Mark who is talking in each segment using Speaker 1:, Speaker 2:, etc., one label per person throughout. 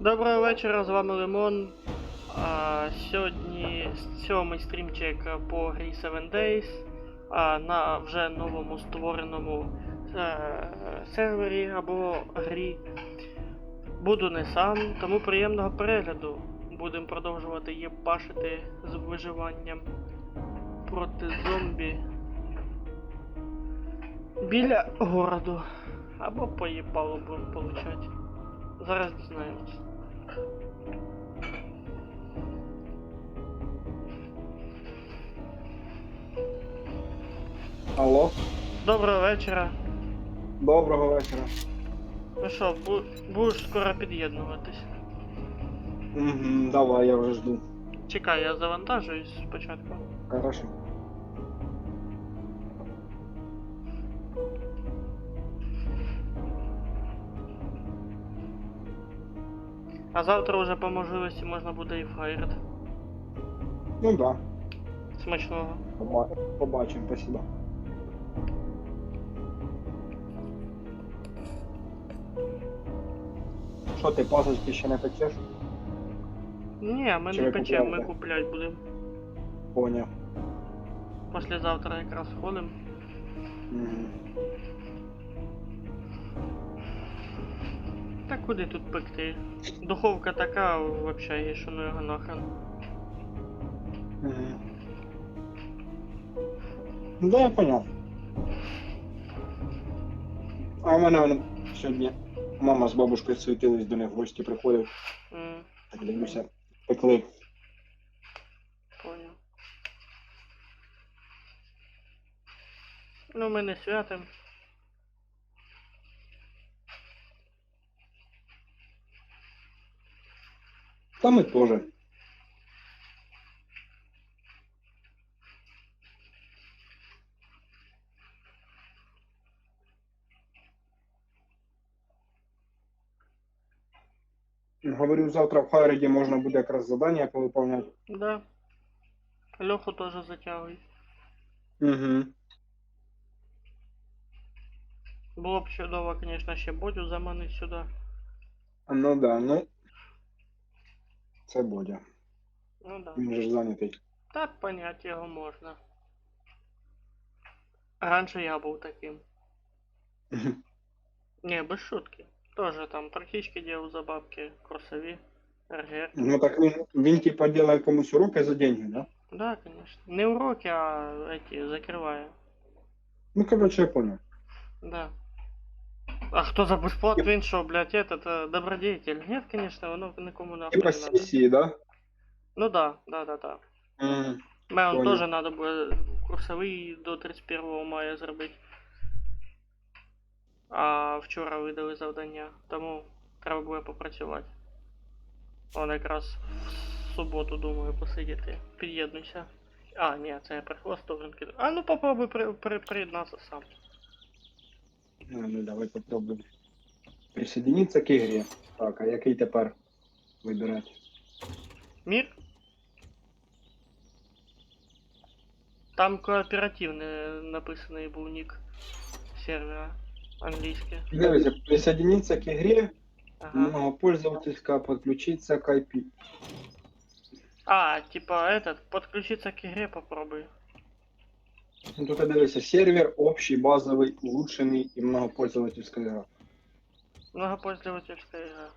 Speaker 1: Доброго вечора, з вами Лимон. Сьогодні 7-й стрімчик по грі 7 Days на вже новому створеному сервері або грі. Буду не сам, тому приємного перегляду. Будемо продовжувати єбашити з виживанням проти зомбі біля городу. Або поїбало будемо получати. Зараз дізнаємось.
Speaker 2: Алло,
Speaker 1: Доброго вечора.
Speaker 2: доброго вечора.
Speaker 1: Ну що, будеш скоро під'єднуватись?
Speaker 2: Угу, давай, я вже жду.
Speaker 1: Чекай, я завантажуюсь спочатку.
Speaker 2: Хорошо.
Speaker 1: А завтра вже по можливості можна буде і фаєрд.
Speaker 2: Ну да,
Speaker 1: Смачного.
Speaker 2: побачимо, спасибо. Що ти пасочки ще не печеш?
Speaker 1: Ні, ми
Speaker 2: Чи
Speaker 1: не
Speaker 2: ви
Speaker 1: печемо, ми
Speaker 2: купляєте?
Speaker 1: куплять будемо.
Speaker 2: Поняв.
Speaker 1: Послезавтра якраз ходимо.
Speaker 2: Угу.
Speaker 1: Та куди тут пекти? Духовка така, взагалі, що ну його нахрен.
Speaker 2: Угу. Ну да, я поняв. А в мене воно сьогодні мама з бабушкою суетились, до них в гості приходив. Так дивлюся, пекли.
Speaker 1: Понял. Ну ми не святим.
Speaker 2: Та ми теж. Говорю, завтра в Хайреді можна буде якраз завдання повиповняти.
Speaker 1: Да. Льоху теж затягуй.
Speaker 2: Угу.
Speaker 1: Було б чудово, звісно, ще Бодю заманить сюди.
Speaker 2: Ну да, ну. Це Бодя.
Speaker 1: Ну да.
Speaker 2: Він же ж зайнятий.
Speaker 1: Так понять його можна. Раніше я був таким. Не, без шутки. Тоже там практички делал за бабки, курсові, РГР.
Speaker 2: Ну так він типа делає комусь уроки за деньги, да?
Speaker 1: Да, конечно. Не уроки, а эти, закрывая.
Speaker 2: Ну, короче, я понял.
Speaker 1: Да. А кто за бесплат, він що, блядь, этот добродетель? Нет, конечно, воно никому нахуй
Speaker 2: Типа
Speaker 1: не надо.
Speaker 2: сессии, да?
Speaker 1: Ну да.
Speaker 2: Мгм.
Speaker 1: Мне он
Speaker 2: Понял.
Speaker 1: тоже надо буде курсовий до 31 мая зробити. А вчора видали завдання, тому треба буде попрацювати. Он якраз в суботу, думаю, посидіти. Під'єднуйся. А, ні, це я прихвостов ринки. А ну попробуй приєднатися сам.
Speaker 2: Ну давай попробуем. Присоединиться к ігрі. Так, а який тепер вибирати?
Speaker 1: Мир? Там кооперативний написаний був нік сервера. Англійський.
Speaker 2: Дивіться, присоединиться к ігрі,
Speaker 1: Ага.
Speaker 2: многопользовательська, подключиться к IP.
Speaker 1: А, типа этот, подключиться к игре попробуй.
Speaker 2: Ну тут дивися, сервер, общий, базовий, улучшений і многопользовательська гра.
Speaker 1: Многопользовательская игра.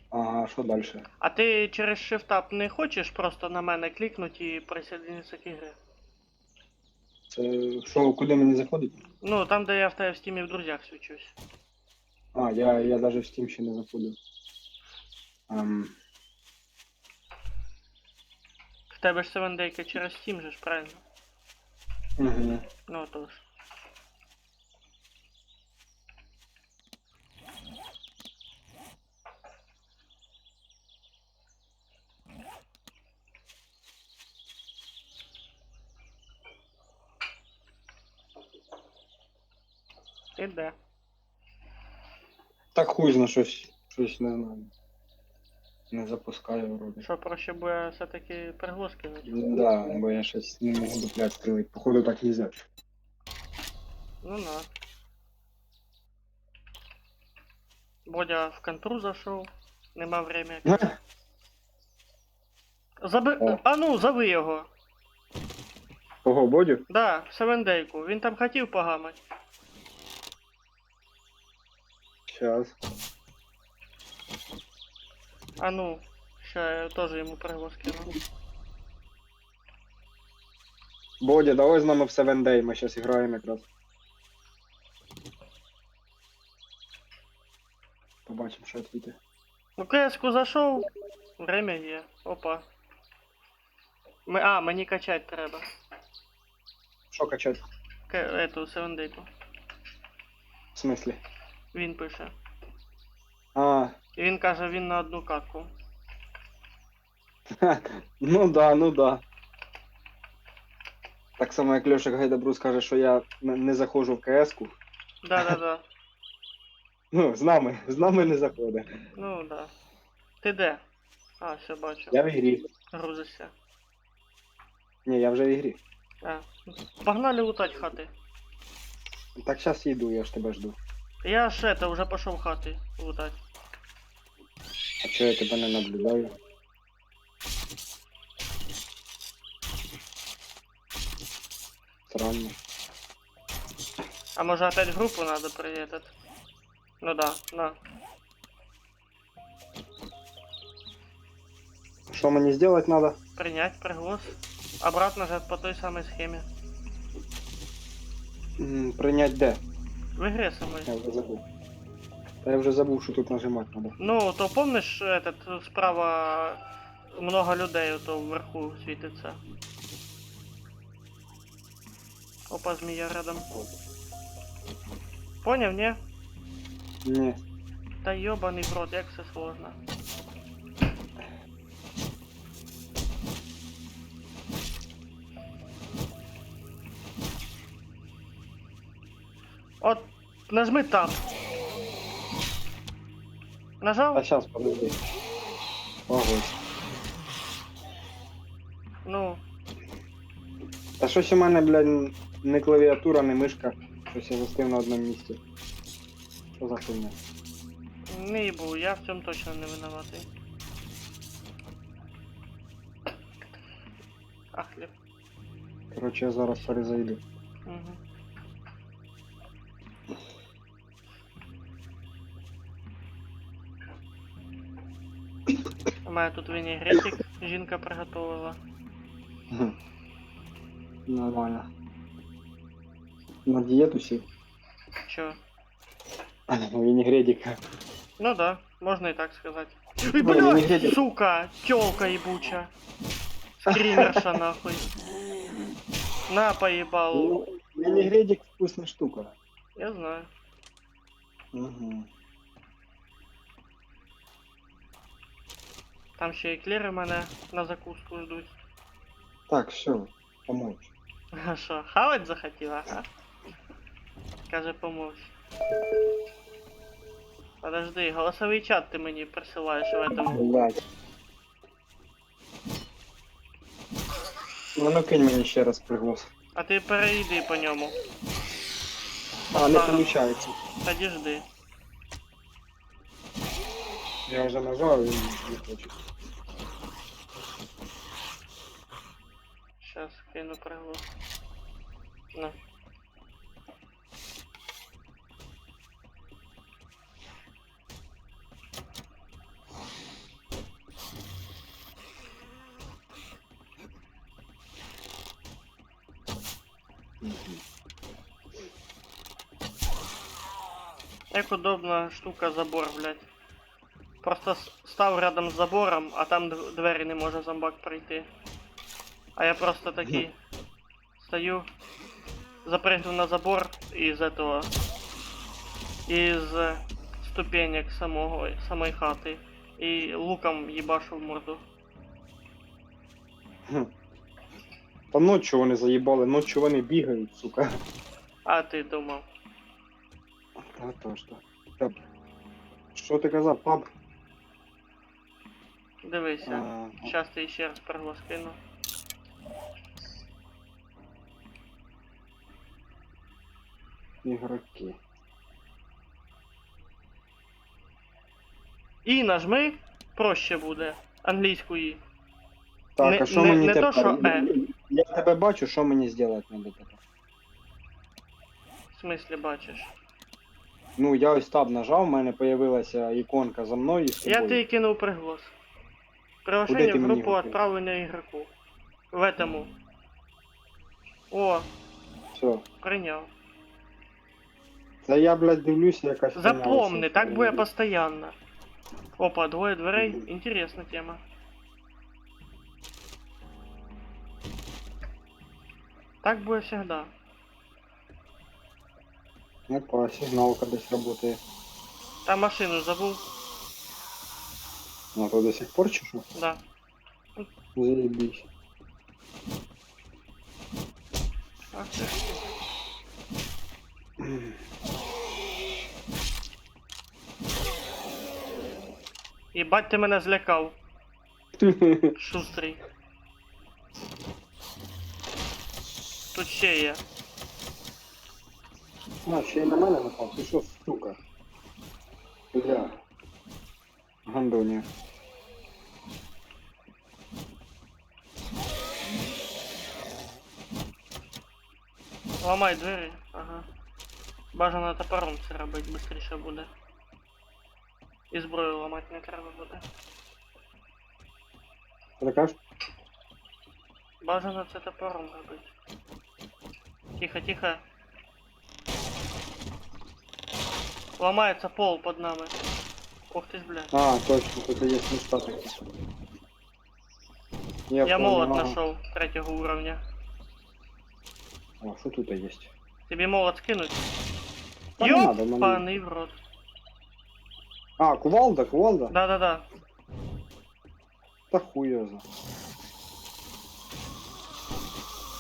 Speaker 2: Ага, що далі?
Speaker 1: А ти через Shift-Up не хочеш просто на мене клікнути і присоединитися к игре?
Speaker 2: Це що, куди мені заходить?
Speaker 1: Ну, там, де я в тебе в Steam в друзях свічусь.
Speaker 2: А, я даже в Steam ще не заходив.
Speaker 1: В тебе ж 7 Day через Steam же ж, правильно?
Speaker 2: Угу.
Speaker 1: Ну, тож. Іде.
Speaker 2: Так хуй зна щось не знаю. Не запускаю вроде.
Speaker 1: Що, проще буде все-таки приглас кинути?
Speaker 2: Да, бо я щось не можу дуплять стрілити. Походу так нельзя.
Speaker 1: Ну на. Бодя в контру зашел. Нема времени.
Speaker 2: О.
Speaker 1: А ну, зови його.
Speaker 2: Кого, Бодю?
Speaker 1: Да, Севендейку. Він там хотів погамать.
Speaker 2: Щас.
Speaker 1: А ну, ща я теж йому приголос кину.
Speaker 2: Бодя, давай з нами в Seven Day, ми зараз граємо якраз. Побачимо, що відвіти.
Speaker 1: Ну, КС-ку зайшов. Время є. Опа. Мені качать треба.
Speaker 2: Що качати?
Speaker 1: Эту Севендейку.
Speaker 2: В смислі?
Speaker 1: Він пише.
Speaker 2: А,
Speaker 1: І він каже, він на одну катку.
Speaker 2: ну да. Так само, як Льоша Гайдабрус каже, що я не заходжу в КС-ку.
Speaker 1: Да.
Speaker 2: Ну, з нами не заходить.
Speaker 1: Ну, да. Ти де? А, все бачу.
Speaker 2: Я в ігрі.
Speaker 1: Грузишся.
Speaker 2: Ні, я вже в ігрі.
Speaker 1: А. Погнали лутать хати.
Speaker 2: Так зараз їду, я ж тебе жду.
Speaker 1: Я ж это, уже пошел хаты лутать.
Speaker 2: А чого я тебе не наблюдаю? Странно.
Speaker 1: А может опять группу надо при этот? Ну да, на.
Speaker 2: Що мені зробити треба?
Speaker 1: Принять приглас. Обратно же по той самой схеме.
Speaker 2: Прийнять де?
Speaker 1: В игре самой.
Speaker 2: Я вже забув. Та я вже забув, що тут нажимати треба.
Speaker 1: Ну, то помнишь, этот справа много людей, то вверху светится. Опа, змея рядом. Понял, не?
Speaker 2: Ні.
Speaker 1: Да ёбаный в рот, як все сложно. От, нажми там. Нажал?
Speaker 2: А зараз подожди. Ого.
Speaker 1: Ну,
Speaker 2: Та щось у мене, блядь, не клавіатура, не мишка. Щось я застив на одному місці. Що за хуйня?
Speaker 1: не ебу, я в цьому точно не виноватий. А, хліб.
Speaker 2: Коротше, я зараз перезайду.
Speaker 1: Угу. У мене тут вінігретик жінка приготувала.
Speaker 2: Хм. Нормально. На дієту сів.
Speaker 1: Чо?
Speaker 2: Вінігредика.
Speaker 1: Ну да, можна і так сказати. Ой,
Speaker 2: Ну,
Speaker 1: блядь,
Speaker 2: вінігретик.
Speaker 1: сука, тёлка ебуча. Скримерша нахуй. На, поебал.
Speaker 2: Ну, вінігредик вкусна штука.
Speaker 1: Я знаю.
Speaker 2: Угу.
Speaker 1: Там ще еклери мене на закуску ждуть.
Speaker 2: Так, все, помовч.
Speaker 1: А що, хавать захотіла, а? Каже, помовч. Подожди, голосовий чат ти мені присилаєш в этом.
Speaker 2: Блядь. Ну кинь мені ще раз приглас.
Speaker 1: А ти перейди по ньому.
Speaker 2: А, не
Speaker 1: Ага.
Speaker 2: виходить.
Speaker 1: Тоді жди.
Speaker 2: Я вже нажав і не хочу.
Speaker 1: Щас кину приглас. На. Як удобна штука забор, блядь. Просто став рядом з забором, а там двері не може зомбак пройти. А я просто такий стою, запрыгну на забор из этого, из ступенек самой хаты и луком ебашу в морду.
Speaker 2: Хм. Та ночі вони заїбали, ночі вони бігають, сука.
Speaker 1: А ти думав?
Speaker 2: А то що. Так. Що ти казав, пап?
Speaker 1: Дивися, щас ти ще раз приглас кину.
Speaker 2: Ігроки.
Speaker 1: І нажми, проще буде. Англійською.
Speaker 2: Так,
Speaker 1: Не-
Speaker 2: а що
Speaker 1: не-
Speaker 2: мені
Speaker 1: не то,
Speaker 2: тепер?
Speaker 1: що
Speaker 2: Я тебе бачу, що мені зробити треба тепер?
Speaker 1: В смислі бачиш.
Speaker 2: Ну, я ось таб нажав, в мене появилася іконка за мною і з
Speaker 1: Я
Speaker 2: тобою.
Speaker 1: тобі кинув приголос.
Speaker 2: Куди
Speaker 1: Приглашение
Speaker 2: ти
Speaker 1: в
Speaker 2: мені
Speaker 1: группу
Speaker 2: його кинув?
Speaker 1: отправлено игроку. В этому. О,
Speaker 2: Все.
Speaker 1: прийняв.
Speaker 2: Та я, блядь, дивлюся, якась хуйня
Speaker 1: Запомни,
Speaker 2: лишилась.
Speaker 1: так буде постоянно. Опа, двоє дверей.
Speaker 2: Мгм.
Speaker 1: Интересна тема. Так буде всегда.
Speaker 2: Опа, сигналка десь работає.
Speaker 1: Та машину забув.
Speaker 2: Ну, то до сих пор чи що?
Speaker 1: Да.
Speaker 2: Заебись.
Speaker 1: Ах ти. Єбать ти мене злякав. Шустрий. Тут ще є.
Speaker 2: А, ще й на мене напав. Ти що, сука? Бля. Гандоні.
Speaker 1: Ламай двері. Ага. Бажано топором це робити, швидше буде. І зброю ламати не треба буде.
Speaker 2: Що ти кажеш?
Speaker 1: Бажано це топором робити. Тихо, тихо. Ламається пол під нами. Ух ти ж, бля.
Speaker 2: А, точно, тут є места такі.
Speaker 1: Я
Speaker 2: понял,
Speaker 1: молот
Speaker 2: ага.
Speaker 1: нашел третьего уровня.
Speaker 2: О, що тут є?
Speaker 1: Тебе молот скинуть?
Speaker 2: Та не надо, в мене-
Speaker 1: Ёбаный в рот.
Speaker 2: А, кувалда, кувалда?
Speaker 1: Да-да-да.
Speaker 2: Та хуй його зна.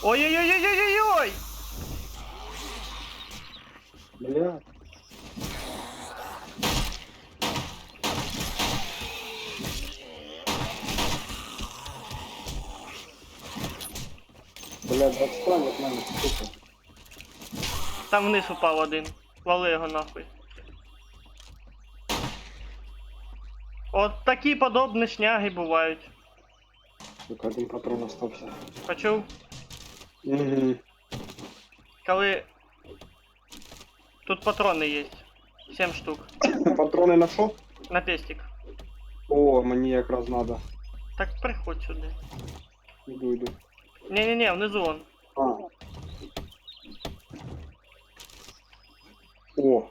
Speaker 1: Ой-ой-ой-ой-ой-ой!
Speaker 2: Бля. Бля, отстань от мене, сука.
Speaker 1: Там вниз упав один. Вали його нахуй. От такі подобні шняги бувають.
Speaker 2: Сука, один патрон остався.
Speaker 1: Почув?
Speaker 2: Угу.
Speaker 1: Коли... Тут патрони є. 7 штук.
Speaker 2: Патрони на що?
Speaker 1: На пестик.
Speaker 2: О, мені якраз надо.
Speaker 1: Так приходь сюди.
Speaker 2: Іду.
Speaker 1: Не-не-не, внизу он.
Speaker 2: А. О.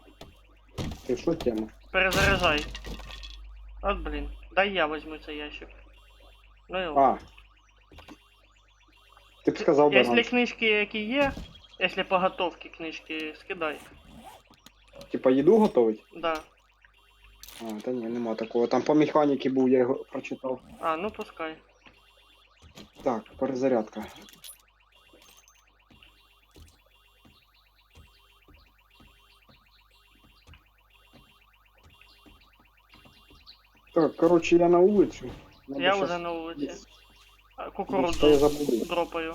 Speaker 2: Ти що тема?
Speaker 1: Перезаряжай. От блін. Дай я возьму цей ящик. Ну його.
Speaker 2: А. Ти б сказав би
Speaker 1: Якщо
Speaker 2: раніше.
Speaker 1: книжки які є, якщо по готовці книжки, скидай.
Speaker 2: Типа їду готовить?
Speaker 1: Да.
Speaker 2: А, та ні, нема такого. Там по механіки був, я його прочитав.
Speaker 1: А, ну пускай.
Speaker 2: Так, перезарядка. Так, короче, я на вулицю. Надо
Speaker 1: Я
Speaker 2: щас
Speaker 1: вже на вулиці.
Speaker 2: десь-
Speaker 1: А,
Speaker 2: десь
Speaker 1: кукурудзу
Speaker 2: що я забуду.
Speaker 1: дропаю.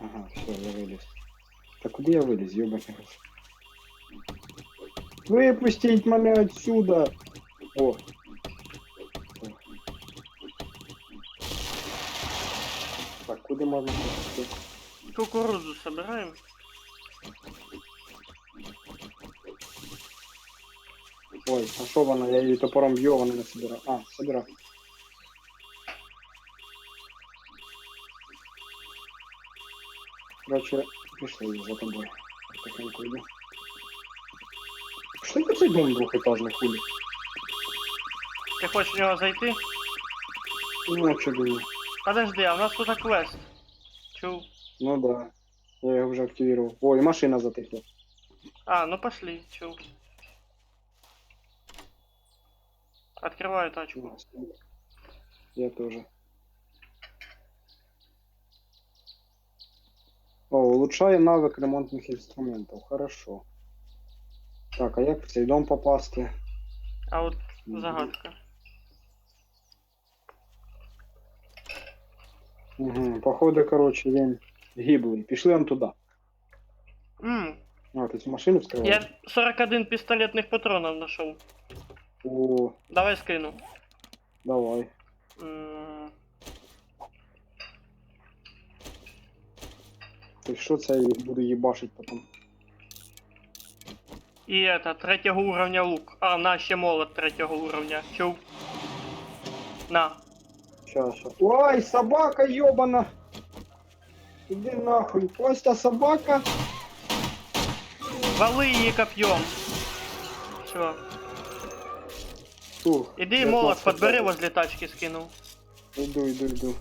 Speaker 2: Ага, все, я виліз. Та куди я виліз, ёбаний гроші? Випустіть мене отсюда! О! Так, куди можна пустити?
Speaker 1: Кукурудзу собираем.
Speaker 2: Ой, а що вона? Я її топором б'ю, вона не собирає. А, собирає. Короче, пішли за тобою. Тихенько йду. Пішли по цей дом двохетажний хулі.
Speaker 1: Ти хочеш в нього зайти?
Speaker 2: Ну, а чого ні?
Speaker 1: Подожди, а у нас тут квест. Чув.
Speaker 2: Ну да. Я його вже активував. Ой, машина затихла.
Speaker 1: А, ну пошли, чув. Открываю тачку.
Speaker 2: Я тоже. О, улучшає навик ремонтних інструментів. Хорошо. Так, а як в цей дом попасти?
Speaker 1: А от загадка.
Speaker 2: Угу. Походу, короче, він гиблий. Пішли он туди. А, ти цю машину вскривав?
Speaker 1: Я 41 пістолетних патронів знайшов.
Speaker 2: О,
Speaker 1: Давай скину.
Speaker 2: давай.
Speaker 1: М,
Speaker 2: Ти що це я їх буду їбашить потім?
Speaker 1: І это, 3-го уровня лук. А, на, ще молот 3-го уровня. Чув? На.
Speaker 2: Щас. Ой, собака ёбана! Іди нахуй. Костя, собака!
Speaker 1: Вали її коп'єм. Все.
Speaker 2: Фух,
Speaker 1: Іди
Speaker 2: 19
Speaker 1: молот подбери,
Speaker 2: секунд.
Speaker 1: возле тачки скинув.
Speaker 2: Іду.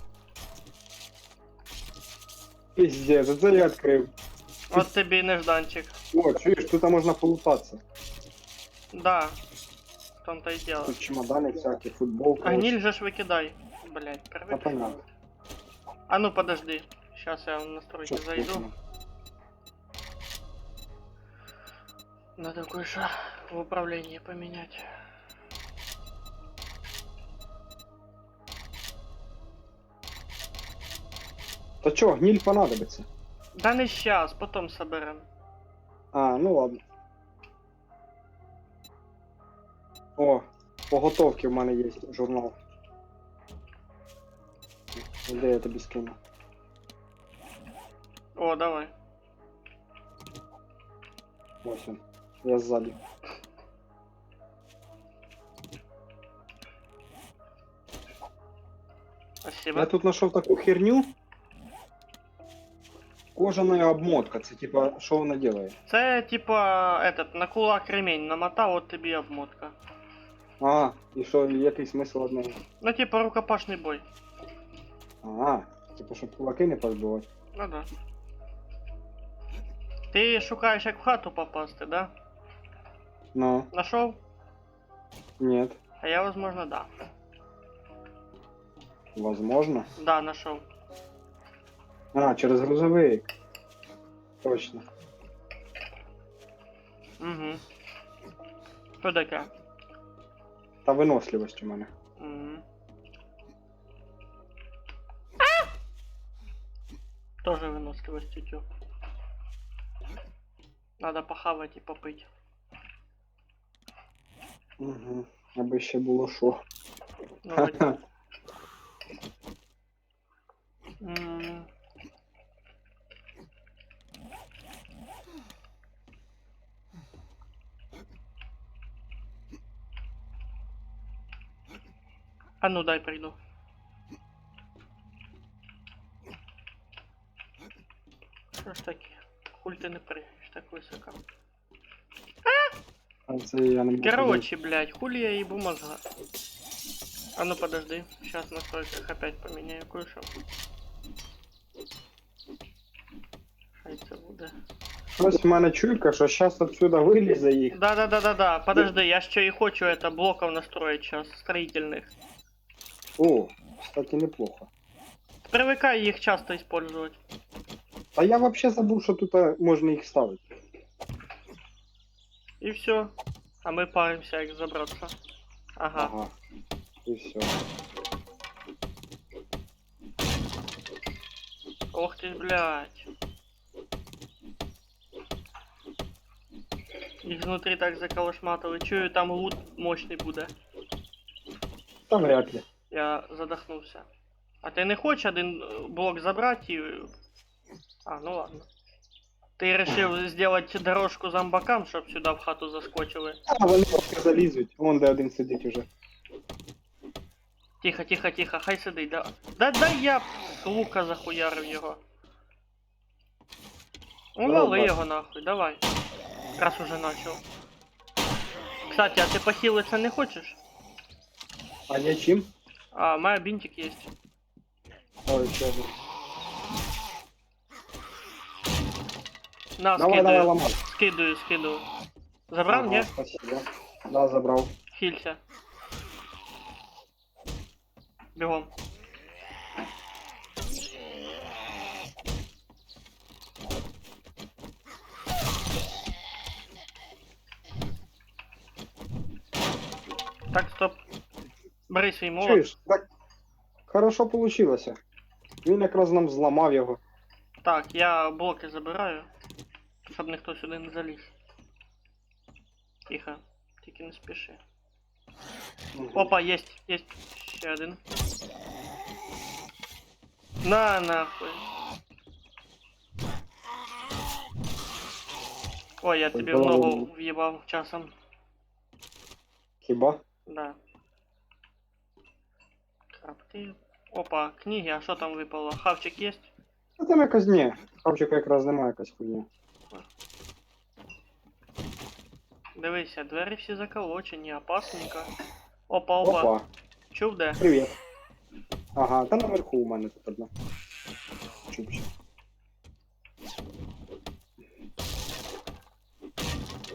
Speaker 2: Пиздец, це я відкрив.
Speaker 1: От тобі і нежданчик.
Speaker 2: О, чуєш, тут можна полутатися.
Speaker 1: Да. В том-то и дело.
Speaker 2: Тут чемодани всякі, футбол.
Speaker 1: Гниль же ж выкидай. Блять,
Speaker 2: Та
Speaker 1: привык.
Speaker 2: понятно.
Speaker 1: А ну подожди. Сейчас я в настройки
Speaker 2: Що
Speaker 1: зайду.
Speaker 2: скучно.
Speaker 1: Надо кое-что в управлении поменять.
Speaker 2: Та чо, гниль понадобиться?
Speaker 1: Да не сейчас, потом соберем.
Speaker 2: А, ну ладно. О, по готовці в мене є журнал. Де я тобі скину?
Speaker 1: О, давай.
Speaker 2: Ось він. Я ззаді.
Speaker 1: Спасибо.
Speaker 2: Я тут знайшов таку херню. Кожаная обмотка. Це типа, що вона робить?
Speaker 1: Це типа этот, на кулак ремень намотав, от тобі обмотка.
Speaker 2: А, і що, який смисл одної?
Speaker 1: Ну типа рукопашний бой.
Speaker 2: А, типа, щоб кулаки не позбивати.
Speaker 1: Ну да. Ти шукаєш як в хату попасти, да?
Speaker 2: Ну,
Speaker 1: Нашов?
Speaker 2: нет.
Speaker 1: А я, возможно, да.
Speaker 2: Возможно.
Speaker 1: Да, нашов.
Speaker 2: А, через грузовик. Точно.
Speaker 1: Угу. Що таке?
Speaker 2: Та виносливость у мене.
Speaker 1: Угу. Тоже выносливость идет. Надо похавать и попить.
Speaker 2: Угу. Аби ще було що.
Speaker 1: Ну, вроде. М. А ну дай приду. Что ж таки? Хуль ты не прыгаешь так высоко?
Speaker 2: А це я не можу.
Speaker 1: Короче, блядь, хули я ебу мозга. А ну подожди, сейчас на настройках опять поменяю кое-что. Хай це буде.
Speaker 2: Ось в мене чуйка, що зараз отсюда вилізе їх.
Speaker 1: Да, подожди, я ще и хочу это блоков настроить сейчас, строительных.
Speaker 2: О, кстати, неплохо.
Speaker 1: Привыкай их часто использовать.
Speaker 2: А я вообще забув, що тут можна їх ставити.
Speaker 1: И все. А мы паримся, как забраться. Ага.
Speaker 2: Ага. І все.
Speaker 1: Ох ты, блядь. Их внутри так заколошматывали. Чую, там лут мощный буде.
Speaker 2: Та вряд ли.
Speaker 1: Я задохнулся. А ты не хочешь один блок забрать и... А, ну ладно. Ты решил сделать дорожку зомбакам, чтоб сюда в хату заскочили.
Speaker 2: А, вони поки залізуть. Вон де один сидить уже.
Speaker 1: Тихо, тихо, тихо, хай сидить, да. Да я з лука захуярив його. Ну,
Speaker 2: Давай,
Speaker 1: вали
Speaker 2: бать.
Speaker 1: його нахуй, давай. Раз уже начал. Кстати, а ты похилиться не хочешь?
Speaker 2: А я чим?
Speaker 1: А, у меня бинтик есть.
Speaker 2: Ой, ще один.
Speaker 1: На,
Speaker 2: Давай, давай, ламай.
Speaker 1: скидываю. Забрал,
Speaker 2: Ага,
Speaker 1: не?
Speaker 2: спасибо. Да, забрав.
Speaker 1: Хилься. Бегом. Так, стоп. Бери свій молот.
Speaker 2: Чуєш, так хорошо получилося. Він якраз нам зламав його.
Speaker 1: Так, я блоки забираю. Щоб ніхто сюди не заліз. Тихо, тільки не спіши. Опа, есть ще один. На нахуй. Ой, я тобі в ногу в'їбав часом.
Speaker 2: Хіба?
Speaker 1: Да. Крапти. Опа, книги, а що там випало? Хавчик є?
Speaker 2: А там якось ні. Хавчика якраз немає якась хуйня.
Speaker 1: Дивися, двері всі заколочені, опасненько. Опа, опа.
Speaker 2: Опа.
Speaker 1: Чув де?
Speaker 2: Привіт. Ага, та наверху у мене тут одна. Чупчик.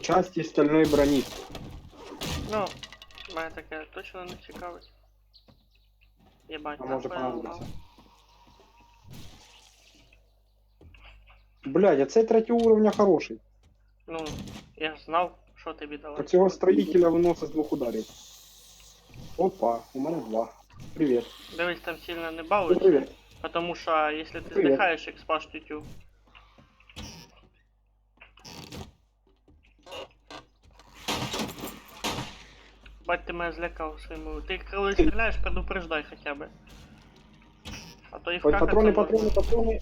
Speaker 2: Часті стальної броні.
Speaker 1: Ну, мене таке точно не цікавить. Єбать,
Speaker 2: А може
Speaker 1: нахуй я
Speaker 2: понадобиться.
Speaker 1: лгав.
Speaker 2: Блядь, а цей третій уровня хороший.
Speaker 1: Ну, я ж знав, що тобі
Speaker 2: Про
Speaker 1: давати.
Speaker 2: цього строїтеля виносить з 2 ударів. Опа, у мене 2. Привіт.
Speaker 1: Дивись, там сильно не
Speaker 2: Ну,
Speaker 1: балуйся,
Speaker 2: привіт.
Speaker 1: потому що якщо ти
Speaker 2: Привіт.
Speaker 1: здихаєш, як спаш тютю. Бать, ти мене злякав своїм. Ти коли стріляєш, предупреждай хоча б. А то їх
Speaker 2: Ой,
Speaker 1: какаться
Speaker 2: патрони,
Speaker 1: можна.
Speaker 2: патрони, патрони.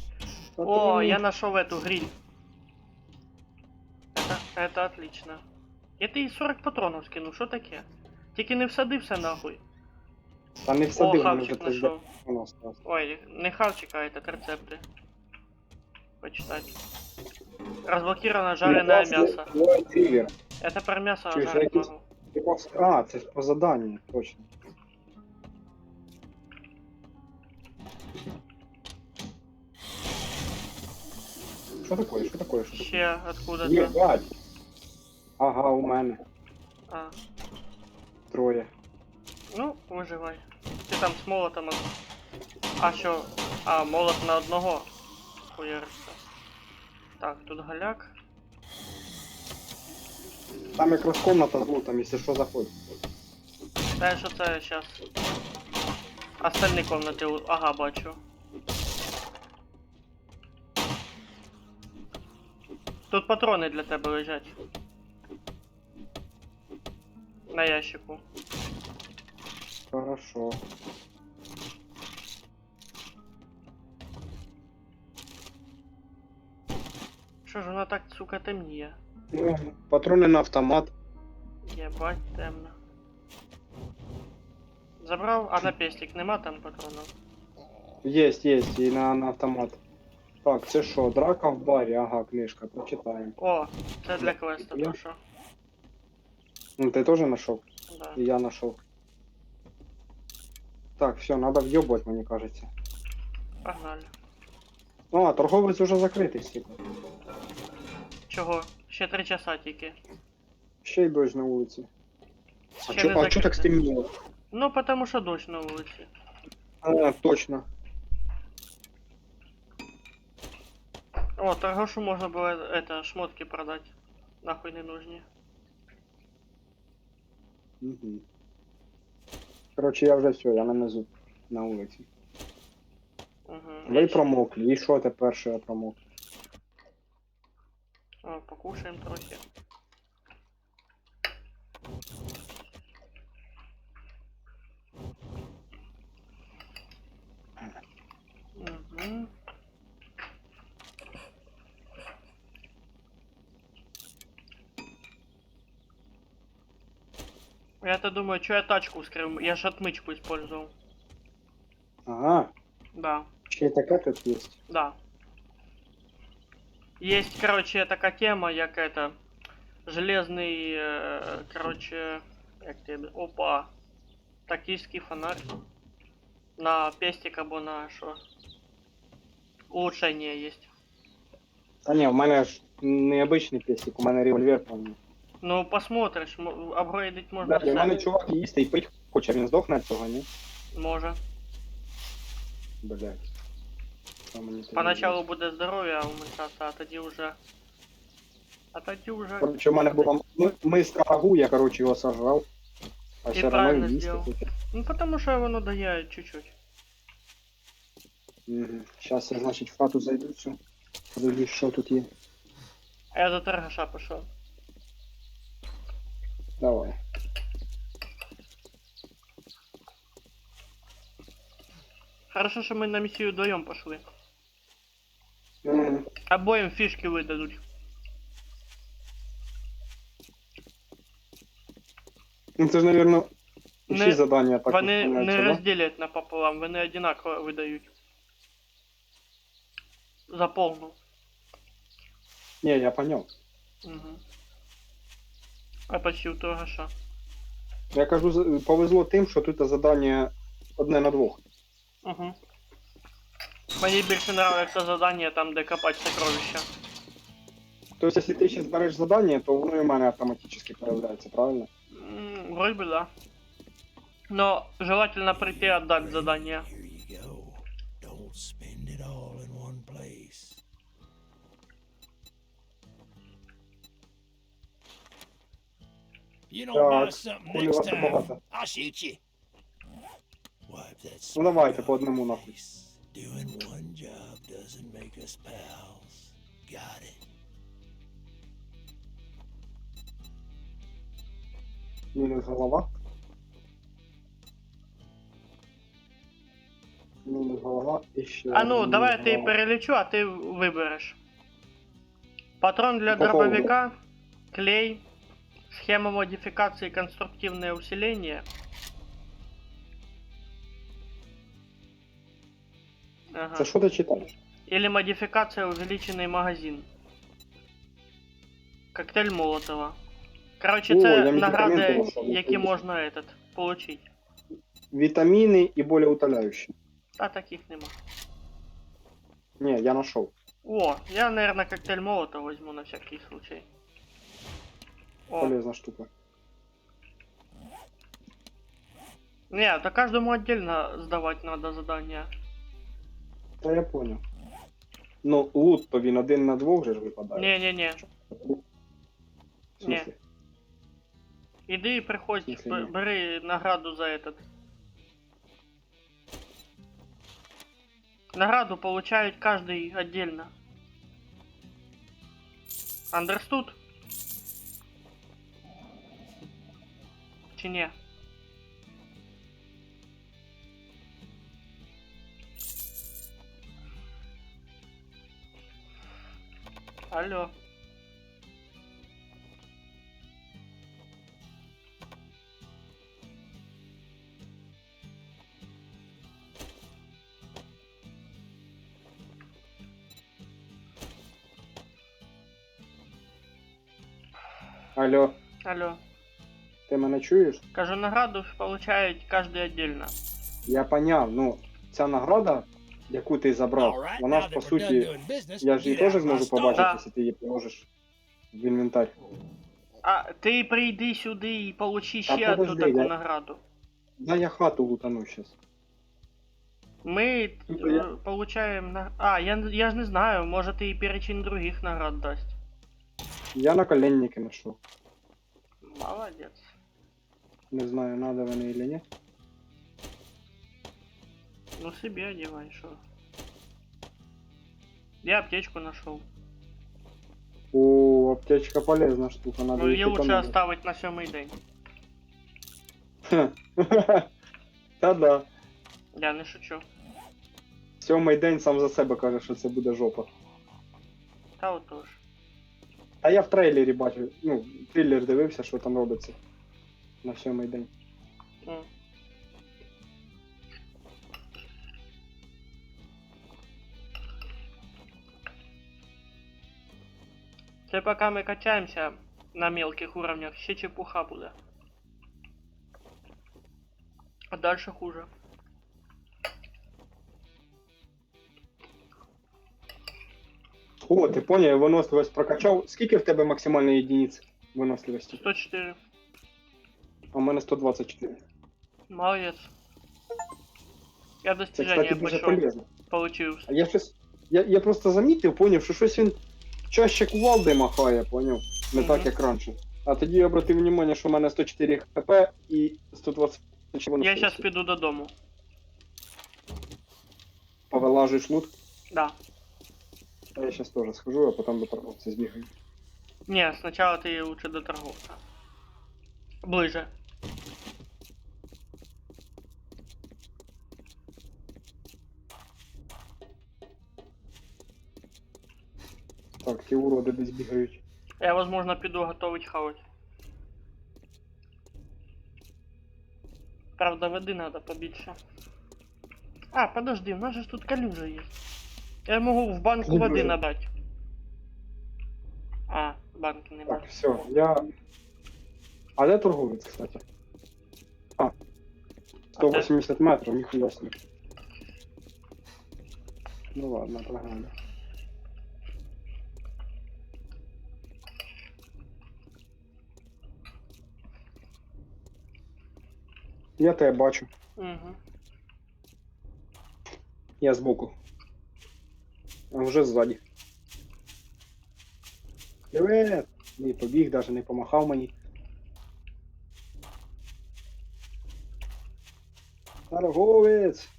Speaker 1: О,
Speaker 2: Патрони.
Speaker 1: я нашел эту гриль. Это отлично. Я тобі 40 патронів скину, що таке? Тільки не всадився нахуй.
Speaker 2: Та не
Speaker 1: О,
Speaker 2: всадив, мене вже
Speaker 1: хавчик
Speaker 2: це
Speaker 1: нашов.
Speaker 2: у нас осталось.
Speaker 1: Ой, не хавчик, а этот рецепты. Почитать. Разблокировано жареное мясо.
Speaker 2: Ой, триггер.
Speaker 1: Это про мясо
Speaker 2: Чё,
Speaker 1: жарить
Speaker 2: якийсь-
Speaker 1: могу.
Speaker 2: А, це ж по заданню, точно. Що таке? Що таке? Що таке?
Speaker 1: Ще откуда-то.
Speaker 2: Єбать! Ага, у мене.
Speaker 1: А.
Speaker 2: Троє.
Speaker 1: Ну, виживай. Ти там з молотом. А що? А, молот на одного. Хуяриться. Так, тут голяк.
Speaker 2: Там якраз комната з лутом, якщо що, заходь.
Speaker 1: Та що це зараз? Остальні комнати. Ага, бачу. Тут патрони для тебе лежать. На ящику.
Speaker 2: Хорошо.
Speaker 1: Що ж воно так, сука, темніє?
Speaker 2: Ну, патрони на автомат.
Speaker 1: Єбать, темно. Забрав, а на пестик нема там патронів?
Speaker 2: Єсть, єсть, і на автомат. Так, це що, драка в барі? Ага, книжка, прочитаємо.
Speaker 1: О, це для квеста,
Speaker 2: Я?
Speaker 1: то що?
Speaker 2: Ну, ти теж знайшов?
Speaker 1: Да.
Speaker 2: І я знайшов. Так, все, надо въебывать, мені кажеться.
Speaker 1: Погнали.
Speaker 2: Ну, а торговець уже закритий, стільки.
Speaker 1: Чого? Ще 3 часа тільки.
Speaker 2: Ще й дощ на вулиці. А
Speaker 1: Ще
Speaker 2: чо,
Speaker 1: не
Speaker 2: а чо так
Speaker 1: закрите.
Speaker 2: стемніло?
Speaker 1: Ну, потому що дощ на вулиці.
Speaker 2: А, точно.
Speaker 1: О, торговшу можна було это, шмотки продати. Нахуй не нужні.
Speaker 2: Угу. Короче, я вже все, я на низу, на вулиці.
Speaker 1: Угу.
Speaker 2: Ви промокли, і що тепер, що я промок?
Speaker 1: О, покушаємо трохи. Угу. Я-то думаю, что я тачку вскрыл, я же отмычку использовал.
Speaker 2: Ага,
Speaker 1: Да,
Speaker 2: ще й таке тут є.
Speaker 1: да. Есть, короче, такая тема, як это, железный, короче, як тебе, опа, токийский фонарь. На пестик або на що. Улучшение есть.
Speaker 2: Та ні, в мене ж необичний песик, у мене револьвер, по-моєму.
Speaker 1: Ну, посмотришь, апгрейдить можно
Speaker 2: Да, у мене
Speaker 1: все.
Speaker 2: чувак їсти і пить хоче, він здохне від цього, ні?
Speaker 1: Може.
Speaker 2: Блять. Що мені тоді
Speaker 1: Поначалу
Speaker 2: робити?
Speaker 1: буде здоров'я уменьшаться, а тоді уже. А тоді уже.
Speaker 2: Короче, у мене була миска рагу, я, короче, його сожрав. А
Speaker 1: І
Speaker 2: все
Speaker 1: правильно
Speaker 2: равно їсти
Speaker 1: зробив.
Speaker 2: хоче.
Speaker 1: Ну потому що воно дає чуть-чуть.
Speaker 2: Угу. Сейчас я, значить, в хату зайду, все. Подивлюсь, що тут є.
Speaker 1: А я до торгаша пішов.
Speaker 2: Давай.
Speaker 1: Хорошо, що ми на місію вдвоєм пішли.
Speaker 2: Мгм.
Speaker 1: Обоїм фішки видадуть.
Speaker 2: Ну це ж, наверное,
Speaker 1: Не-
Speaker 2: всі задання так
Speaker 1: Вони не
Speaker 2: виконуються, да?
Speaker 1: розділять напополам, вони одинаково видають. За повну.
Speaker 2: Ні, я поняв.
Speaker 1: Угу. А почти у торгаша.
Speaker 2: Я кажу, повезло тим, що тут задання одне на двох.
Speaker 1: Угу. Мені більше нравится задання там, де копати сокровища.
Speaker 2: Тобто, якщо ти ще збереш задання, то воно і в мене автоматично появляється, правильно?
Speaker 1: Вроде бы да. Но желательно прийти отдать задание.
Speaker 3: Here you go. Don't spend it all in one place. You don't buy
Speaker 2: Так,
Speaker 3: something
Speaker 2: хули
Speaker 3: next
Speaker 2: вас тут
Speaker 3: time,
Speaker 2: багато.
Speaker 3: I'll shoot you. Wipe that
Speaker 2: Ну давайте
Speaker 3: smoke
Speaker 2: по
Speaker 3: out
Speaker 2: одному
Speaker 3: your
Speaker 2: нахуй.
Speaker 3: face. Doing one job doesn't make us pals. Got it.
Speaker 2: Мінус голова. Мінус голова і ще.
Speaker 1: А ну,
Speaker 2: мінус
Speaker 1: давай я тебе
Speaker 2: голова.
Speaker 1: перелечу, а ты выберешь. Патрон для
Speaker 2: По поводу.
Speaker 1: дробовика, клей, схема модификации, конструктивное усиление. Ага.
Speaker 2: Це що ти читаєш?
Speaker 1: Или модификация увеличенный магазин. Коктейль Молотова. Короче,
Speaker 2: О,
Speaker 1: це
Speaker 2: я
Speaker 1: награди,
Speaker 2: медикаменти знайшов,
Speaker 1: які
Speaker 2: нічого.
Speaker 1: можна этот, получить.
Speaker 2: Вітаміни і болеутоляючі.
Speaker 1: Та таких нема.
Speaker 2: Ні, я знайшов.
Speaker 1: О, я, наверное, коктейль Молотова возьму на всякий случай. О,
Speaker 2: Полезна штука.
Speaker 1: не, то каждому отдельно сдавать надо задания.
Speaker 2: Та я понял. Ну, лут то він один на двох же ж випадає.
Speaker 1: Не-не-не,
Speaker 2: В смысле?
Speaker 1: иди и приходь,
Speaker 2: В смысле не?
Speaker 1: бери награду за этот. Награду получает каждый отдельно. Understood? Чи не? Алло.
Speaker 2: Алло,
Speaker 1: Алло.
Speaker 2: ти мене чуєш?
Speaker 1: Кажу, награду получает каждый отдельно.
Speaker 2: Я поняв, ну, ця награда, яку ти забрав,
Speaker 3: All right,
Speaker 2: вона
Speaker 3: now
Speaker 2: ж
Speaker 3: that
Speaker 2: по
Speaker 3: we're done
Speaker 2: суті,
Speaker 3: doing business,
Speaker 2: я ж її
Speaker 3: get out
Speaker 2: теж
Speaker 3: of my
Speaker 2: зможу
Speaker 3: store.
Speaker 2: побачити,
Speaker 1: Да.
Speaker 2: якщо ти її положиш в інвентар.
Speaker 1: А ти прийди сюди і получи
Speaker 2: Та
Speaker 1: ще одну
Speaker 2: подожди,
Speaker 1: таку
Speaker 2: я-
Speaker 1: награду.
Speaker 2: Да я хату лутану щас.
Speaker 1: Ми
Speaker 2: Ну, я-
Speaker 1: получаем на... А, я ж не знаю, может и перечень других наград дасть.
Speaker 2: Я наколенники знайшов.
Speaker 1: Молодец.
Speaker 2: Не знаю, надо вони или ні.
Speaker 1: Ну себе одевай, шо. Я аптечку нашел.
Speaker 2: О, аптечка полезна штука, надо
Speaker 1: Ну
Speaker 2: їх
Speaker 1: ее лучше
Speaker 2: економити.
Speaker 1: оставить на 7-й день.
Speaker 2: Та да.
Speaker 1: Я не шучу.
Speaker 2: 7-й день сам за себе каже, що це буде жопа.
Speaker 1: Та отож.
Speaker 2: А я в трейлері бачив, ну, трилер дивився, що там робиться на 7-й день.
Speaker 1: М. Це пока мы качаемся на мелких уровнях, ще чепуха буде. А дальше хуже.
Speaker 2: О, ти поняв, я виносливість прокачав. Скільки в тебе максимальної єдиниці виносливості?
Speaker 1: 104.
Speaker 2: А в мене 124.
Speaker 1: Молодец. Я
Speaker 2: Це,
Speaker 1: достижение
Speaker 2: кстати, дуже
Speaker 1: пошел.
Speaker 2: полезно.
Speaker 1: Получил.
Speaker 2: А я щось. Я просто замітив, поняв, що щось він чаще кувалди махає, поняв? Не
Speaker 1: Мгм.
Speaker 2: так, як раніше. А тоді я обратив увагу, що в мене 104 хп і 120
Speaker 1: Я
Speaker 2: виносливості.
Speaker 1: сейчас піду додому.
Speaker 2: Повилажуєш лут,
Speaker 1: Да.
Speaker 2: а я зараз теж схожу, а потім до торговця збігаю.
Speaker 1: Не, сначала ты лучше до торговца. Ближе.
Speaker 2: Так, ті уроди десь бігають.
Speaker 1: Я, возможно, піду готовить хавать. Правда, воды надо побільше. А, подожди, у нас же ж тут калюжа есть. Я могу в банку воды
Speaker 2: Калюжа.
Speaker 1: набрать. А, банки нема.
Speaker 2: Так, все, я... А де торговець, кстати? А. 180 метрів, ніхуя собі. Ну ладно, погнали. Я тебе бачу.
Speaker 1: Угу.
Speaker 2: Я збоку. А вже ззаді. Привет! Не побіг, навіть не помахав мені. Торговець!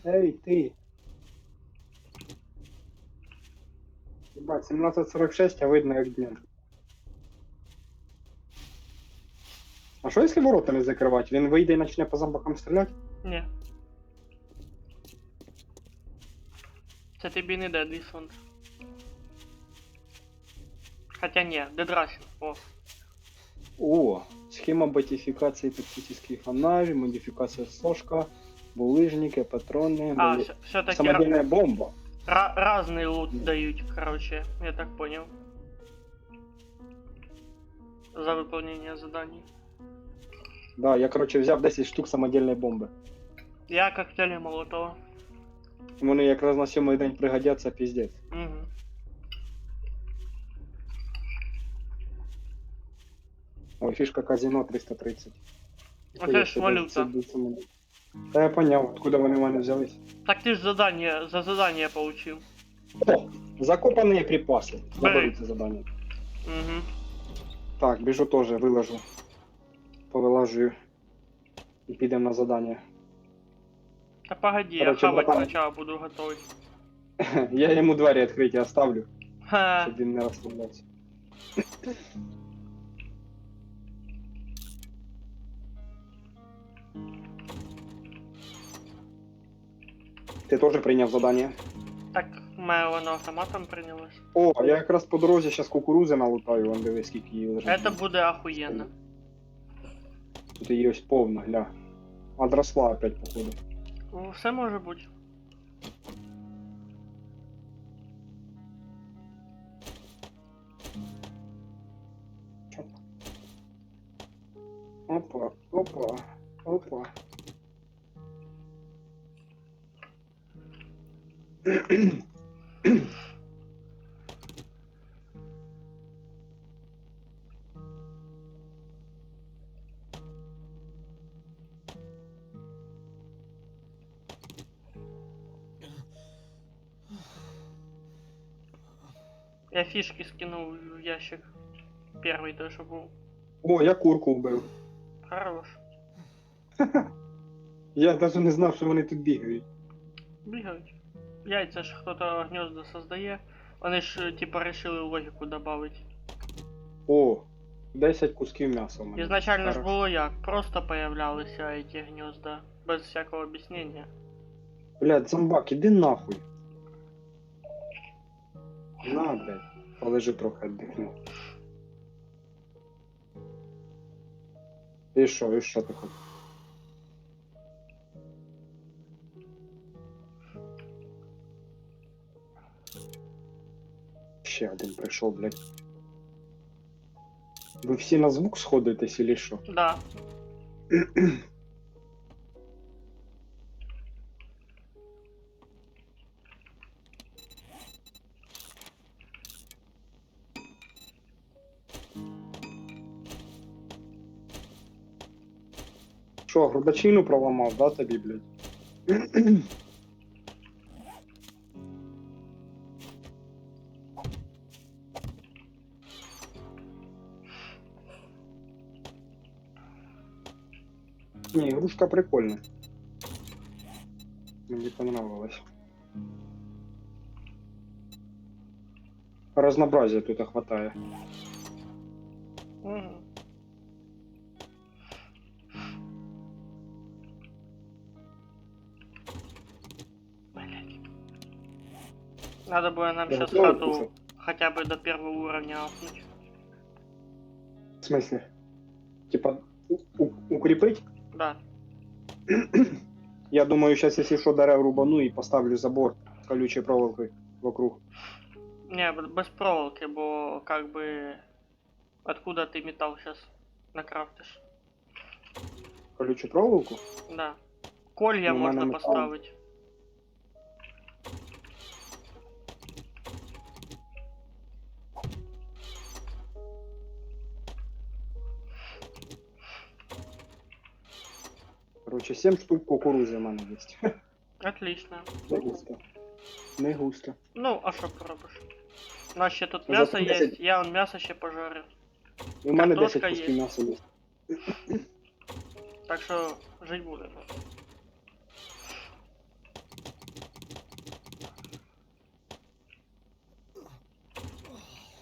Speaker 2: Ей, ти! Ебать, 17:46, а видно як днем. А що якщо ворота не закривати? Він вийде і почне по зомбакам стріляти?
Speaker 1: Не. Це тобі не Deadly Sound. Хотя не, Dead Rising. О.
Speaker 2: О, схема ботификации тактический фонарь, модификация сошка, булыжники, патроны,
Speaker 1: А, все-таки
Speaker 2: самодельная бомба.
Speaker 1: разный лут дают, короче, я так понял. За выполнение заданий.
Speaker 2: Да, я, короче, взяв 10 штук самодельної бомби.
Speaker 1: Я коктейли Молотова.
Speaker 2: Вони якраз на 7-й день пригодяться, піздець.
Speaker 1: Угу.
Speaker 2: Ой, фішка казино 330.
Speaker 1: Оце ж валюта.
Speaker 2: Та я поняв, откуда вони в мене взялись.
Speaker 1: Так ты ж за задание получил.
Speaker 2: О, закопані припаси. Заберу
Speaker 1: Бери.
Speaker 2: це завдання.
Speaker 1: Угу.
Speaker 2: Так, біжу теж, виложу. Повилажую. І підемо на завдання.
Speaker 1: Да погоди, я
Speaker 2: Короче,
Speaker 1: хавать
Speaker 2: братан.
Speaker 1: сначала буду готовить.
Speaker 2: Я йому двері відкриті оставлю,
Speaker 1: Ха.
Speaker 2: щоб він не розслаблявся. Ти теж прийняв завдання?
Speaker 1: Так, моя воно автоматом принялось.
Speaker 2: О, я якраз по дорозі зараз кукурузи налутаю, вон дивись, скільки її лежить.
Speaker 1: Это буде охуенно.
Speaker 2: Тут її ось повно, гля. Одросла опять, походу.
Speaker 1: Ну, все може бути.
Speaker 2: Опа, опа, опа.
Speaker 1: Я фішки скинув в ящик. Перший той, що був.
Speaker 2: О, я курку вбив.
Speaker 1: Хорош.
Speaker 2: Я навіть не знав, що вони тут бігають.
Speaker 1: Бігають. Яйця ж хто-то гнізда создає. Вони ж типа решили логіку добавить.
Speaker 2: О, 10 кусків м'яса в мене.
Speaker 1: Ізначально ж
Speaker 2: Хорошо.
Speaker 1: було як, просто появлялися ці гнізда. Без всякого об'яснення.
Speaker 2: Блядь, зомбак, іди нахуй. На, блядь. Полежи трохи, віддихну. І що ти хочеш? Ще один прийшов, блядь. Ви всі на звук сходитесь или що?
Speaker 1: Да.
Speaker 2: Що, грудачину проламав, да, тобі, блядь? Не, игрушка прикольная. Мне понравилось. Разнообразия тут хватает.
Speaker 1: Угу. Блять. Надо было нам
Speaker 2: Я
Speaker 1: сейчас
Speaker 2: готовый
Speaker 1: хату
Speaker 2: кушать.
Speaker 1: хотя бы до первого уровня апнуть.
Speaker 2: В смысле? Типа укрепить?
Speaker 1: Да.
Speaker 2: Я думаю, сейчас, если что, дерев рубану и поставлю забор с колючей проволокой вокруг.
Speaker 1: Не, без проволоки, бо как бы откуда ты металл сейчас накрафтишь?
Speaker 2: Колючую проволоку?
Speaker 1: Да. Колья
Speaker 2: Ну, у мене
Speaker 1: можно
Speaker 2: металл.
Speaker 1: поставить.
Speaker 2: Короче, 7 штук кукурузи в мене є.
Speaker 1: Отлично.
Speaker 2: Не густо. Не густо.
Speaker 1: Ну, а що поробиш? У нас ще тут
Speaker 2: Зато
Speaker 1: м'ясо
Speaker 2: 10.
Speaker 1: є, я он м'ясо ще пожарю.
Speaker 2: І у мене
Speaker 1: Картошка
Speaker 2: 10 кусків
Speaker 1: є.
Speaker 2: м'яса є.
Speaker 1: Так що жить будемо.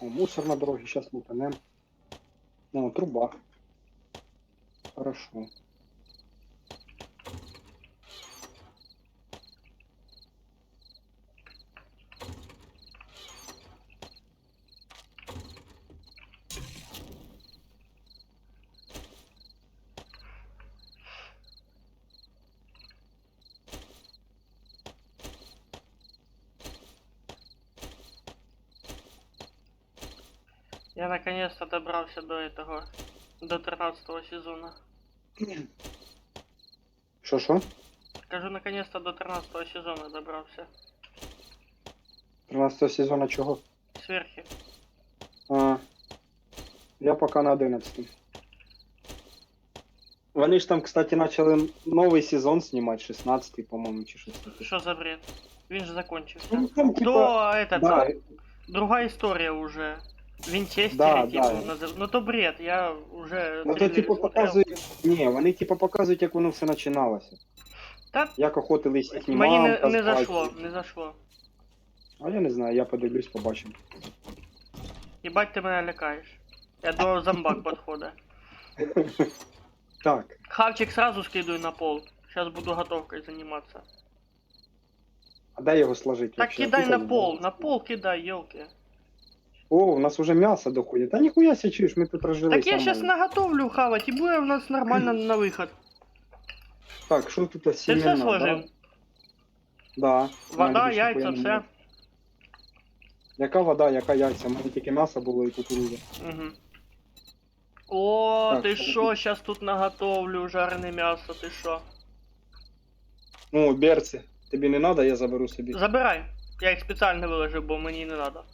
Speaker 2: О, мусор на дороге, сейчас лутанем. О, труба. Хорошо.
Speaker 1: Я наконец-то добрался до этого, до 13 сезона.
Speaker 2: Що?
Speaker 1: Скажу, наконец-то до 13 сезона добрался.
Speaker 2: 13 сезона чого?
Speaker 1: Сверхи.
Speaker 2: А, я пока на 11. Вони ж там, кстати, почали новий сезон знімати, 16-й, по-моєму, чи 16-й.
Speaker 1: Что за бред? Він же закончился.
Speaker 2: Ну, там, типа,
Speaker 1: То этот,
Speaker 2: да,
Speaker 1: другая история уже. Винчестере,
Speaker 2: Да,
Speaker 1: типа,
Speaker 2: да.
Speaker 1: Ну то бред, я уже
Speaker 2: ну то
Speaker 1: трейлер
Speaker 2: типу
Speaker 1: смотрел.
Speaker 2: показують, ні, вони типу показують, як воно все починалося.
Speaker 1: Та
Speaker 2: Як охотились їхні
Speaker 1: мені
Speaker 2: мамка
Speaker 1: не
Speaker 2: з батьком.
Speaker 1: зашло, не зашло.
Speaker 2: А я не знаю, я подивлюсь, побачимо.
Speaker 1: Ебать ты меня лякаешь. Я до зомбак подхода.
Speaker 2: Так,
Speaker 1: Хавчик сразу скидываю на пол. Сейчас буду готовкой заниматься.
Speaker 2: а де його сложити?
Speaker 1: Так
Speaker 2: вообще?
Speaker 1: кидай
Speaker 2: Тут
Speaker 1: на
Speaker 2: він,
Speaker 1: пол,
Speaker 2: да?
Speaker 1: на пол кидай, елки.
Speaker 2: О, у нас уже м'ясо доходить. Та ніхуя себе чуєш, ми тут розжились
Speaker 1: Так я сейчас
Speaker 2: нормально.
Speaker 1: наготовлю хавать, и будет у нас нормально на выход.
Speaker 2: Так, що тут
Speaker 1: Ты
Speaker 2: сімена,
Speaker 1: все сложил?
Speaker 2: да? Да. У мене
Speaker 1: Вода,
Speaker 2: більше
Speaker 1: яйца,
Speaker 2: ніхуя
Speaker 1: все.
Speaker 2: немає. Яка вода, яка яйця? У мене тільки м'ясо було і кукурудза.
Speaker 1: Угу. О,
Speaker 2: Так,
Speaker 1: ты
Speaker 2: что
Speaker 1: шо,
Speaker 2: тут?
Speaker 1: сейчас тут наготовлю жареное мясо, ты шо?
Speaker 2: Ну, берці, тобі не треба, я заберу собі.
Speaker 1: Забирай. Я их специально выложил, бо мені не надо.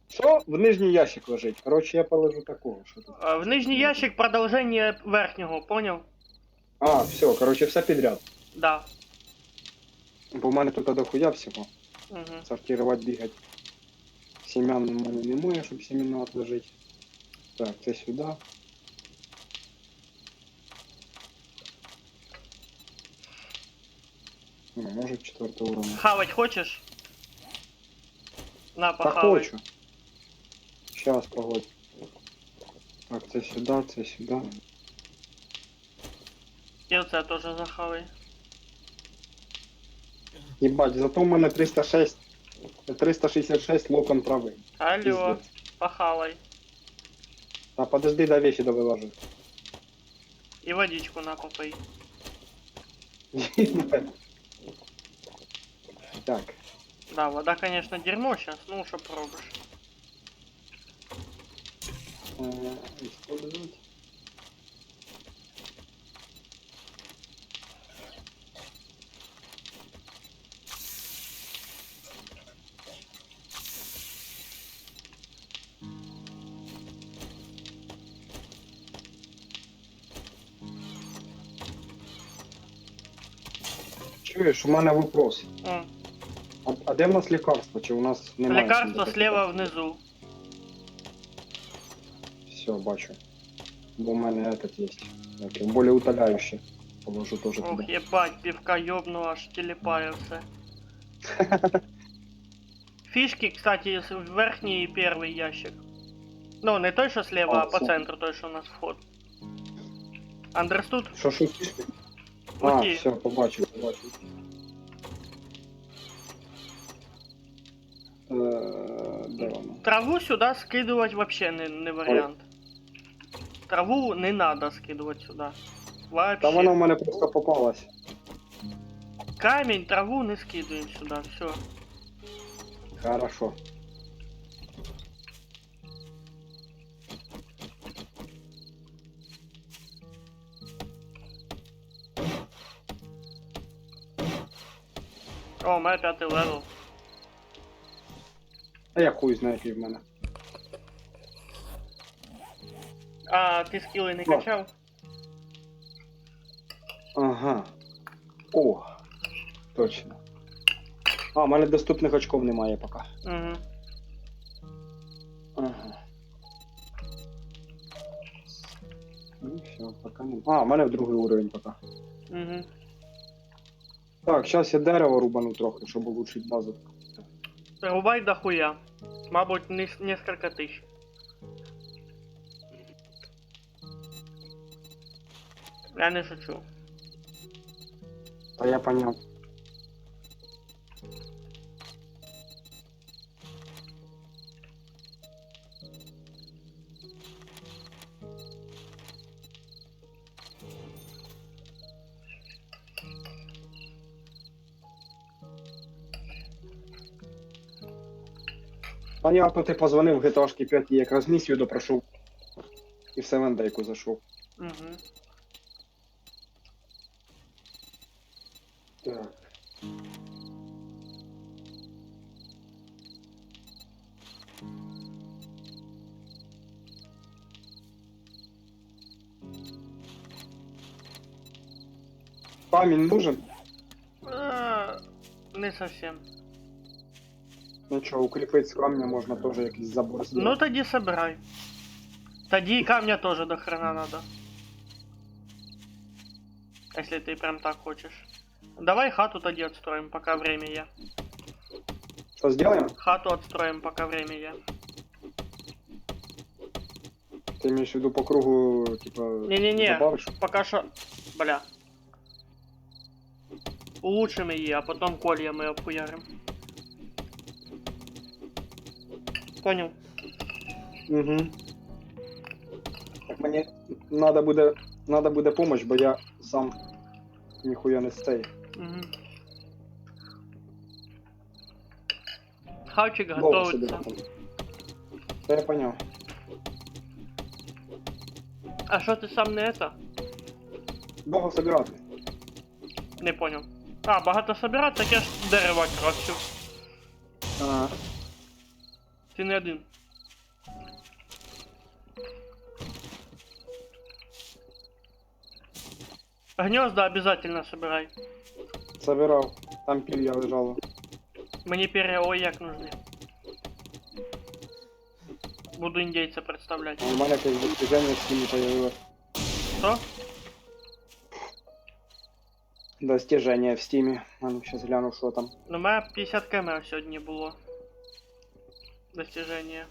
Speaker 2: Що? В нижній ящик лежить. Коротше, я положу такого, що тут.
Speaker 1: В нижний ящик продолжение верхнего, понял?
Speaker 2: А, все, коротше, все підряд.
Speaker 1: Да.
Speaker 2: Бо в мене тут дохуя всього.
Speaker 1: Угу.
Speaker 2: Сортувати, бігати. Семян у мене немає, щоб семена отложити. Так, це сюди. Ну, може 4 уровня.
Speaker 1: Хавать хочешь? На,
Speaker 2: Та
Speaker 1: похавай.
Speaker 2: хочу. Щас, погодь. Так, це сюди, це сюди.
Speaker 1: І оце теж захавай.
Speaker 2: Єбать, зато в мене 366 локон трави.
Speaker 1: Алло,
Speaker 2: Пиздец.
Speaker 1: похавай.
Speaker 2: А подожди, до вещи довиложу.
Speaker 1: І водичку на попий.
Speaker 2: Так.
Speaker 1: Да, вода, конечно, дерьмо сейчас, ну что пробуешь.
Speaker 2: Использовать. Чуєш, у мене вопрос. А де в нас лікарство? Чи у нас немає?
Speaker 1: Лекарство слева внизу.
Speaker 2: Все, бачу. Бо у мене этот есть. Як, более утоляющий. Положу тоже
Speaker 1: Ох,
Speaker 2: туда.
Speaker 1: ебать, пивка ёбну, аж телепаю все. фишки, кстати, верхний первый ящик. Ну, не той, що слева, а по
Speaker 2: все.
Speaker 1: центру, той, що у нас вход. Understood?
Speaker 2: Що фішки? А,
Speaker 1: Окей.
Speaker 2: все, побачив. Де воно?
Speaker 1: Траву сюда скидывать вообще не вариант. Траву не надо скидывать сюда. Вообще.
Speaker 2: Та вона в мене просто попалась.
Speaker 1: Камень, траву не скидываем сюда, все.
Speaker 2: Хорошо.
Speaker 1: О, у мене 5 левел.
Speaker 2: А я хуй знаю, який в мене.
Speaker 1: А ти скіли не
Speaker 2: Ну.
Speaker 1: качав?
Speaker 2: Ага. О, точно. А, в мене доступних очков немає поки.
Speaker 1: Угу.
Speaker 2: Ага. Ну все, поки не. А, в мене в другий уровень поки.
Speaker 1: Угу.
Speaker 2: Так, зараз я дерево рубану трохи, щоб улучшити базу.
Speaker 1: Рубай дохуя. Мабуть, несколько тысяч. Я не шучу.
Speaker 2: Та я поняв. Понятно, ти позвонив в GTA 5 і якраз місію допрошов. І в Севендейку зайшов.
Speaker 1: Угу.
Speaker 2: Так. Камінь нужен?
Speaker 1: Не совсем.
Speaker 2: Нічого, укріпити з камня можна теж якийсь забор
Speaker 1: Ну
Speaker 2: зробити.
Speaker 1: тоді собирай. Тоді и камня тоже до хрена надо. Если ты прям так хочешь. Давай хату тоді отстроим, пока время є.
Speaker 2: Що зробимо?
Speaker 1: Хату отстроим, пока время є.
Speaker 2: Ти маєш в виду по кругу, типа,
Speaker 1: Не-не-не,
Speaker 2: добавиш?
Speaker 1: пока що... Бля. Улучшим її, а потом кольями обхуярим. Понял?
Speaker 2: Угу. Так мені надо буде помощь, бо я сам ніхуя не стей.
Speaker 1: Угу. Хавчик
Speaker 2: Довго собі
Speaker 1: готовится.
Speaker 2: там. Та я поняв.
Speaker 1: А що ти сам не это?
Speaker 2: Довго собирати.
Speaker 1: Не понял. А, багато собирати, так я ж дерева кращу.
Speaker 2: Ага.
Speaker 1: Ти не один. Гнезда обязательно собирай.
Speaker 2: Собирав. Там пір'я лежало.
Speaker 1: Мені перья ой як нужны. Буду індейця представлять.
Speaker 2: У мене якесь достиження в стімі появилось.
Speaker 1: Що?
Speaker 2: Достиження в стімі. А ну, щас гляну, що там.
Speaker 1: Ну, у мене 50 км сьогодні було. Достиження.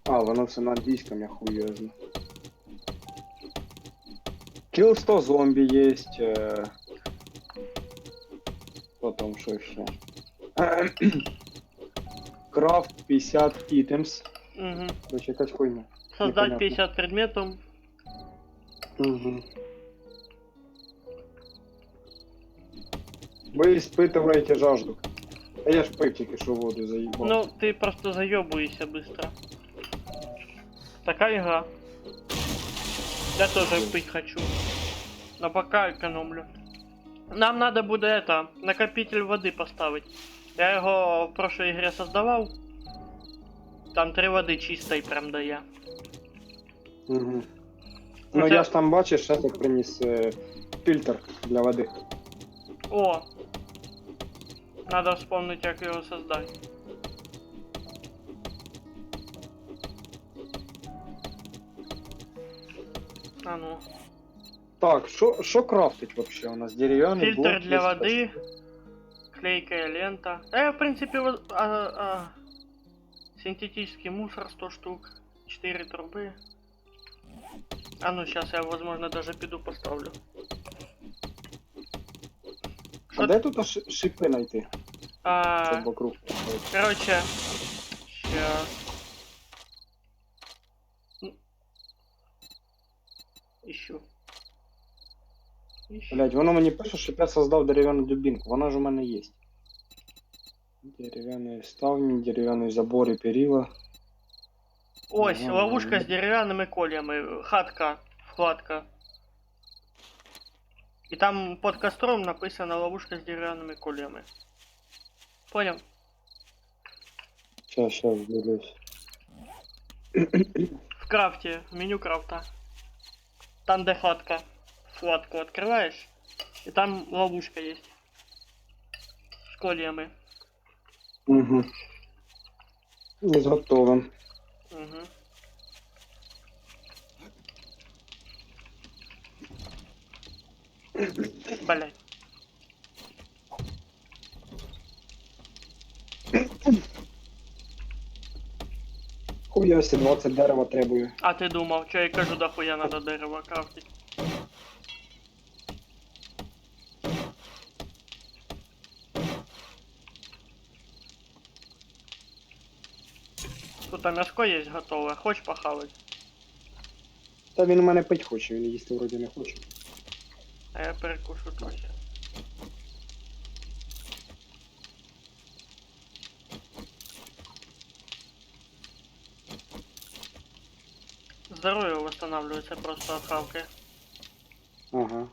Speaker 2: А, воно все на англійському, я хуйозно. Kill 100 зомбі есть. Потом що ще? Крафт 50 items.
Speaker 1: Угу.
Speaker 2: Короче, якась хуйня.
Speaker 1: Создать
Speaker 2: Непонятно.
Speaker 1: 50 предметов.
Speaker 2: Угу. Ви испытываете жажду. А я ж пив тільки що воду заїбав.
Speaker 1: Ну, ты просто заебываешься быстро. Такая игра. Я тоже пить хочу. Но пока экономлю. Нам надо буде это, накопитель воды поставить. Я его в прошлой игре создавал. Там 3 воды чистой прям дає.
Speaker 2: Угу. Ну
Speaker 1: Оце-
Speaker 2: я ж там бачиш, я так приніс фільтр для води.
Speaker 1: О! Надо вспомнить, як його создать. А ну.
Speaker 2: Так, що крафтить вообще у нас? Дерев'яний
Speaker 1: Фильтр
Speaker 2: блок
Speaker 1: для
Speaker 2: є,
Speaker 1: воды. Клейкая лента. В принципе, Синтетический мусор 100 штук. 4 трубы. А ну сейчас я, возможно, даже пиду поставлю.
Speaker 2: А
Speaker 1: Що
Speaker 2: де тут шипи знайти?
Speaker 1: А,
Speaker 2: Щоб вокруг.
Speaker 1: короче, сейчас. Ищу. Ищу.
Speaker 2: Блять, воно мені пише, щоб я создав дерев'яну дубінку. Вона ж у мене є. Дерев'яні ставні, дерев'яні забори, перила.
Speaker 1: Ось,
Speaker 2: Ага,
Speaker 1: ловушка
Speaker 2: ага.
Speaker 1: с деревянными кольями. Хатка, вкладка. И там под костром написано ловушка с деревянными кольями. Понял?
Speaker 2: Щас дивлюсь.
Speaker 1: В крафте, в меню крафта. Там где хатка. Вкладку открываешь. И там ловушка есть. С кольями.
Speaker 2: Угу. Зготовим.
Speaker 1: Угу. Блять.
Speaker 2: Хуясі, 20 дерева требую.
Speaker 1: А ты думал, что я кажу, дохуя надо дерево крафтить? Тут мяско есть готовое. Хочешь похавать?
Speaker 2: Та він у мене пить хоче, він їсти вроді не хоче.
Speaker 1: А я перекушу трохи. Здоровье восстанавливается просто от хавки.
Speaker 2: Ага.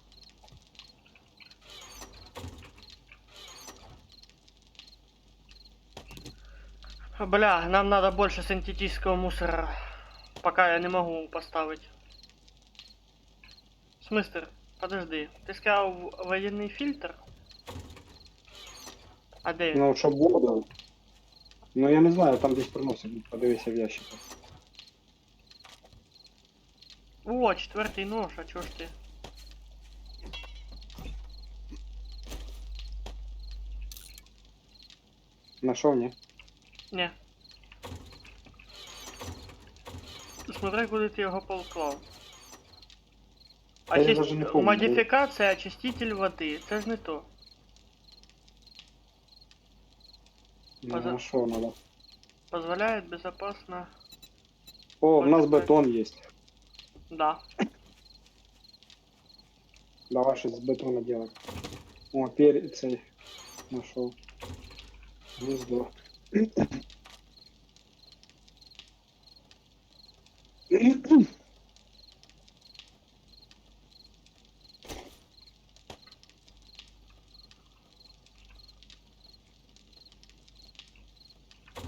Speaker 1: Бля, нам надо больше синтетического мусора. Пока я не могу поставить. Смыстер, подожди. Ты сказал военный фильтр? А де він?
Speaker 2: Ну, щоб воду. Ну я не знаю, там десь приносить, подивися в ящику.
Speaker 1: О, четвертый нож, а чё ж ты?
Speaker 2: Нашов, ні?
Speaker 1: Не. Смотри, куди ти його поклав.
Speaker 2: Я даже не помню.
Speaker 1: Модифікація очиститель води. Це ж не то.
Speaker 2: Ну, нашов надо.
Speaker 1: Позволяет безопасно...
Speaker 2: О, в нас
Speaker 1: Ой,
Speaker 2: бетон є.
Speaker 1: Да.
Speaker 2: Давай щось з бетона делать. О, цей. Нашов. Гніздо.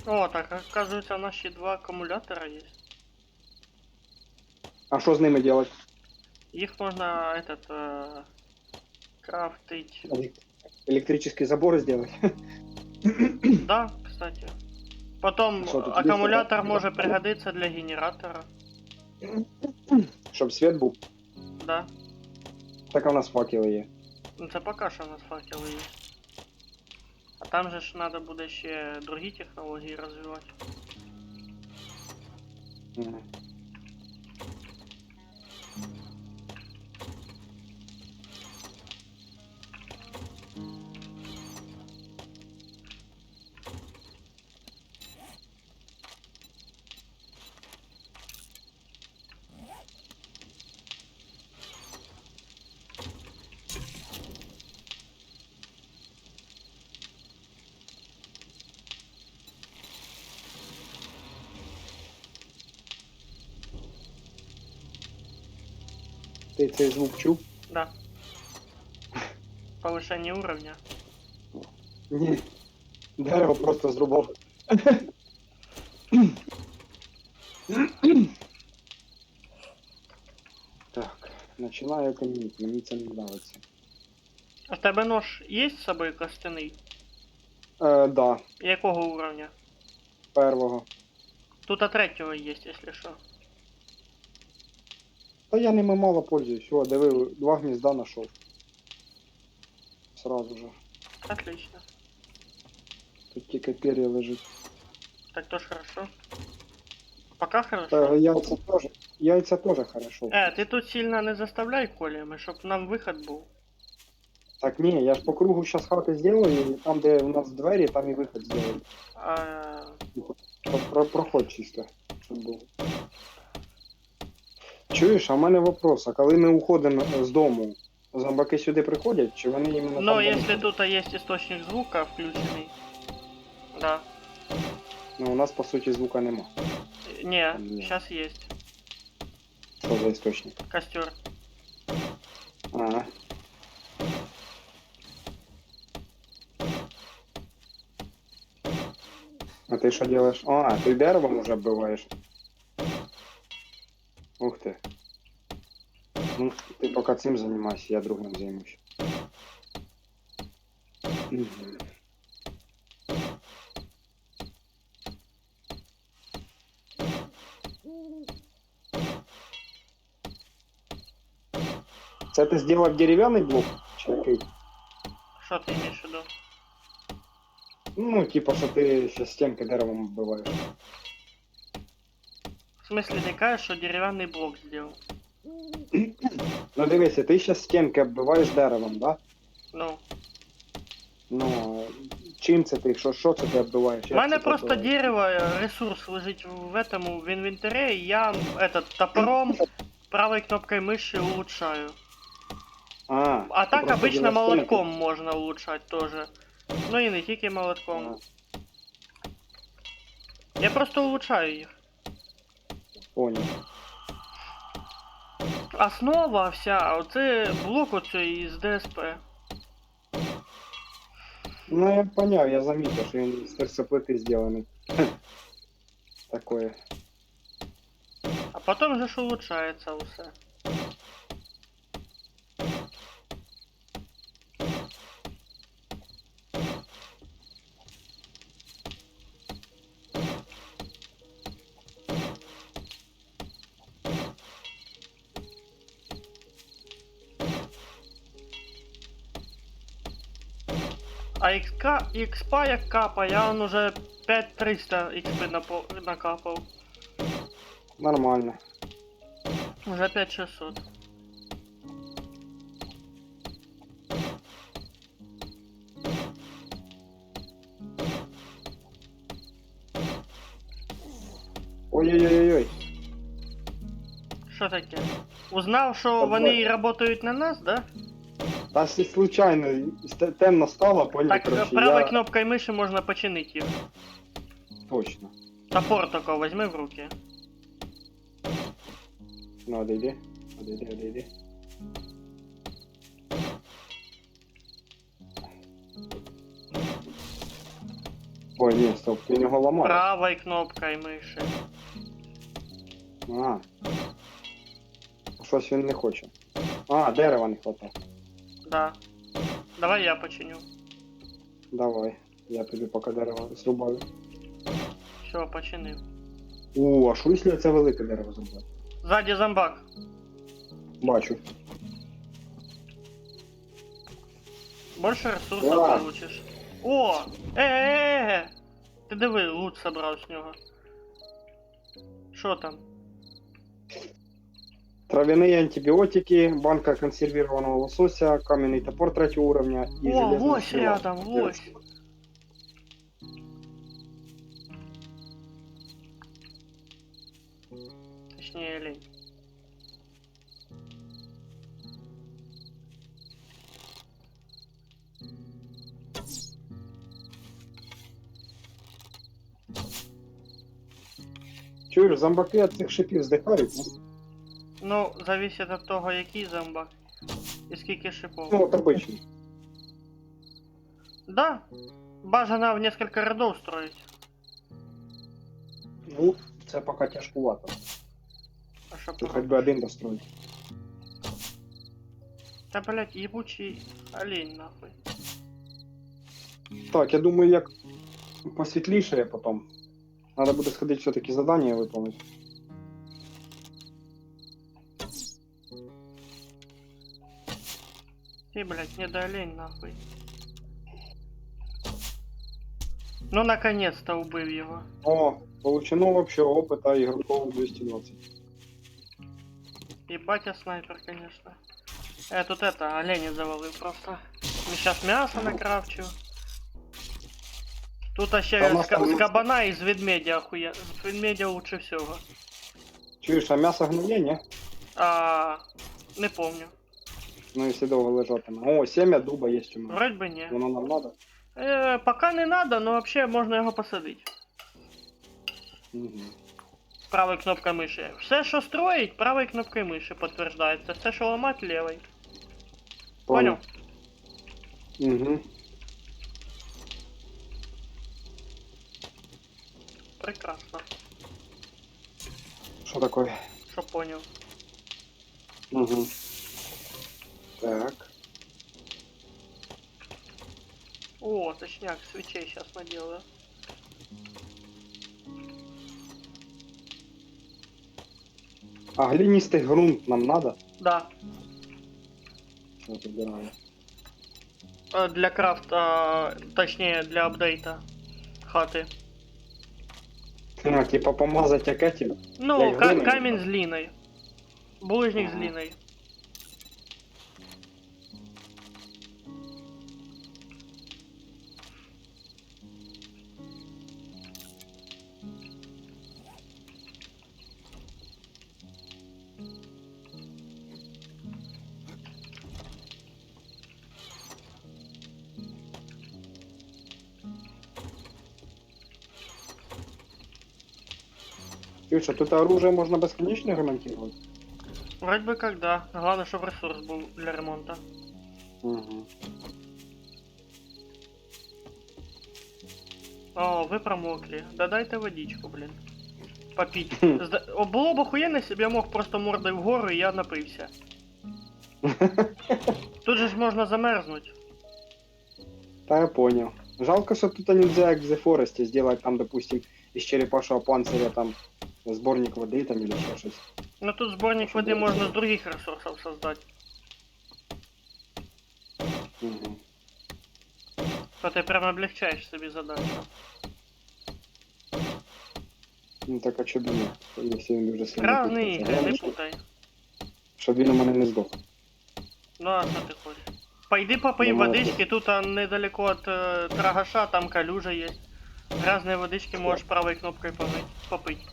Speaker 1: О, так, оказывается, у нас ще два аккумулятора есть.
Speaker 2: А що з ними делать?
Speaker 1: Их можно, крафтить.
Speaker 2: Електричний забор сделать?
Speaker 1: Да, кстати. Потом
Speaker 2: А що, тут
Speaker 1: аккумулятор
Speaker 2: есть?
Speaker 1: может пригодиться для генератора.
Speaker 2: Щоб світ був.
Speaker 1: Да.
Speaker 2: Так а у нас факели є.
Speaker 1: Ну це поки що у нас факели є. А там же ж надо буде ще другі технології розвивати.
Speaker 2: Мгм. Ти цей звук чув?
Speaker 1: Да. Повышение уровня.
Speaker 2: Ні. Дерево просто зрубав. Так, починаю камінь, мені це не подобається.
Speaker 1: А в тебе нож є з собою костяний?
Speaker 2: Да,
Speaker 1: Якого уровня?
Speaker 2: первого.
Speaker 1: Тут а третього є, якщо що.
Speaker 2: Та я ними мало пользуюсь. О, диви, 2 гнізда знайшов. Сразу же.
Speaker 1: Отлично.
Speaker 2: Тут тільки пер'я лежить.
Speaker 1: Так тоже хорошо. Пока хорошо.
Speaker 2: Яйця теж хорошо.
Speaker 1: Ти тут сильно не заставляй коліями, щоб нам виход був.
Speaker 2: Так ні, я ж по кругу зараз хати зроблю, і там, де у нас двері, там і виход зроблю.
Speaker 1: А,
Speaker 2: Проход чисто, щоб був. Чуєш, а в мене вопрос, а коли ми уходимо з дому, зомбаки сюди приходять, чи вони іменно
Speaker 1: ну,
Speaker 2: там... де ми
Speaker 1: если
Speaker 2: ходимо?
Speaker 1: тут есть источник звука включенный, да.
Speaker 2: Ну, у нас, по суті, звука нема.
Speaker 1: Не,
Speaker 2: Не.
Speaker 1: сейчас есть.
Speaker 2: Що за істочник?
Speaker 1: Костер.
Speaker 2: Ага. А ти що робиш? А, ти деревом уже вбиваєш. Ух ти. Ну, ти поки цим займайся, я другим займусь. Мгм. Це ти зробив дерев'яний блок? Чи який?
Speaker 1: Что ты имеешь в виду?
Speaker 2: Ну, типа, що ти ще стінки деревом вбиваєш.
Speaker 1: В смысле, ты кажешь, что деревянный блок сделал?
Speaker 2: Ну дивися, ти ще стінки оббиваєш деревом, да?
Speaker 1: Ну.
Speaker 2: Ну, чим це ти? Що це ти оббиваєш?
Speaker 1: У
Speaker 2: Як
Speaker 1: мене
Speaker 2: це ти
Speaker 1: просто
Speaker 2: оббиваєш?
Speaker 1: дерево, ресурс лежить в этому, в инвентаре, и я этот топором правой кнопкой мыши улучшаю. А
Speaker 2: ти
Speaker 1: так
Speaker 2: просто
Speaker 1: обычно
Speaker 2: ділиш
Speaker 1: молотком можно улучшать тоже. Ну и не тільки молотком.
Speaker 2: стінки?
Speaker 1: Я просто улучшаю их.
Speaker 2: Понял.
Speaker 1: Основа вся, оце блок оцей з ДСП.
Speaker 2: Ну, я понял, я заметил, что он из терцеплиты сделанный. Такое.
Speaker 1: А потом же ж улучшається усе. А XP як капа, я он уже 5300 XP накапав.
Speaker 2: Нормально.
Speaker 1: Уже 5600.
Speaker 2: Ой-ой-ой-ой.
Speaker 1: Що таке? Узнав, що
Speaker 2: Та
Speaker 1: вони працюють на нас, да?
Speaker 2: Та если случайно темно стало, понял,
Speaker 1: Так,
Speaker 2: короче,
Speaker 1: правой
Speaker 2: я...
Speaker 1: кнопкой миші можна починити їх.
Speaker 2: Точно.
Speaker 1: Топор такой возьми в руки.
Speaker 2: Ну, отойди. Отойди. Ой, ні, стоп, ти його ламаєш.
Speaker 1: Правой кнопкой миші.
Speaker 2: А. Щось він не хоче. А, дерева не хватає.
Speaker 1: Да. Давай я починю.
Speaker 2: Давай. Я піду поки дерево зрубаю.
Speaker 1: Все, починив.
Speaker 2: А що якщо це велике дерево зрубати?
Speaker 1: Ззаді зомбак.
Speaker 2: Бачу.
Speaker 1: Больше ресурсов
Speaker 2: Да.
Speaker 1: получиш. О! Е-е-е! Ти диви, лут собрав з нього. Що там?
Speaker 2: Травяные антибиотики, банка консервированного лосося, каменный топор 3 уровня и
Speaker 1: О,
Speaker 2: железная
Speaker 1: лось
Speaker 2: стрела.
Speaker 1: рядом, лось. Точнее, лень.
Speaker 2: Чуєш, зомбаки от цих шипів здихають?
Speaker 1: Ну, зависит от того, який зомбак. І скільки шипов.
Speaker 2: Ну, от обичний.
Speaker 1: Да. Бажано в несколько рядов строить.
Speaker 2: Ну, це поки тяжкувато.
Speaker 1: А що
Speaker 2: Тут хоч би один достроїть.
Speaker 1: Та, блять, ебучий олень, нахуй.
Speaker 2: Так, я думаю, як посвітліше потім. Надо буде сходити все-таки задання виконати.
Speaker 1: Ты, блять, не до олень, нахуй. Ну, наконец-то убив його.
Speaker 2: О, получено вообще опыта игроков 220.
Speaker 1: Ебать, я снайпер, конечно. Я тут это, оленя завалив просто. Сейчас мясо накрафчу. Тут
Speaker 2: Та
Speaker 1: ще
Speaker 2: у нас там
Speaker 1: з кабана і з ведмедя охує. З ведмедя лучше всього.
Speaker 2: Чуєш, а м'ясо гниє, ні?
Speaker 1: Не помню.
Speaker 2: Ну, якщо довго лежатиме. О, семя дуба є у мене.
Speaker 1: Вроде бы не.
Speaker 2: Воно нам надо?
Speaker 1: Пока не надо, но вообще можно його посадити.
Speaker 2: Угу.
Speaker 1: Правою кнопкою миші. Все, що строїть, правою кнопкою миші підтверджується. Все, що ламати, лівою. Понял?
Speaker 2: Угу.
Speaker 1: Прекрасно.
Speaker 2: Що таке?
Speaker 1: Що понял.
Speaker 2: Угу. Так.
Speaker 1: О, точняк, свечей сейчас наделаю.
Speaker 2: А глинистый грунт нам надо?
Speaker 1: Да.
Speaker 2: Вот, убираю.
Speaker 1: Для крафта, точнее, для апдейта хаты.
Speaker 2: А, типа помазать як этим?
Speaker 1: Ну,
Speaker 2: Як глиною?
Speaker 1: камень с глиной. Булыжник с
Speaker 2: Ага.
Speaker 1: глиной.
Speaker 2: Слушай, тут оружие можно бесконечно ремонтировать?
Speaker 1: Вроде бы как да. Главное, чтобы ресурс был для ремонта.
Speaker 2: Угу.
Speaker 1: О, вы промокли. Да дайте водичку, блин. Попить.
Speaker 2: Хм.
Speaker 1: Было бы охуенно, если бы я мог просто мордой вгору и я напився. Тут же ж можно замерзнуть.
Speaker 2: Да, я понял. Жалко, что тут нельзя, как в The Forest, сделать там, допустим, из черепашьего панциря там сборник воды там или еще что-то.
Speaker 1: Но тут сборник воды можно с других ресурсов создать.
Speaker 2: Угу.
Speaker 1: То ты прям облегчаешь себе задачу.
Speaker 2: Ну так а что бы нет, если он уже сильно
Speaker 1: Разные
Speaker 2: путается.
Speaker 1: игры, не
Speaker 2: Главное,
Speaker 1: путай.
Speaker 2: щоб він у мене не здох.
Speaker 1: Ну а что ты хочешь? Пойди попей
Speaker 2: Ну,
Speaker 1: водички, тут недалеко от Трагаша, там калюжа есть. Разные водички можешь правой кнопкой попить.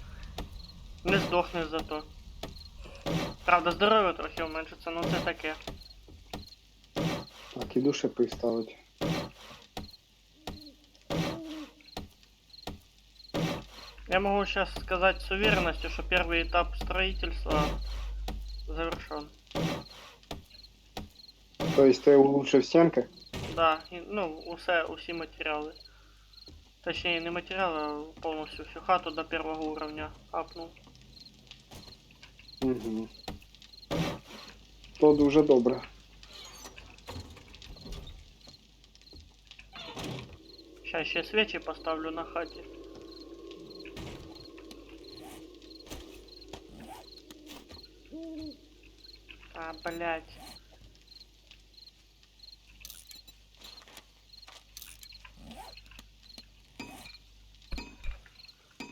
Speaker 1: Не здохнеш зато. Правда, здоров'я трохи уменшиться, ну це таке.
Speaker 2: Так, іду шипи ставити.
Speaker 1: Я могу сейчас сказать с уверенностью, что первый этап строительства завершен.
Speaker 2: Тобто ти улучшив стінки?
Speaker 1: Да, усі матеріали. Точнее, не материалы, а полностью всю хату до первого уровня апнул.
Speaker 2: Угу. То дуже добре.
Speaker 1: Сейчас еще свечи поставлю на хате. Блять.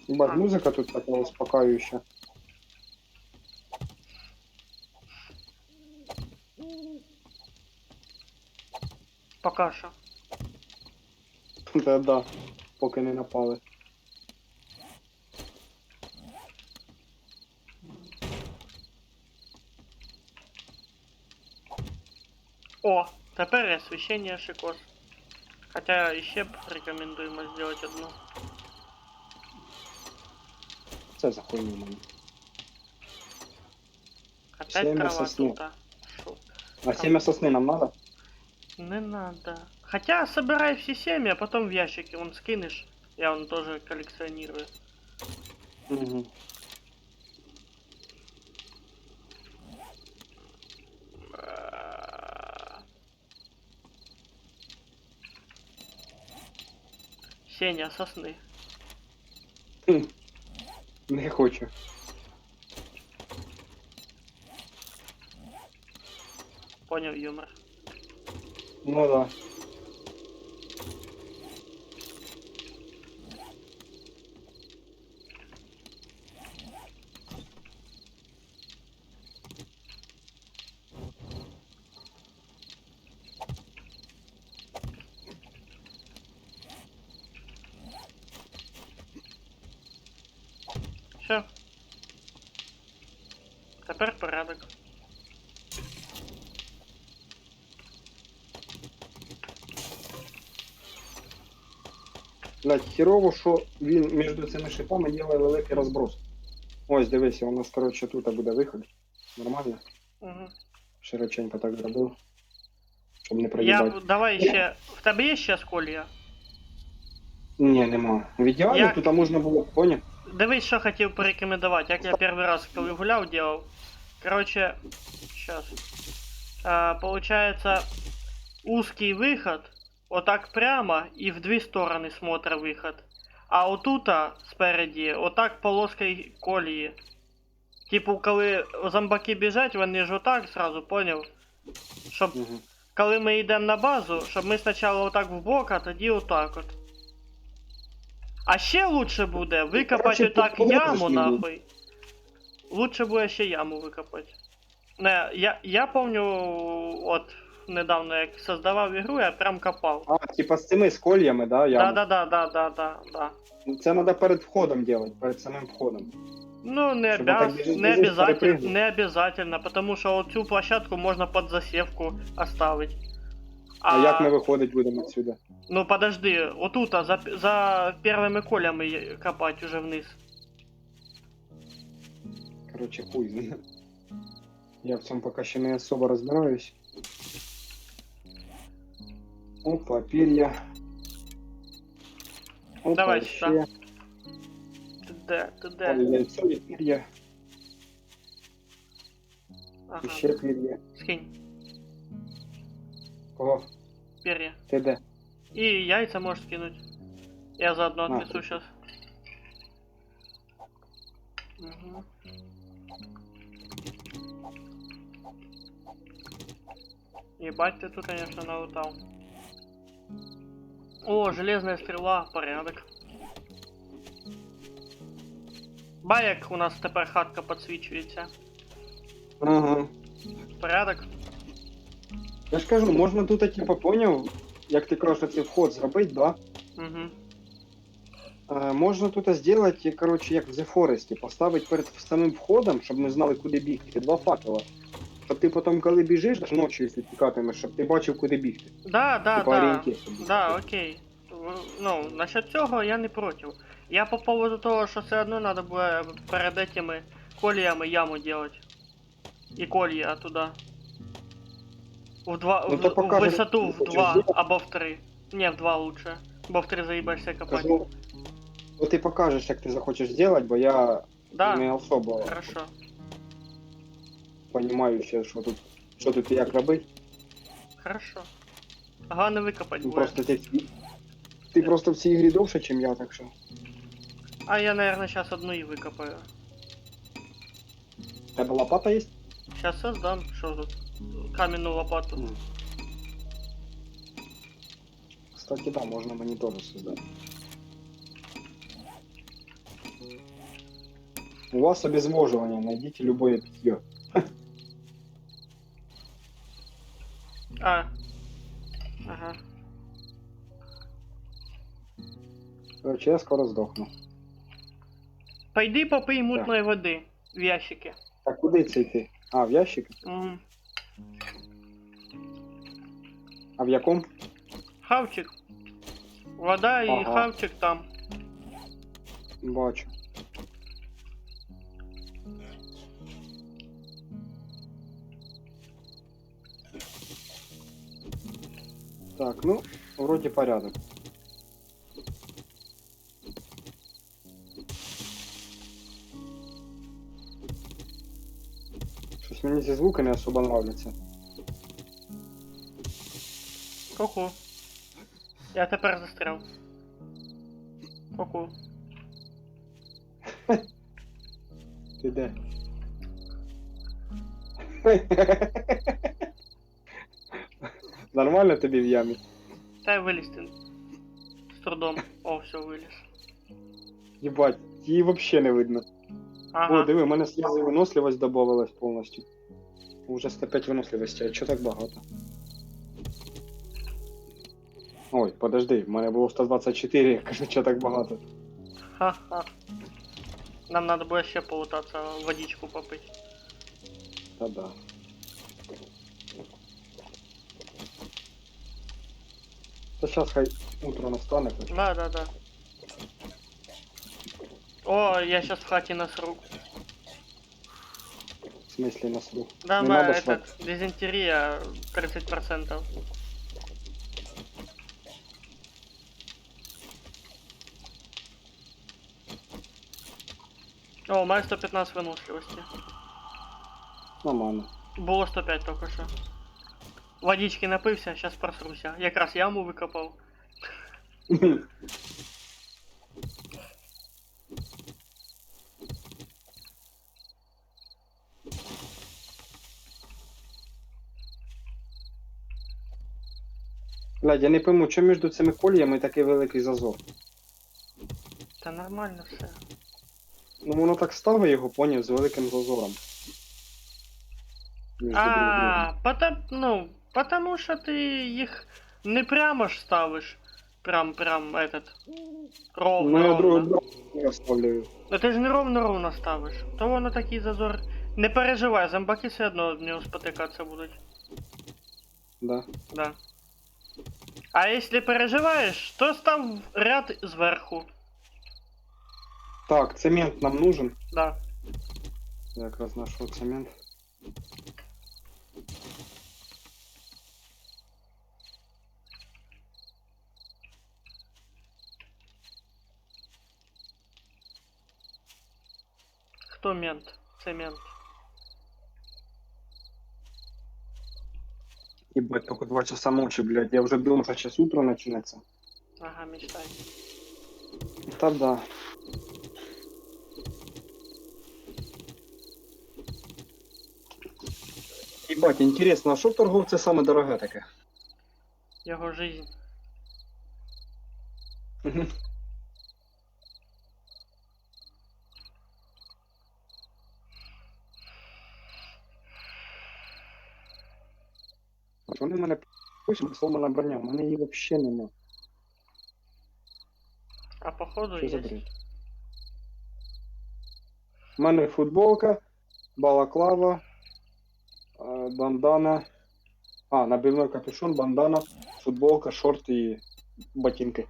Speaker 2: Ебать,
Speaker 1: А.
Speaker 2: музика тут така успокаивающая.
Speaker 1: Пока що.
Speaker 2: Да, поки не напали.
Speaker 1: О, тепер освещение шикос. Хотя еще рекомендуемо сделать одну.
Speaker 2: Це за хуйня в мене.
Speaker 1: Опять
Speaker 2: Семя
Speaker 1: трава
Speaker 2: сосны.
Speaker 1: тут. Шо?
Speaker 2: А семя сосни нам надо?
Speaker 1: Не надо. Хотя собирай все семя, а потом в ящике он скинешь. Я он тоже коллекционирую.
Speaker 2: Угу.
Speaker 1: Сеня, сосны.
Speaker 2: Не хочу.
Speaker 1: Понял юмор.
Speaker 2: Ну да.
Speaker 1: Тепер порядок.
Speaker 2: Блядь, херово, що він між цими шипами робить великий розброс. Ось, дивися, у нас, коротше, тут буде виход. Нормально.
Speaker 1: Угу.
Speaker 2: Широченько так зробив. Щоб не проїбати.
Speaker 1: Давай ще. В тебе є ще сколья?
Speaker 2: Ні, нема. В ідеалі
Speaker 1: Як?
Speaker 2: тут можна було, поняв?
Speaker 1: Дивись, що хотів порекомендувати, як я перший раз, коли гуляв, делав. Короче, сейчас. Получается, узкий выход, вот так прямо, и в две стороны смотра выход. А отута спереді, отак полоской колії. Типу, коли зомбаки біжать, вони ж отак сразу, поняв? Щоб,
Speaker 2: Угу.
Speaker 1: коли ми йдемо на базу, щоб ми спочатку отак в бок, а тоді отак от. А ще лучше буде викопати
Speaker 2: Короче,
Speaker 1: отак
Speaker 2: тут
Speaker 1: яму,
Speaker 2: положиш її.
Speaker 1: нахуй. Лучше буде ще яму викопати. Не, я помню, от, недавно як создавав ігру, я прям копав.
Speaker 2: А, типа з цими скольями, да? Яму?
Speaker 1: Да.
Speaker 2: Це треба перед входом робити, перед самим входом.
Speaker 1: Ну, не,
Speaker 2: Щоб отак біжиш,
Speaker 1: не
Speaker 2: біжиш,
Speaker 1: обязательно,
Speaker 2: перепригнув.
Speaker 1: не обязательно, потому що оцю площадку можна під засівку оставить.
Speaker 2: А як ми виходить будемо відсюди?
Speaker 1: Ну подожди, отут, за первими колями копать уже вниз.
Speaker 2: Короче, хуй знає. Я в цьому поки ще не особо розбираюсь. Опа, пір'я. Опа,
Speaker 1: Давай
Speaker 2: ще.
Speaker 1: сюди. Ти де?
Speaker 2: Яйцо і пір'я.
Speaker 1: Ага,
Speaker 2: І ще пір'я.
Speaker 1: скинь,
Speaker 2: Кого?
Speaker 1: перья.
Speaker 2: Ти де?
Speaker 1: И яйца можешь скинуть. Я заодно
Speaker 2: На,
Speaker 1: отнесу
Speaker 2: ты-
Speaker 1: сейчас. Угу. Ебать, ты тут, конечно, налутал. О, железная стрела, порядок. Баяк у нас тепер хатка підсвічується.
Speaker 2: Ага.
Speaker 1: Порядок.
Speaker 2: Я ж кажу, можна тут, типа, поняв, як ти кажеш, цей вход зробити, да?
Speaker 1: Угу.
Speaker 2: Можна тут зробити, коротше, як в The Forest, поставити перед самим входом, щоб ми знали, куди бігти, два факела. Щоб ти потім, коли біжиш, ночі, якщо тікатимеш, щоб ти бачив, куди бігти.
Speaker 1: Да,
Speaker 2: Типа орієнтир собі.
Speaker 1: Да, окей. Ну, насчет цього я не проти. Я по поводу того, що все одно треба буде перед этими коліями яму делать. І колья туди. В два,
Speaker 2: Ну, то
Speaker 1: в
Speaker 2: покажи,
Speaker 1: висоту
Speaker 2: що
Speaker 1: в
Speaker 2: ти
Speaker 1: 2
Speaker 2: хочеш
Speaker 1: або в 3. Не, в 2 лучше. Бо в 3 заїбаєшся копати.
Speaker 2: Кажу, ну ти покажеш, як ти захочеш зробити, бо я
Speaker 1: Да,
Speaker 2: не особо
Speaker 1: хорошо.
Speaker 2: розумію ще, що тут і як робити.
Speaker 1: Хорошо. Головне викопати
Speaker 2: Ну,
Speaker 1: буде.
Speaker 2: просто ти просто в цій ігрі довше, ніж я, так що.
Speaker 1: А я, наверное, сейчас одну и выкопаю.
Speaker 2: У тебе лопата є?
Speaker 1: Сейчас создам, что тут? Каменную лопату.
Speaker 2: Кстати, да, можна мені теж создати. У вас обезвоживание, найдите любое питье.
Speaker 1: А. Ага.
Speaker 2: Короче, я скоро сдохну.
Speaker 1: Пойди попей мутной воды в ящике.
Speaker 2: Так куди це йти? А, в ящик?
Speaker 1: Мгм.
Speaker 2: А в якому?
Speaker 1: Хавчик. Вода и
Speaker 2: Ага.
Speaker 1: хавчик там.
Speaker 2: Бачу. Так, ну, вроде порядок. Щось мені зі звуками особо нравляться.
Speaker 1: Ку-ку. Я тепер застрял. Ку-ку.
Speaker 2: Ти де? Нормально тобі в ямі?
Speaker 1: Та я вылез ты. С трудом. О, все, вылез.
Speaker 2: Єбать, її вообще не видно.
Speaker 1: Ага.
Speaker 2: О, диви, у мене сльози виносливість добавилась повністю. Уже 105 виносливості, а чого так багато? Ой, подожди, в мене було 124, я кажу, чого так багато.
Speaker 1: Ха-ха. Нам надо было ще полутаться, водичку попить.
Speaker 2: Та да. Та щас хай утро настане, хоч.
Speaker 1: Да, да, да. О, я сейчас в хате насру.
Speaker 2: В смислі насру.
Speaker 1: Да,
Speaker 2: Не
Speaker 1: ма,
Speaker 2: надо
Speaker 1: этот,
Speaker 2: срать.
Speaker 1: дизентерия 30%. О, маю 115 выносливости.
Speaker 2: Нормально.
Speaker 1: Було 105 тільки що. Водички напився, зараз просруся. Якраз яму викопав.
Speaker 2: Блядь, я не пойму, чому між цими коліями такий великий зазор.
Speaker 1: Та нормально все.
Speaker 2: Ну воно так ставить його, поняв, з великим зазором. Між друг другом.
Speaker 1: Потому що ти їх не прямо ж ставиш. Прям этот. Ровно,
Speaker 2: Ну я
Speaker 1: ровно.
Speaker 2: другу я ставлю.
Speaker 1: Ну ти ж не ровно ставиш. То воно такий зазор. Не переживай, зомбаки все одно в нього спотикатися будуть.
Speaker 2: Да.
Speaker 1: Да. А если переживаешь, то став ряд зверху.
Speaker 2: Так, цемент нам нужен.
Speaker 1: Да.
Speaker 2: Я якраз знайшов цемент.
Speaker 1: Хто мент? Цемент.
Speaker 2: Ебать, только 2 часа ночи, блядь. Я уже думал, что сейчас утро начинается.
Speaker 1: Ага, мечтай.
Speaker 2: Та да. Ебать, интересно, а що в торговця саме дороге таке?
Speaker 1: Його жизнь.
Speaker 2: Вони мене пишуть, сломана броня, у мене її взагалі нема.
Speaker 1: А походу
Speaker 2: Що за
Speaker 1: є.
Speaker 2: бред? У мене футболка, балаклава, бандана. А, набивной капюшон, бандана, футболка, шорти і ботинки.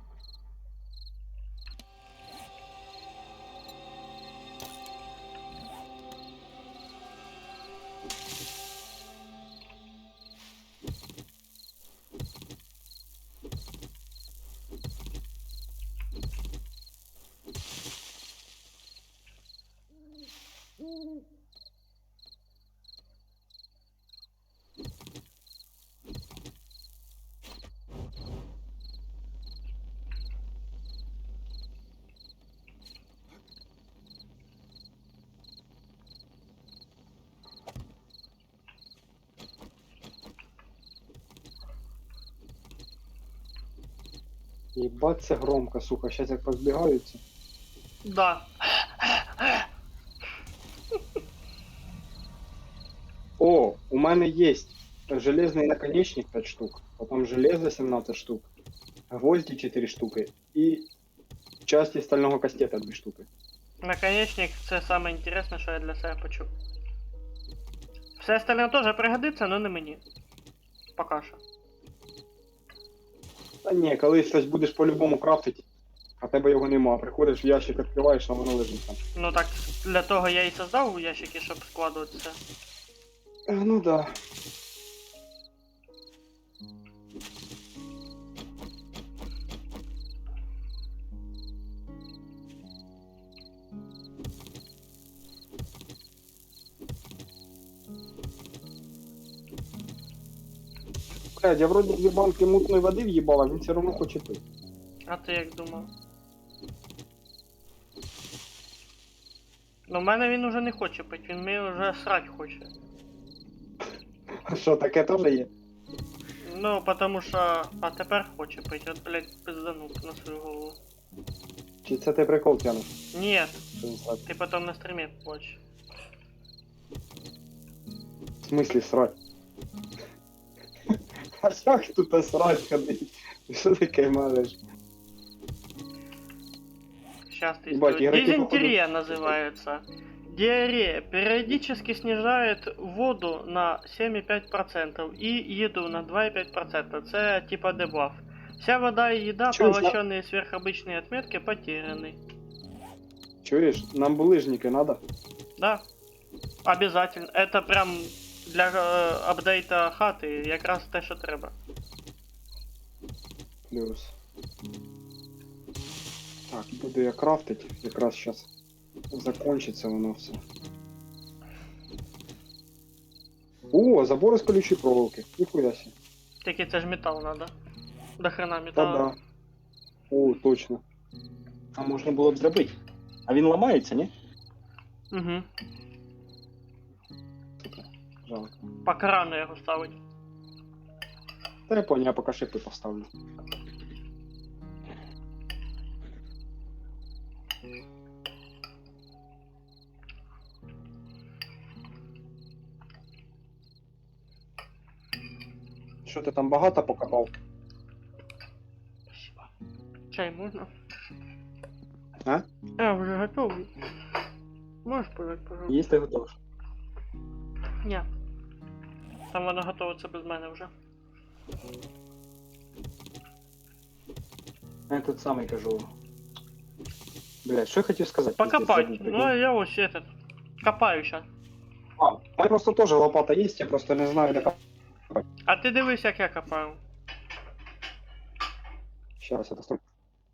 Speaker 2: Ебать, це громко, сука, щас як позбігаються.
Speaker 1: Да.
Speaker 2: О, у мене є железний наконечник 5 штук, потом железо 17 штук, гвозді 4 штуки і часті стального кастета 2 штуки.
Speaker 1: Наконечник це саме інтересне, що я для себе почув. Все остальне теж пригодиться, але не мені. Пока що.
Speaker 2: Та ні, коли щось будеш по-любому крафтити, а тебе його нема, приходиш в ящик, відкриваєш, а воно лежить там.
Speaker 1: Ну так, для того я і создав ящики, щоб складувати все.
Speaker 2: Ну да. Блядь, я вроде 2 банки мутної води в'їбав, а він все одно хоче пити.
Speaker 1: А ти як думав? Ну в мене він уже не хоче пити, він мені вже срать хоче.
Speaker 2: А що, таке теж є?
Speaker 1: Ну, потому що... А тепер хоче пити, от, блядь, пизданув на свою голову.
Speaker 2: Чи це ти прикол тянеш?
Speaker 1: Ні,
Speaker 2: Що він срать?
Speaker 1: ти потім на стрімі побачиш.
Speaker 2: В смислі срать? А як тут срать ходить? Що таке малиш?
Speaker 1: Сейчас ты
Speaker 2: Ебать,
Speaker 1: скажу.
Speaker 2: игроки,
Speaker 1: Дизентерия называется. Диарея периодически снижает воду на 7,5% и еду на 2,5%. Це типа дебаф. Вся вода и еда,
Speaker 2: Чё,
Speaker 1: поглощенные сверхобычные отметки, потеряны.
Speaker 2: Чуєш, нам булыжники надо?
Speaker 1: Да, обязательно. Это прям для апдейта хати якраз те, що треба.
Speaker 2: Плюс. Так, буду я крафтить, якраз сейчас закончится воно все. О, забор из колючей проволоки. Нихуя себе.
Speaker 1: Тільки це ж метал надо. До хрена
Speaker 2: Та
Speaker 1: металу.
Speaker 2: да. О, точно. А можна було б зробити. А він ламається, ні?
Speaker 1: Угу.
Speaker 2: Жалко.
Speaker 1: Поки рано його ставить.
Speaker 2: Та я понял, я поки шипи поставлю. Що ти там багато покопав?
Speaker 1: Спасибо. Чай можна?
Speaker 2: А?
Speaker 1: Я вже готовий. Можеш подати, пожалуйста?
Speaker 2: Їсти готовиш?
Speaker 1: Ні. Там воно готовиться без мене вже.
Speaker 2: Я тут самий кажу. Блядь, що я хотів сказати?
Speaker 1: Покопать.
Speaker 2: Пиздец, забув,
Speaker 1: Ну я ось этот. Копаю щас.
Speaker 2: А, у мене просто теж лопата є, я просто не знаю, де копати.
Speaker 1: А ти дивись, як я копаю.
Speaker 2: Щас, я достаю.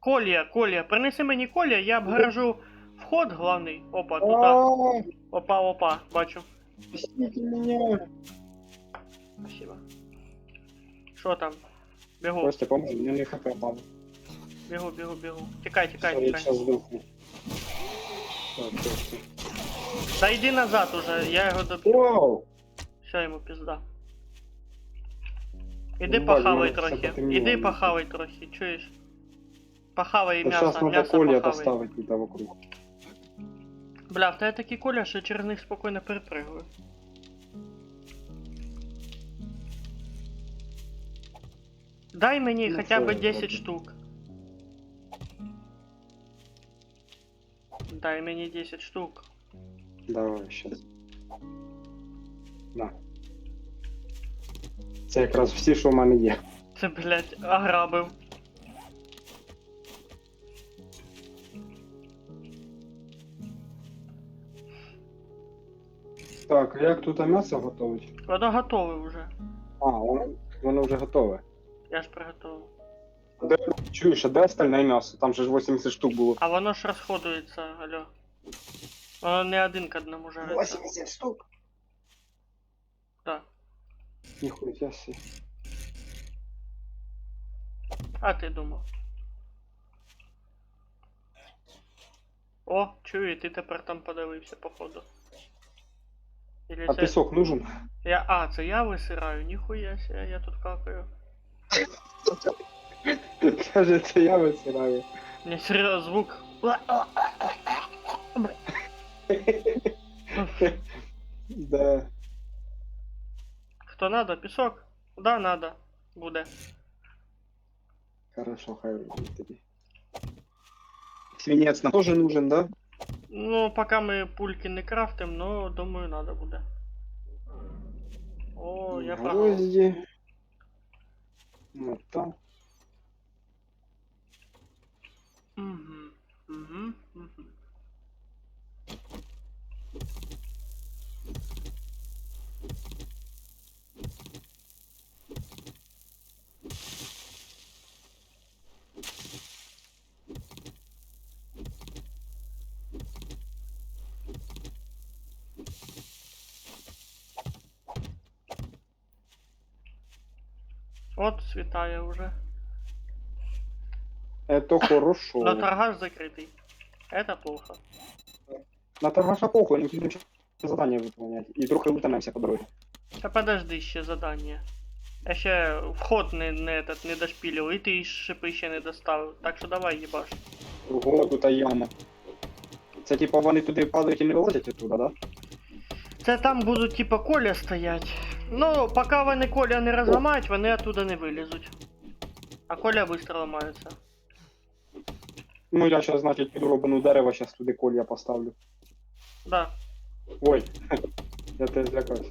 Speaker 1: Колія, принеси мені колія, я обгорожу вход главний. Опа, туди. Опа, бачу.
Speaker 2: Спасите меня.
Speaker 1: Спасибо. Що там? Бігу,
Speaker 2: Костя, поможи, мне не хп мало.
Speaker 1: бігу. Тікай.
Speaker 2: Всё, я сейчас сдохну. Так, точно.
Speaker 1: Та йди назад уже, я його доб'ю.
Speaker 2: Вау!
Speaker 1: Все, йому пізда. Іди
Speaker 2: Ну,
Speaker 1: похавай
Speaker 2: бать, мене
Speaker 1: трохи.
Speaker 2: все потемніло.
Speaker 1: Іди похавай трохи, чуєш? Похавай
Speaker 2: Вот сейчас
Speaker 1: м'ясо,
Speaker 2: надо
Speaker 1: м'ясо
Speaker 2: колья
Speaker 1: похавай.
Speaker 2: доставить туда вокруг.
Speaker 1: Бля, в тебе такі коля, що через них спокійно перепригую. Дай мені
Speaker 2: Ну,
Speaker 1: хоча б
Speaker 2: що я
Speaker 1: 10
Speaker 2: зроблю?
Speaker 1: штук. Дай мені 10 штук.
Speaker 2: Давай, сейчас. На. Це якраз всі, що в мене є.
Speaker 1: Це, блядь, ограбив.
Speaker 2: Так, а як тут м'ясо готовить?
Speaker 1: Воно готове вже.
Speaker 2: А, воно вже готове.
Speaker 1: Я ж приготував.
Speaker 2: Чуєш, а де остальне м'ясо? Там же ж 80 штук було.
Speaker 1: А воно ж розходується, алло. Воно не один к одному жариться.
Speaker 2: 80 штук?
Speaker 1: Так.
Speaker 2: Ніхуя себе.
Speaker 1: А ти думав? О, чую, ти тепер там подивився, походу. Или
Speaker 2: А
Speaker 1: це...
Speaker 2: пісок нужен?
Speaker 1: А, це я висираю, ніхуя себе, я тут какаю.
Speaker 2: Каже, це я висираю.
Speaker 1: Не серйозно, звук.
Speaker 2: Да.
Speaker 1: Хто надо, пісок? Да, надо. Буде.
Speaker 2: Хорошо, хай буде тобі. Свинець нам тоже нужен, да?
Speaker 1: Ну, поки ми пульки не крафтим, но думаю, надо буде. О, я прогав.
Speaker 2: Гвозді. Вот так.
Speaker 1: Угу. От світає вже.
Speaker 2: Это хорошо.
Speaker 1: Но торгаш закритий. Это плохо.
Speaker 2: На торгаша похуй, не підемо задання виконувати. І трохи лутанемося по дорозі.
Speaker 1: Та подожди ще задання. Я ще вход не дошпілив, і ти шипи ще не доставив. Так що давай їбаш.
Speaker 2: Ого, тут яма. Це типа вони туди падають і не вилазять оттуда, да?
Speaker 1: Це там будуть типа коля стоять. Ну, поки вони коля не розламають, вони оттуда не вилізуть. А коля швидко ламаються.
Speaker 2: Ну я сейчас, значить, підробину дерева, сейчас туди колья поставлю.
Speaker 1: Да.
Speaker 2: Ой, я тебе злякався.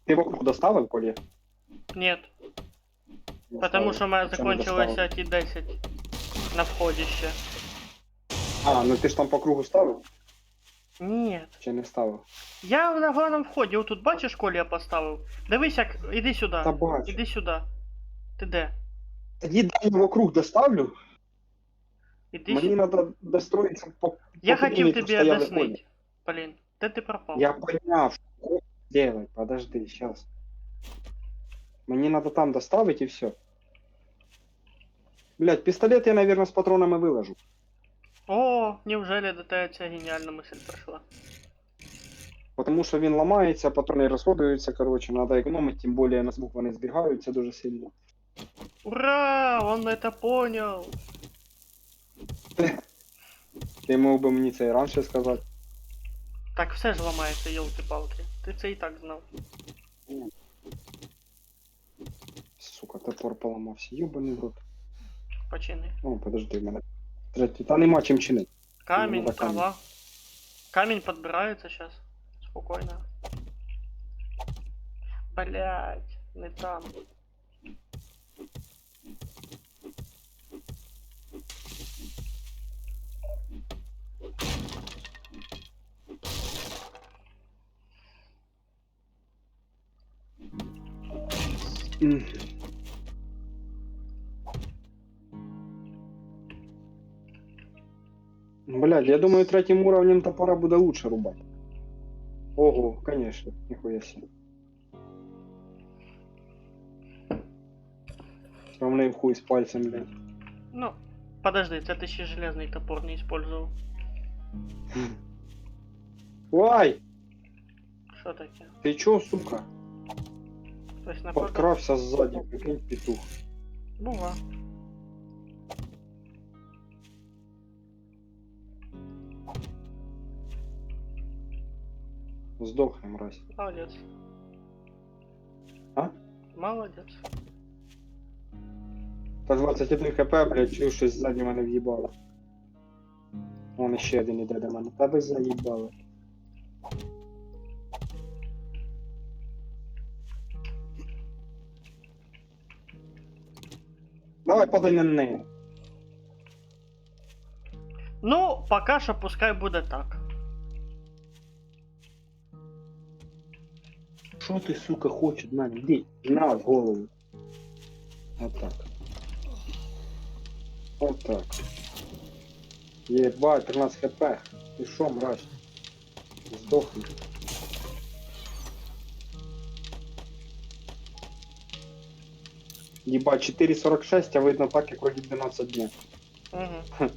Speaker 2: Ти вокруг доставив, Колі?
Speaker 1: Нет,
Speaker 2: Не
Speaker 1: потому
Speaker 2: ставив.
Speaker 1: що в мене
Speaker 2: Чому не
Speaker 1: закончилося
Speaker 2: доставив?
Speaker 1: ті 10 на вході ще.
Speaker 2: А, ну ти ж там по кругу ставив?
Speaker 1: Нет.
Speaker 2: Чи не ставив?
Speaker 1: Я на главному вході, отут бачиш, Колі я поставив? Дивись як, іди сюди.
Speaker 2: Та бачу.
Speaker 1: Іди сюди. Ти де?
Speaker 2: Тоді дай я вокруг доставлю.
Speaker 1: Іди
Speaker 2: Мені
Speaker 1: сюди.
Speaker 2: треба достроїтися по
Speaker 1: Я
Speaker 2: по
Speaker 1: хотів
Speaker 2: лінії,
Speaker 1: тобі
Speaker 2: щоб стояли
Speaker 1: об'яснити. Блін, де ти пропав?
Speaker 2: Я поняв, что делать. Подожди, сейчас. Мне надо там доставить и все. Блять, пистолет я, наверное, с патронами выложу.
Speaker 1: О, неужели до тебе ця геніальна мисль прийшла?
Speaker 2: Потому что він ламається, патрони розходуються, короче, надо економити, тим більше на звук вони збігаються дуже сильно.
Speaker 1: Ура! Он это понял!
Speaker 2: Ти мог би мені це і раніше сказати.
Speaker 1: Так все ж ламається, йолки-палки. Ти це і так знав.
Speaker 2: Сука, топор поламався. Ёбаний в рот.
Speaker 1: Почини.
Speaker 2: О, подожди, в мене. Третій. Та нема чим чинити.
Speaker 1: Камінь,
Speaker 2: надо камінь.
Speaker 1: трава. Камінь подбирається сейчас. Спокойно. Блять, не там.
Speaker 2: М. Блядь, я думаю, третьим уровнем топора буде лучше рубати. Ого, конечно, нихуя себе. Равный в хуй с пальцем, блядь.
Speaker 1: Ну, подожди, це ти ще железний топор не использовал.
Speaker 2: Ой,
Speaker 1: Що таке?
Speaker 2: ты чё, сука?
Speaker 1: Хтось нападав?
Speaker 2: Подкрався сзади, прикинь, петух.
Speaker 1: Бува.
Speaker 2: Сдохни, мразь.
Speaker 1: Молодец.
Speaker 2: А?
Speaker 1: Молодец.
Speaker 2: По 21 хп, блядь, чую, щось ззаді мене в'їбало. Вон ще один іде до мене. Та ви заїбали. Давай подай на неї.
Speaker 1: Ну, пока що пускай буде так.
Speaker 2: Що ти, сука, хочеш від мене? Іди, на в голову. Отак. Отак. Єбать, 13 хп. Ти шо, мразь? Здохни. Єбать, 4.46, а видно так, як вроді 12 днів.
Speaker 1: Угу.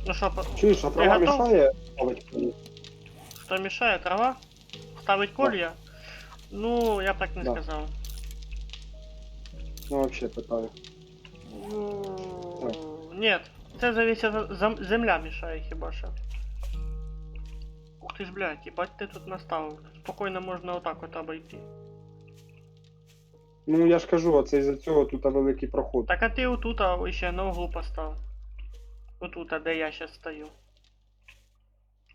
Speaker 1: Ну що,
Speaker 2: Чуєш, а трава
Speaker 1: готов?
Speaker 2: мішає ставити коні?
Speaker 1: що мішає трава? Ставить колья? Ну, я б так не
Speaker 2: Да.
Speaker 1: сказав.
Speaker 2: Ну, вообще питаю.
Speaker 1: Ну, нет, це зависить земля мішає хіба що. Ух ти ж, блядь, їбать ти тут наставив. Спокійно можна отак от обійти.
Speaker 2: Ну, я ж кажу, оце із-за цього тут великий проход.
Speaker 1: Так а ти отут а ще на углу постав. Отут, а де я щас стою.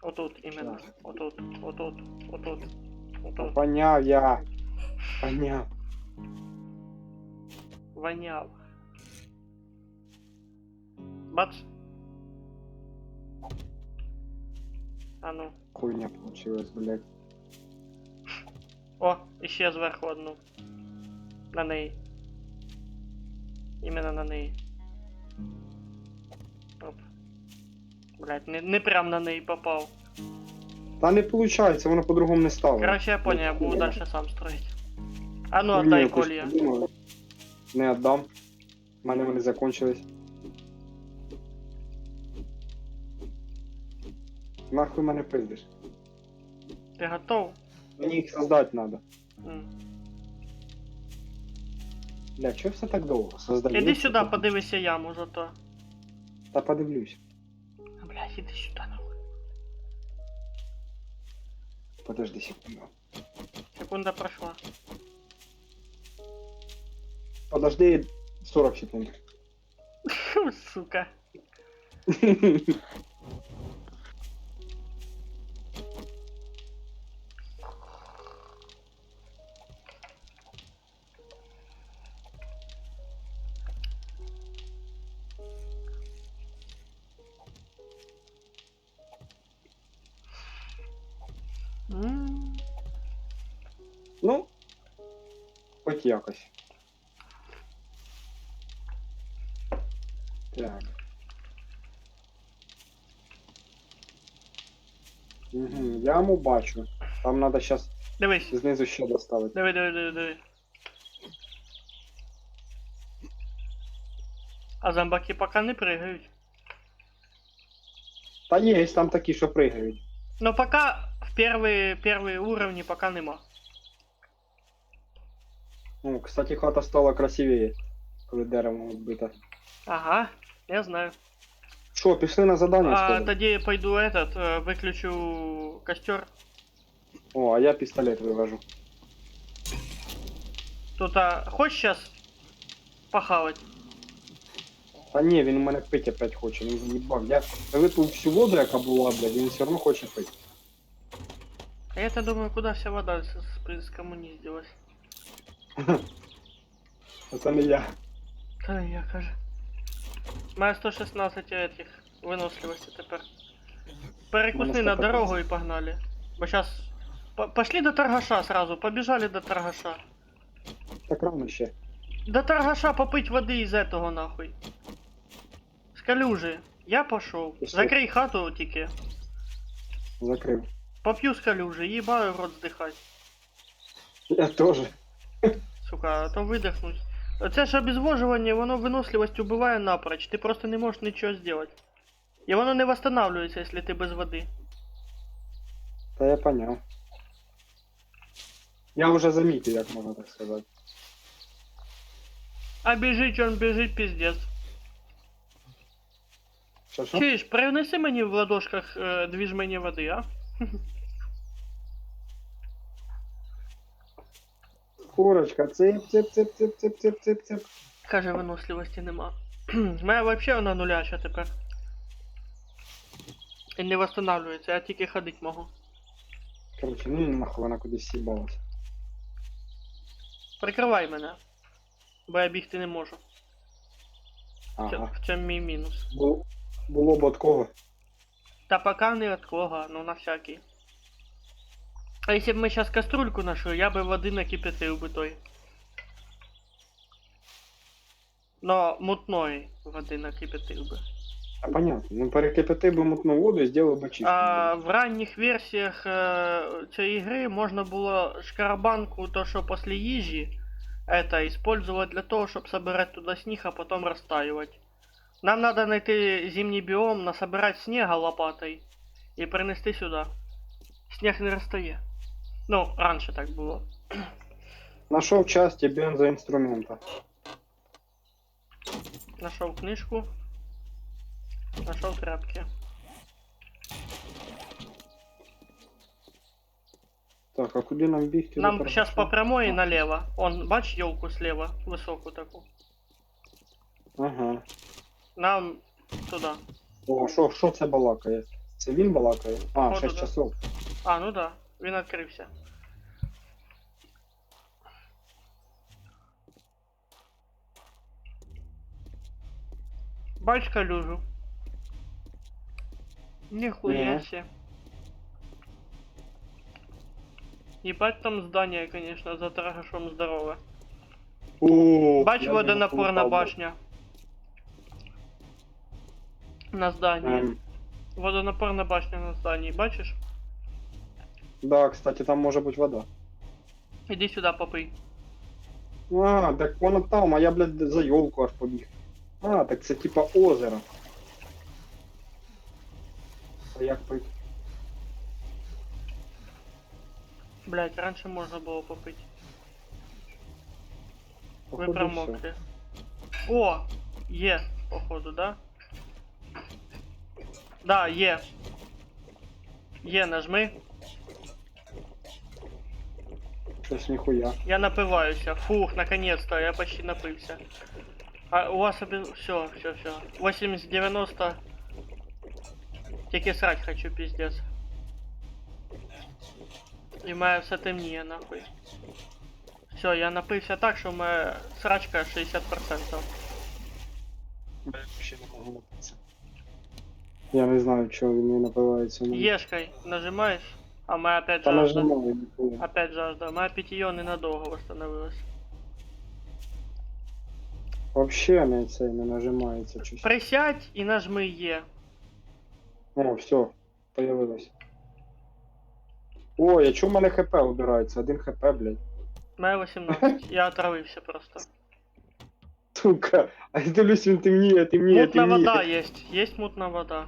Speaker 1: Отут іменно.
Speaker 2: Так.
Speaker 1: Отут, отут, отут, отут.
Speaker 2: Поняв я. Поняв.
Speaker 1: Воняв. Бац. А ну.
Speaker 2: Хуйня получилась, блядь.
Speaker 1: О, іще зверху одну. На неї. Іменно на неї. Оп. Блять, не прям на неї попав.
Speaker 2: Та не получається, воно по-другому не ставить.
Speaker 1: Короче, я понял, я буду дальше сам строить. А ну
Speaker 2: Ні,
Speaker 1: отдай
Speaker 2: ти ж
Speaker 1: колья.
Speaker 2: подумав. Не віддам. У мене вони закончились. Нахуй мене пиздиш.
Speaker 1: Ти готов?
Speaker 2: Мені їх создати треба.
Speaker 1: М.
Speaker 2: Бля, чого все так довго? Создаю.
Speaker 1: Іди сюди, подивися яму зато.
Speaker 2: Та подивлюсь.
Speaker 1: Блять, іди сюди нахуй.
Speaker 2: Подожди секунду.
Speaker 1: Секунда прошла.
Speaker 2: Подожди 40 секунд.
Speaker 1: Фу, сука. М.
Speaker 2: Ну, хоч якось. Так. Угу, яму бачу. Там надо сейчас
Speaker 1: Дивись.
Speaker 2: знизу ще доставити.
Speaker 1: Диви. А зомбаки пока не пригають.
Speaker 2: Та є, там такі, що пригають.
Speaker 1: Но пока в первые уровни пока нема.
Speaker 2: Ну, кстати, хата стала красивее, коли деревом вбита.
Speaker 1: Ага, я знаю.
Speaker 2: Що, пішли на задання
Speaker 1: А
Speaker 2: сходимо?
Speaker 1: тоді я пойду выключу костер.
Speaker 2: О, а я пістолет вивожу.
Speaker 1: Тут хочешь сейчас похавать?
Speaker 2: Та ні, він у мене пить опять хоче, він заїбав. Я випив всю воду, яка була, блядь, він все одно хоче пити.
Speaker 1: А я-то думаю, куда вся вода с коммуниздилась.
Speaker 2: Це не я.
Speaker 1: Да я кажу. Моя 116 этих выносливости теперь. Перекусни на дорогу и погнали. Бо сейчас пошли до торгаша сразу, побежали до торгаша.
Speaker 2: Так рано ще.
Speaker 1: До торгаша попить воды из этого нахуй. С калюжи. Я пошел.
Speaker 2: И что?
Speaker 1: Закрой хату тільки.
Speaker 2: Закрив.
Speaker 1: Попью с калюжи, ебаю рот вздыхать.
Speaker 2: Я теж.
Speaker 1: Сука, а то видихнуть. Це ж обезвоживання, воно виносливість убиває напрочь. Ти просто не можеш нічого зробити. І воно не восстанавливается, якщо ти без води.
Speaker 2: Та я поняв. Я вже замітив, як можна так сказати.
Speaker 1: А біжить он біжить, пиздец.
Speaker 2: Що?
Speaker 1: Чуєш, принеси мені в ладошках дві жмені води, а?
Speaker 2: Курочка, цип.
Speaker 1: Каже, виносливості нема. Моя вообще вона нуляча тепер. І не восстанавливається, я тільки ходить можу.
Speaker 2: Короче, ну нахуй вона кудись сібалась.
Speaker 1: Прикривай мене. Бо я бігти не можу.
Speaker 2: Ага.
Speaker 1: В цьому мій мінус.
Speaker 2: Було б от кого.
Speaker 1: Та пока не от кого, ну на всякий. А если бы мы сейчас кастрюльку нашли, я бы воды накипятил бы той. Но мутной воды накипятил бы.
Speaker 2: А понятно. Ну перекипятив би мутну воду і зробив би чисту.
Speaker 1: А в ранних версиях цієї игры можно было шкарабанку, то что после їжі, это использовать для того, чтобы собирать туда снег, а потом растаивать. Нам надо найти зимний биом, насобирать снега лопатой и принести сюда. Снег не растає. Ну, раньше так было.
Speaker 2: Нашов часті бензоінструмента.
Speaker 1: Нашел книжку. Нашел тряпки.
Speaker 2: Так, а куди нам бігти?
Speaker 1: Нам
Speaker 2: до
Speaker 1: сейчас по
Speaker 2: торговця?
Speaker 1: прямой налево. Он, бач, елку слева, высокую такую.
Speaker 2: Ага.
Speaker 1: Нам туда.
Speaker 2: О, що це балакає? Це він балакає? А,
Speaker 1: Походу,
Speaker 2: 6
Speaker 1: да.
Speaker 2: часов.
Speaker 1: А, ну да, він відкрився. Бач калюжу. Нихуя
Speaker 2: Ні.
Speaker 1: себе. Ебать там здание, конечно, за торгашом здорово.
Speaker 2: О,
Speaker 1: Бач
Speaker 2: я
Speaker 1: водонапорна
Speaker 2: не
Speaker 1: башня. На здании.
Speaker 2: Ем,
Speaker 1: Водонапорна башня на здании, бачиш?
Speaker 2: да, кстати, там може бути вода.
Speaker 1: Іди сюди, попий.
Speaker 2: А, так воно там, а я, блядь, за ёлку аж побіг. А, так це типа озеро. А як пить?
Speaker 1: Блять, раньше можно было попить. Вы
Speaker 2: Походу,
Speaker 1: промокли. О! Е, походу, да? Да, Е. Е нажми.
Speaker 2: Щось ніхуя.
Speaker 1: Я напиваюся. Фух, наконец-то, я почти напився. А у вас все. 80-90. Тільки срать хочу, пиздец. І має все темніє, нахуй. Все, я напився так, що у мене срачка 60%.
Speaker 2: Я ще не можу напитися. Я не знаю, чого він не напивається.
Speaker 1: Ешкой нажимаешь, а мы опять
Speaker 2: Та
Speaker 1: жажда.
Speaker 2: нажимаю, ніхуя.
Speaker 1: Опять жажда. Моя питье ненадолго восстановилась.
Speaker 2: Вообще не це не нажимається щось.
Speaker 1: Присядь и нажми Е.
Speaker 2: О, все, появилось. Ой, а чого в мене хп убирається? 1 хп, блядь.
Speaker 1: Моя 18. Я отравився просто.
Speaker 2: Сука, а я дивлюсь, він темніє,
Speaker 1: Мутна вода есть. Есть мутна вода.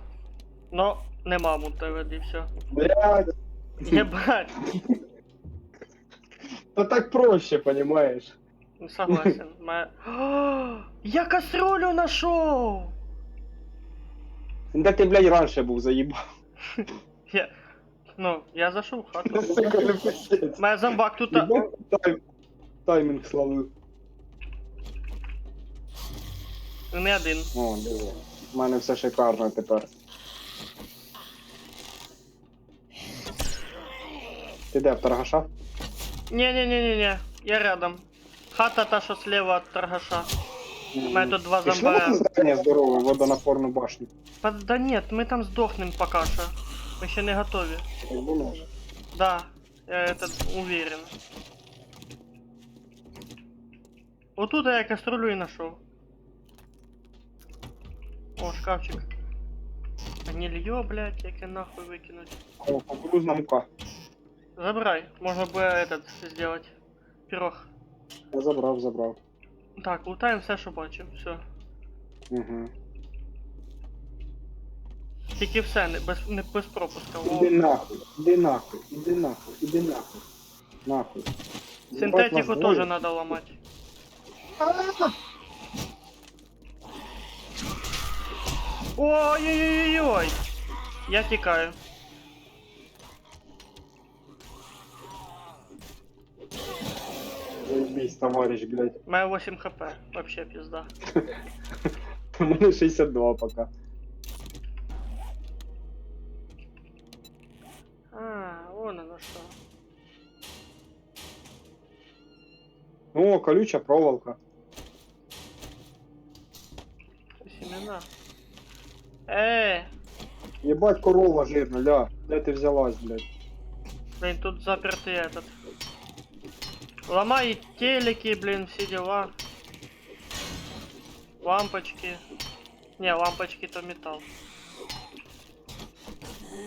Speaker 1: Но нема мутної води, все.
Speaker 2: Блядь,
Speaker 1: Ебать.
Speaker 2: то так проще, понимаешь?
Speaker 1: Не согласен. Моя... Я кастрюлю нашел!
Speaker 2: Да ти, блядь, раніше був, заїбав.
Speaker 1: Я... Ну, я зашел в хату.
Speaker 2: Сука, не пиздець.
Speaker 1: Моя зомбак тут...
Speaker 2: Єбать, таймінг словив.
Speaker 1: Не один.
Speaker 2: О, диви. У мене все шикарно тепер. Ти де, в торгаша?
Speaker 1: Не-не-не-не-не. Я рядом. Хата та, що слева от торгаша. У мене тут два
Speaker 2: Пішли на
Speaker 1: зомбая.
Speaker 2: здання здорове, водонапорну башню.
Speaker 1: Да нет, мы там сдохнем пока что. Мы еще не готовы.
Speaker 2: Так думаєш?
Speaker 1: Да, я это уверен. Вот тут я кастрюлю и нашел. О, шкафчик. Гнилье, блядь, яке нахуй выкинуть.
Speaker 2: О, кукурузна мука.
Speaker 1: Забирай, можно бы этот сделать. Пирог.
Speaker 2: Я забрав.
Speaker 1: Так, лутаем все, що бачим, все.
Speaker 2: Угу.
Speaker 1: Тільки все, не без пропуска.
Speaker 2: Іди нахуй, іди нахуй, іди нахуй, іди нахуй. Нахуй.
Speaker 1: Синтетику
Speaker 2: Ебать,
Speaker 1: тоже
Speaker 2: нас
Speaker 1: надо ломать. Ой-ой-ой-ой! Я тікаю.
Speaker 2: Заебись, товарищ, блядь.
Speaker 1: У меня 8 хп. Вообще пизда.
Speaker 2: У мене 62 пока.
Speaker 1: А, вон оно что.
Speaker 2: О, колюча проволока.
Speaker 1: Семена.
Speaker 2: Ебать, корова жирна, ля. Де ти взялась, блядь?
Speaker 1: Блин, тут запертый этот. Ломай телеки, блин, все дела. Лампочки. Не, лампочки то металл.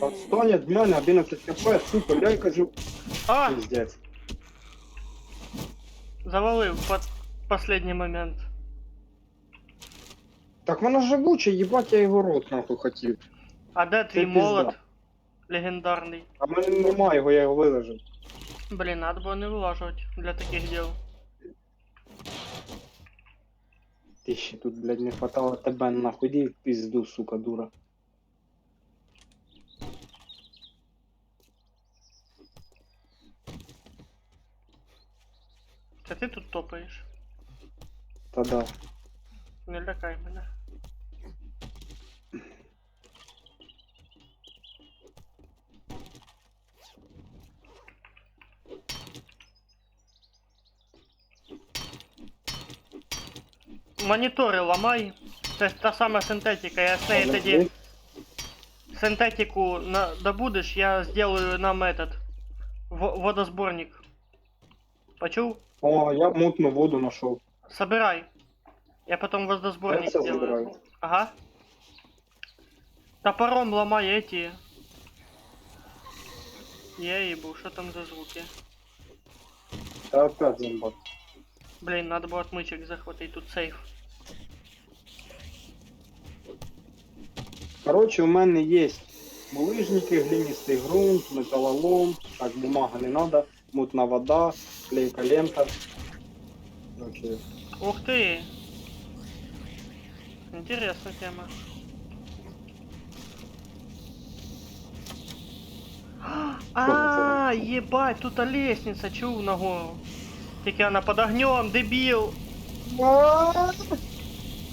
Speaker 2: Отстань от мене, 11 хп, сука, ляйка жив.
Speaker 1: А!
Speaker 2: Пиздец.
Speaker 1: Завалил под последний момент.
Speaker 2: Так вона живуча, їбать, я його рот нахуй хотів.
Speaker 1: А де твій
Speaker 2: пизда.
Speaker 1: молот? Легендарний.
Speaker 2: А в мене немає його, я його виложив.
Speaker 1: Блин, надо было не вылаживать для таких дел.
Speaker 2: Ти ще тут, блядь, не хватало тебе нахуй, іди в пизду, сука, дура.
Speaker 1: Це ти тут топаєш?
Speaker 2: Та да.
Speaker 1: Не лякай мене. Монітори ламай. Це ж та сама синтетика, я з неї тоді синтетику добудеш, я сделаю нам этот водосборник. Почув?
Speaker 2: О, я мутну воду нашел.
Speaker 1: Собирай. Я потом водосборник
Speaker 2: Я все
Speaker 1: сделаю.
Speaker 2: забираю.
Speaker 1: Ага. Топором ломай эти. Я ебу, что там за звуки?
Speaker 2: Та опять зомбак.
Speaker 1: Блин, надо было отмычек захватить, тут сейф.
Speaker 2: Короче, у мене є булыжники, глинистый грунт, металлолом, так, бумага не надо, мутна вода, клейка лента. Короче,
Speaker 1: Ух ты! Интересная тема. А, ебать, тут лестница, чув нагору. Тільки вона під огнем, дебіл.
Speaker 2: А,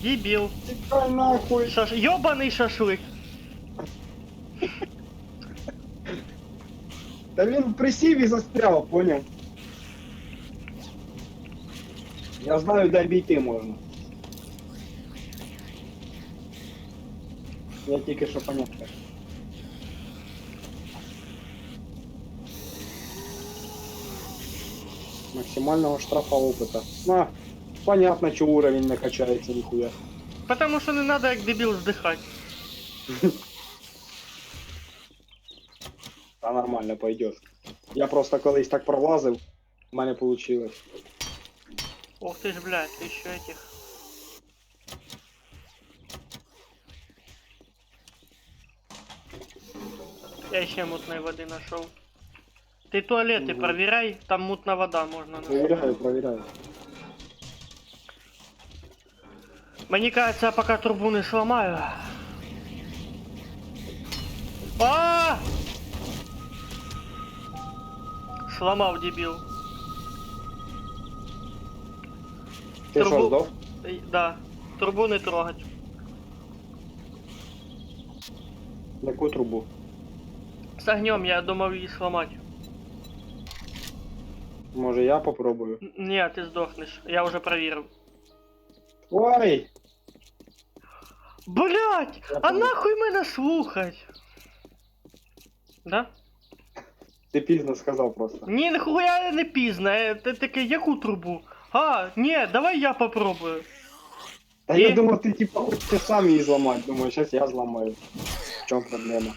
Speaker 1: Дебіл.
Speaker 2: тікай нахуй.
Speaker 1: Ёбаний шашлик.
Speaker 2: Та він присів і застряв, поняв? Я знаю, де обійти можна. Я тільки що поняв. Максимального штрафа опыта. На, понятно, что уровень накачается нихуя.
Speaker 1: Потому що не надо як дебіл здихати.
Speaker 2: Та нормально пойдет. Я просто колись так пролазив, в мене получилось.
Speaker 1: Ох ты ж, блядь, ты еще этих. Я еще мутной воды нашел. Ты туалеты
Speaker 2: Мгм.
Speaker 1: проверяй, там мутная вода можно найти.
Speaker 2: Проверяю, проверяю.
Speaker 1: Мне кажется, я пока трубу не сломаю. А! Сломал, дебил.
Speaker 2: Ти
Speaker 1: Трубу-
Speaker 2: що, здох?
Speaker 1: Да, трубу не трогать.
Speaker 2: Яку трубу?
Speaker 1: С огнем я думал ее сломать.
Speaker 2: Може я попробую?
Speaker 1: Нет, ты сдохнешь. Я уже проверил.
Speaker 2: Ой!
Speaker 1: Блять!
Speaker 2: Я
Speaker 1: А
Speaker 2: понял.
Speaker 1: нахуй мене слухать? Да?
Speaker 2: Ти пізно сказав просто.
Speaker 1: Ні, нихуя не пізно. Ти таке, яку трубу? А, ні, давай я попробую.
Speaker 2: Та
Speaker 1: І?
Speaker 2: я думав, ти типа хочеш сам її зламати. Думаю, зараз я зламаю. В чому проблема?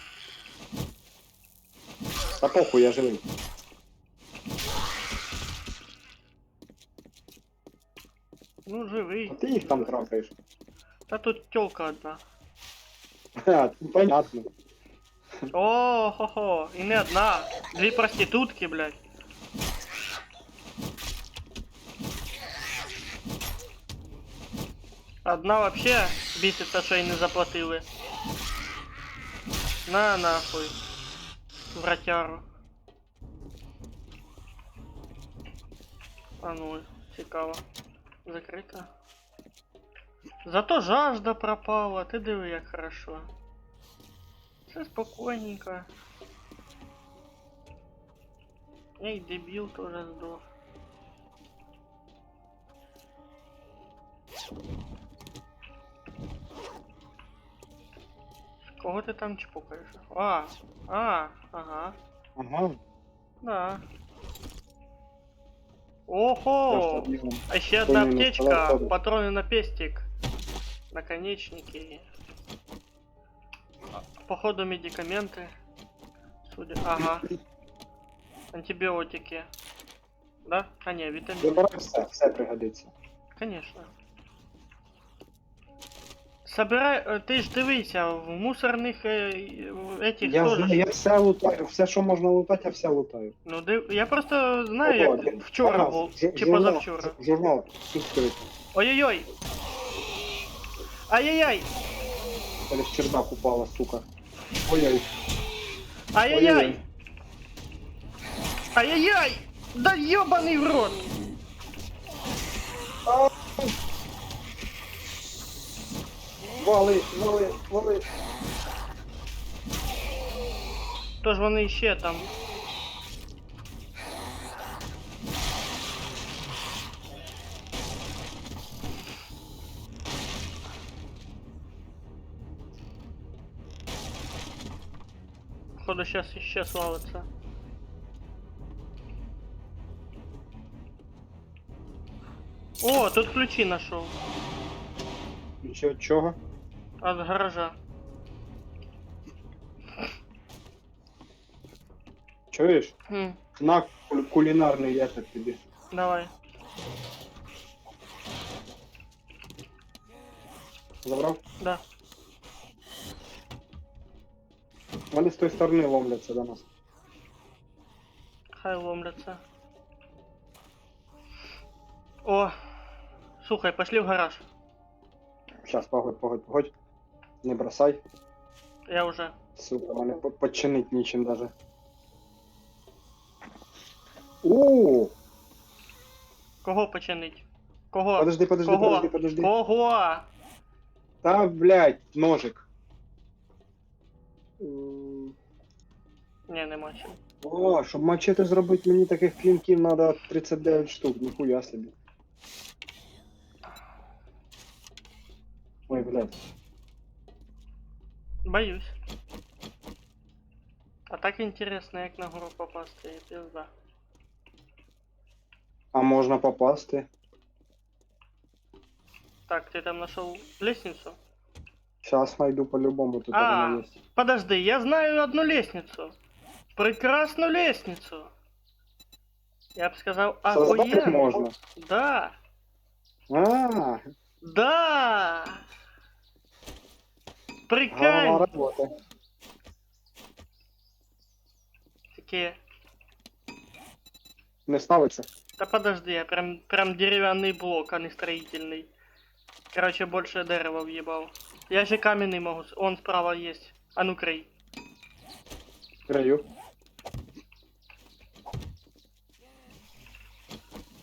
Speaker 2: Та похуй, я живий.
Speaker 1: Ну,
Speaker 2: А
Speaker 1: живий.
Speaker 2: ти їх там трахаєш?
Speaker 1: Та тут тёлка одна.
Speaker 2: Ха, ну, понятно.
Speaker 1: О, хо-хо. І не одна. Дві проститутки, блядь. Одна вообще біситься, що їй не заплатили. На нахуй. Вратяру. А ну, цікаво. Закрито. Зато жажда пропала, ти диви, як хорошо. Все спокойненько. Эй, дебил тоже сдох. Кого ты там чпокаешь? Ага.
Speaker 2: Ага.
Speaker 1: Да.
Speaker 2: Я
Speaker 1: Охо!
Speaker 2: ж тобі
Speaker 1: А еще одна
Speaker 2: Понял,
Speaker 1: аптечка,
Speaker 2: сказал,
Speaker 1: патроны на пестик, наконечники. Походу медикаменты. Судя. Ага. Антибиотики. Да? А не, витамины.
Speaker 2: Забирай все пригодиться.
Speaker 1: Конечно. Собирай, ты ж дивися, в мусорних этих
Speaker 2: Я
Speaker 1: тоже.
Speaker 2: знаю, я все лутаю, все, що можна лутати, я все лутаю.
Speaker 1: Ну, я просто знаю,
Speaker 2: Опа,
Speaker 1: як вчора
Speaker 2: ага,
Speaker 1: був, чи
Speaker 2: журнал,
Speaker 1: позавчора.
Speaker 2: Журнал, тут скрит.
Speaker 1: Ой-ой-ой! Ай-яй-яй!
Speaker 2: Через чердак упала, сука. Ой-ой.
Speaker 1: Ай-яй-яй!
Speaker 2: Ой-ой.
Speaker 1: Ай-яй-яй! Да ёбаный в рот!
Speaker 2: А! Вали, вали, вали.
Speaker 1: Тож вони ще там. Походу сейчас еще славится. О, тут ключи нашел.
Speaker 2: Чого?
Speaker 1: От гаража.
Speaker 2: Чуєш?
Speaker 1: Хм,
Speaker 2: На кулінарний этот тобі.
Speaker 1: давай.
Speaker 2: Забрав?
Speaker 1: Да.
Speaker 2: Вони з тої сторони ломляться до нас.
Speaker 1: Хай ломляться. О! Слухай, пошли в гараж.
Speaker 2: Щас, погодь. Не бросай.
Speaker 1: Я уже.
Speaker 2: Сука, мене подчинить нічим даже. О,
Speaker 1: Кого починить? Кого?
Speaker 2: подожди,
Speaker 1: Кого?
Speaker 2: подожди.
Speaker 1: Кого?
Speaker 2: Та, блядь, ножик.
Speaker 1: Ні, нема чим.
Speaker 2: О, щоб мачете зробити, мені таких клінків треба 39 штук, ніхуя собі. Ой, блядь.
Speaker 1: Боюсь. А так інтересно, як на гору попасти, і пізда.
Speaker 2: А можна попасти?
Speaker 1: Так, ти там знайшов лестницю?
Speaker 2: Сейчас найду по-любому, тут
Speaker 1: А,
Speaker 2: вона є.
Speaker 1: подожди, я знаю одну лестницу. Прекрасную лестницу. Я бы сказал,
Speaker 2: Создать
Speaker 1: охуенно.
Speaker 2: можна?
Speaker 1: Да,
Speaker 2: А,
Speaker 1: да.
Speaker 2: голова
Speaker 1: Прикольно.
Speaker 2: роботи.
Speaker 1: Такие.
Speaker 2: Не ставиться?
Speaker 1: Да подожди, я прям деревянный блок, а не строительный. Короче, больше дерева въебал. Я же каменный могу. Он справа есть. А ну крей.
Speaker 2: Краю.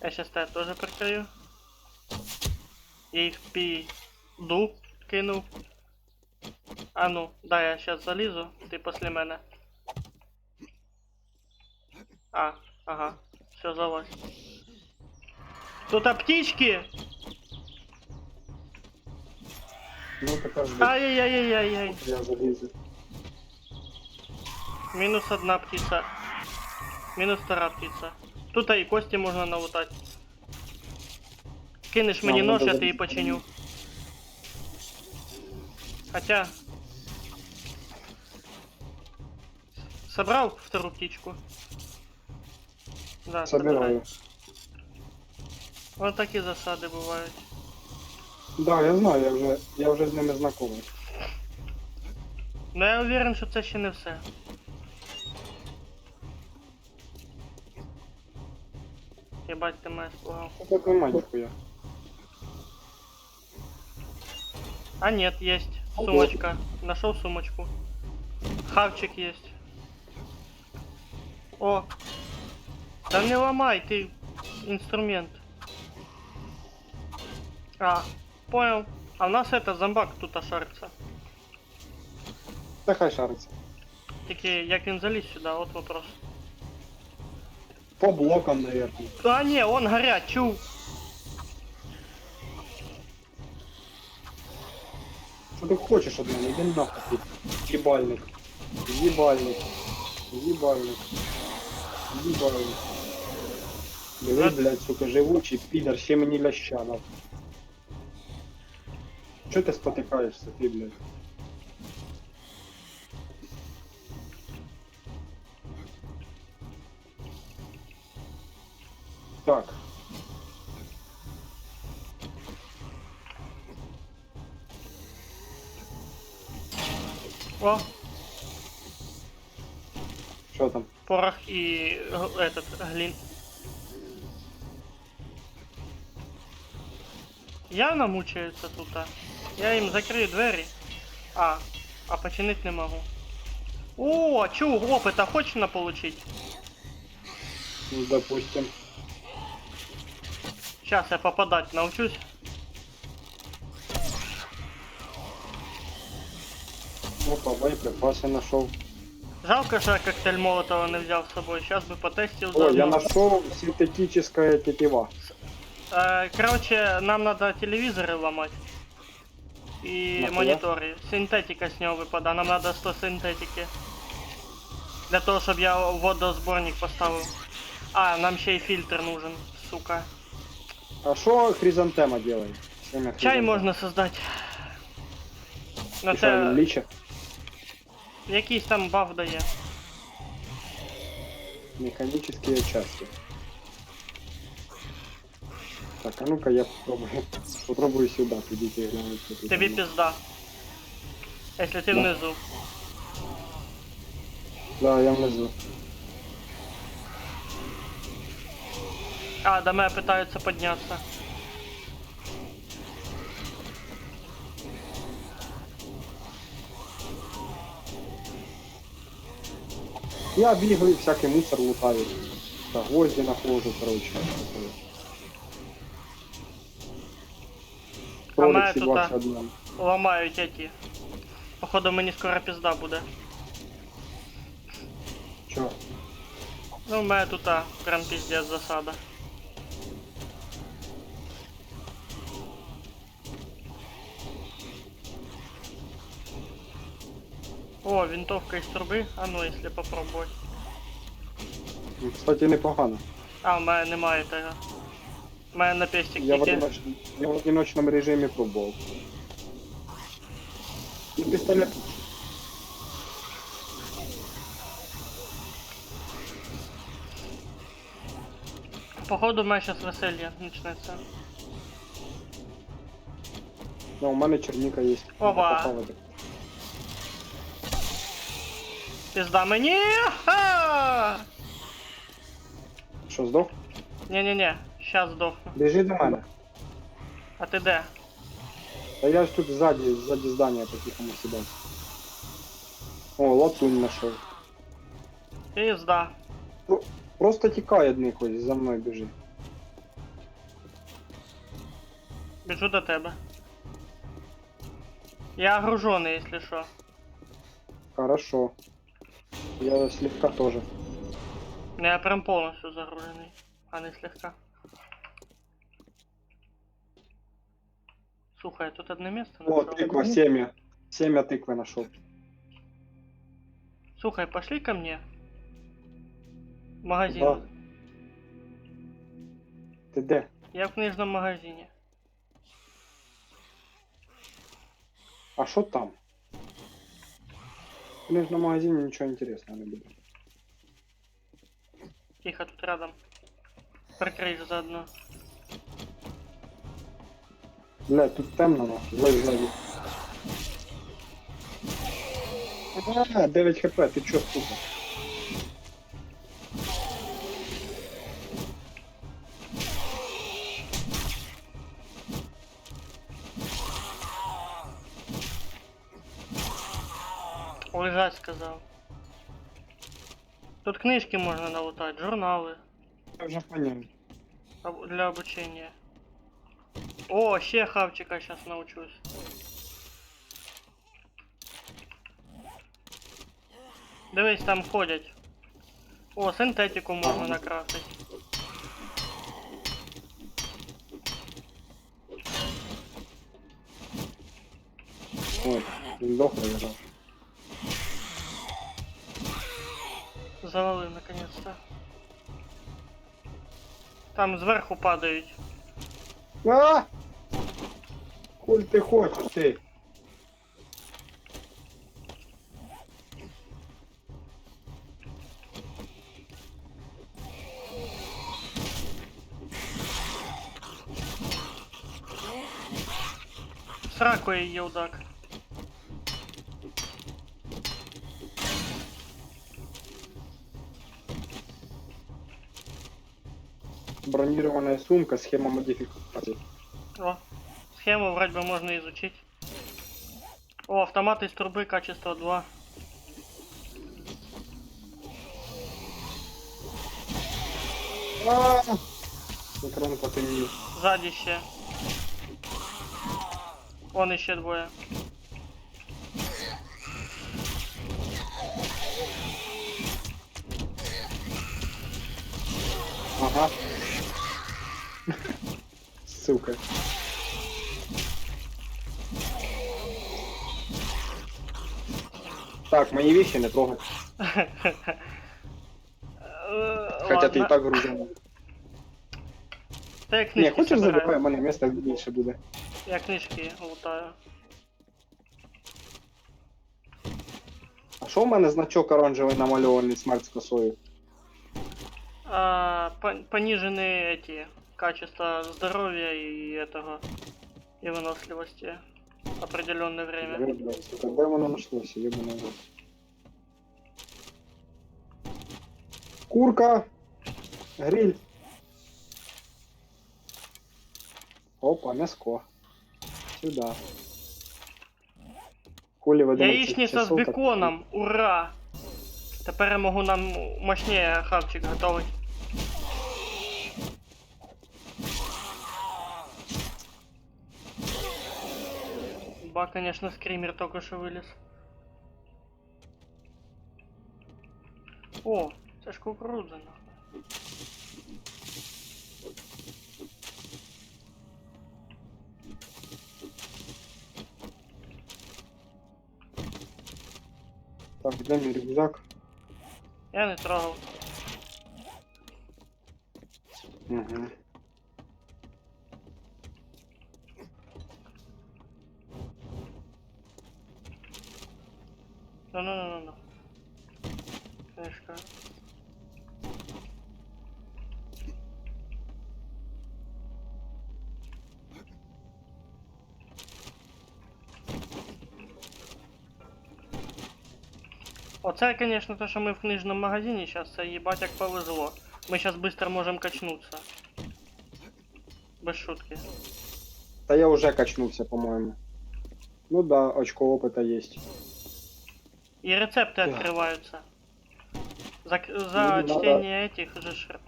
Speaker 1: Я сейчас тебя тоже прикрою. Я их пиду кину. А ну, да, я сейчас залізу, ты после мене. А, ага, все, залазь. Тут птички!
Speaker 2: Ну, тепер жди.
Speaker 1: Ай-яй-яй-яй-яй.
Speaker 2: Я залізу.
Speaker 1: Минус одна птица. Минус вторая птица. Тут и кости можно налутать. Кинешь мені
Speaker 2: Нам
Speaker 1: нож,
Speaker 2: надо
Speaker 1: я тебе
Speaker 2: залізти.
Speaker 1: починю. Хотя... Собрал вторую птичку? Да,
Speaker 2: Собираю.
Speaker 1: Вот такие засады бывают.
Speaker 2: Да, я знаю, я вже з ними знайомий.
Speaker 1: Но я уверен, що це ще не все. Єбать, ти мене спугав.
Speaker 2: Тут нема ніхуя.
Speaker 1: А нет, есть. Сумочка. Нашел сумочку. Хавчик есть. О! Да не ломай, ты инструмент. А, понял. А у нас это зомбак тут ошарится.
Speaker 2: Та хай шариться.
Speaker 1: Тільки як він заліз сюди, от вопрос.
Speaker 2: По блокам, наверное.
Speaker 1: А не, он горять, чув.
Speaker 2: Що ти хочеш від мене? Іди нахуй. Їбальник. Їбальник. Їбальник. Їбальник. Диви, блядь, сука, живучий підар, ще мені ляща нахуй. Чо ти спотикаєшся, ти, блядь? Так.
Speaker 1: О,
Speaker 2: Що там?
Speaker 1: порох и этот глин. Явно мучаются тут, а. Я им закрою двери. А починить не могу. О, чу, опыта хочешь получить?
Speaker 2: Ну, допустим.
Speaker 1: Сейчас я попадать научусь.
Speaker 2: Опа, боеприпасы нашел.
Speaker 1: Жалко, что я коктейль Молотова не взял с собой. Сейчас бы потестил
Speaker 2: О, я
Speaker 1: заодно.
Speaker 2: нашел синтетическая тетива.
Speaker 1: Короче, нам надо телевизоры ломать. И
Speaker 2: Нахуя?
Speaker 1: мониторы. Синтетика с него выпадает. Нам надо 100 синтетики. Для того, чтобы я водосборник поставил. А, нам ще и фильтр нужен, сука.
Speaker 2: А что хризантема делает? Семя
Speaker 1: Чай
Speaker 2: хризантем.
Speaker 1: можна создать. Ну
Speaker 2: І що, він
Speaker 1: це
Speaker 2: лічить?
Speaker 1: якийсь там баф дає.
Speaker 2: Механические части. Так, а ну-ка я попробую. Попробую сюда, идите глянуть. что тут
Speaker 1: Тобі
Speaker 2: там.
Speaker 1: пизда. Якщо ти
Speaker 2: Да.
Speaker 1: внизу.
Speaker 2: Да, я внизу.
Speaker 1: А, до мене питаються піднятися.
Speaker 2: Я бігаю, всякий мусор лутаю. Так, гвозди нахожу, короче.
Speaker 1: А мене
Speaker 2: Проликсі
Speaker 1: тут
Speaker 2: 21.
Speaker 1: ламають эти. Походу мені скоро пізда буде.
Speaker 2: Чо?
Speaker 1: Ну, в мене тут прям піздець засада. О, винтовка из трубы. А ну, если попробовать.
Speaker 2: Ну, кстати, непогано.
Speaker 1: А, в мене немає того. У мене на пестик
Speaker 2: Я
Speaker 1: тільки.
Speaker 2: в одиночном режиме пробовал. И пистолет.
Speaker 1: Походу, у мене зараз веселье почнеться.
Speaker 2: Ну, у мене черника є.
Speaker 1: Опа.
Speaker 2: Попала.
Speaker 1: Пізда мені! Ха!
Speaker 2: Що, здох?
Speaker 1: Не-не-не, сейчас здохну.
Speaker 2: Біжи до мене.
Speaker 1: А ти де?
Speaker 2: Та я ж тут сзади здания по-тихому сидел. О, латунь нашел.
Speaker 1: Пізда.
Speaker 2: Просто тікай одних ось, за мною біжи.
Speaker 1: Біжу до тебе. Я огружений, якщо що.
Speaker 2: Хорошо. Я слегка тоже.
Speaker 1: Ну, я прям повністю загружений, а не слегка. Слухай, тут одне місце
Speaker 2: О,
Speaker 1: нашел.
Speaker 2: тыква, семя. Семя тыквы нашел.
Speaker 1: Слухай, пошли ко мне. В магазин.
Speaker 2: Да. Ти де?
Speaker 1: Я в книжном магазине.
Speaker 2: А що там? В книжном магазине ничего интересного не буде.
Speaker 1: Тихо, тут рядом. Прикрий же заодно.
Speaker 2: Бля, тут темно нахуй. Злазь ззаді. 9 хп, ти чо, сука?
Speaker 1: Лежать сказав. Тут книжки можна налутати, журнали
Speaker 2: Я вже понял.
Speaker 1: для обучения. О, ще хавчика сейчас научусь. Дивись, там ходять. О, синтетику можна накрафтити.
Speaker 2: Ой, він дохлий лежав.
Speaker 1: Завалив наконец-то. Там зверху падають.
Speaker 2: А! Коль ти хочеш, ти?
Speaker 1: Сраку її удак.
Speaker 2: Бронированная сумка, схема модификации.
Speaker 1: О, схему вроде бы можно изучить. О, автомат из трубы, качество 2.
Speaker 2: Экран потемнел.
Speaker 1: Сзади ще. Вон еще двое.
Speaker 2: Ага. Сука. Так, мои вещи не трогать. Хотя ты и так грузил.
Speaker 1: Та я
Speaker 2: Не,
Speaker 1: книжки
Speaker 2: хочешь
Speaker 1: собираю.
Speaker 2: забирай, у мене місце більше буде.
Speaker 1: Я книжки лутаю.
Speaker 2: А що в мене значок оранжевий намальований смерть з косою?
Speaker 1: Пониженные эти качества здоровья и этого и выносливости определенное время.
Speaker 2: Блядь, сука, де воно нашлося, єбаний рот. Курка! Гриль! Опа, м'яско. Сюда. Кулі в 11
Speaker 1: Яичница с
Speaker 2: часов, так-
Speaker 1: беконом, ура! Тепер я можу нам мощніше хавчик готовить. труба, конечно, скример только что вылез. О, це ж кукурудза, нахуй.
Speaker 2: Так, дай мій рюкзак.
Speaker 1: Я не трогав.
Speaker 2: Угу.
Speaker 1: Ну. Книжка. Оце, конечно, то, що ми в книжному магазині зараз, це їбать як повезло. Ми зараз быстро можемо качнутися. Без шутки.
Speaker 2: Да я уже качнулся, по-моему. Ну да, очко опыта есть.
Speaker 1: І рецепти
Speaker 2: Так.
Speaker 1: відкриваються. За
Speaker 2: Ну, надо-
Speaker 1: чтение этих же ж...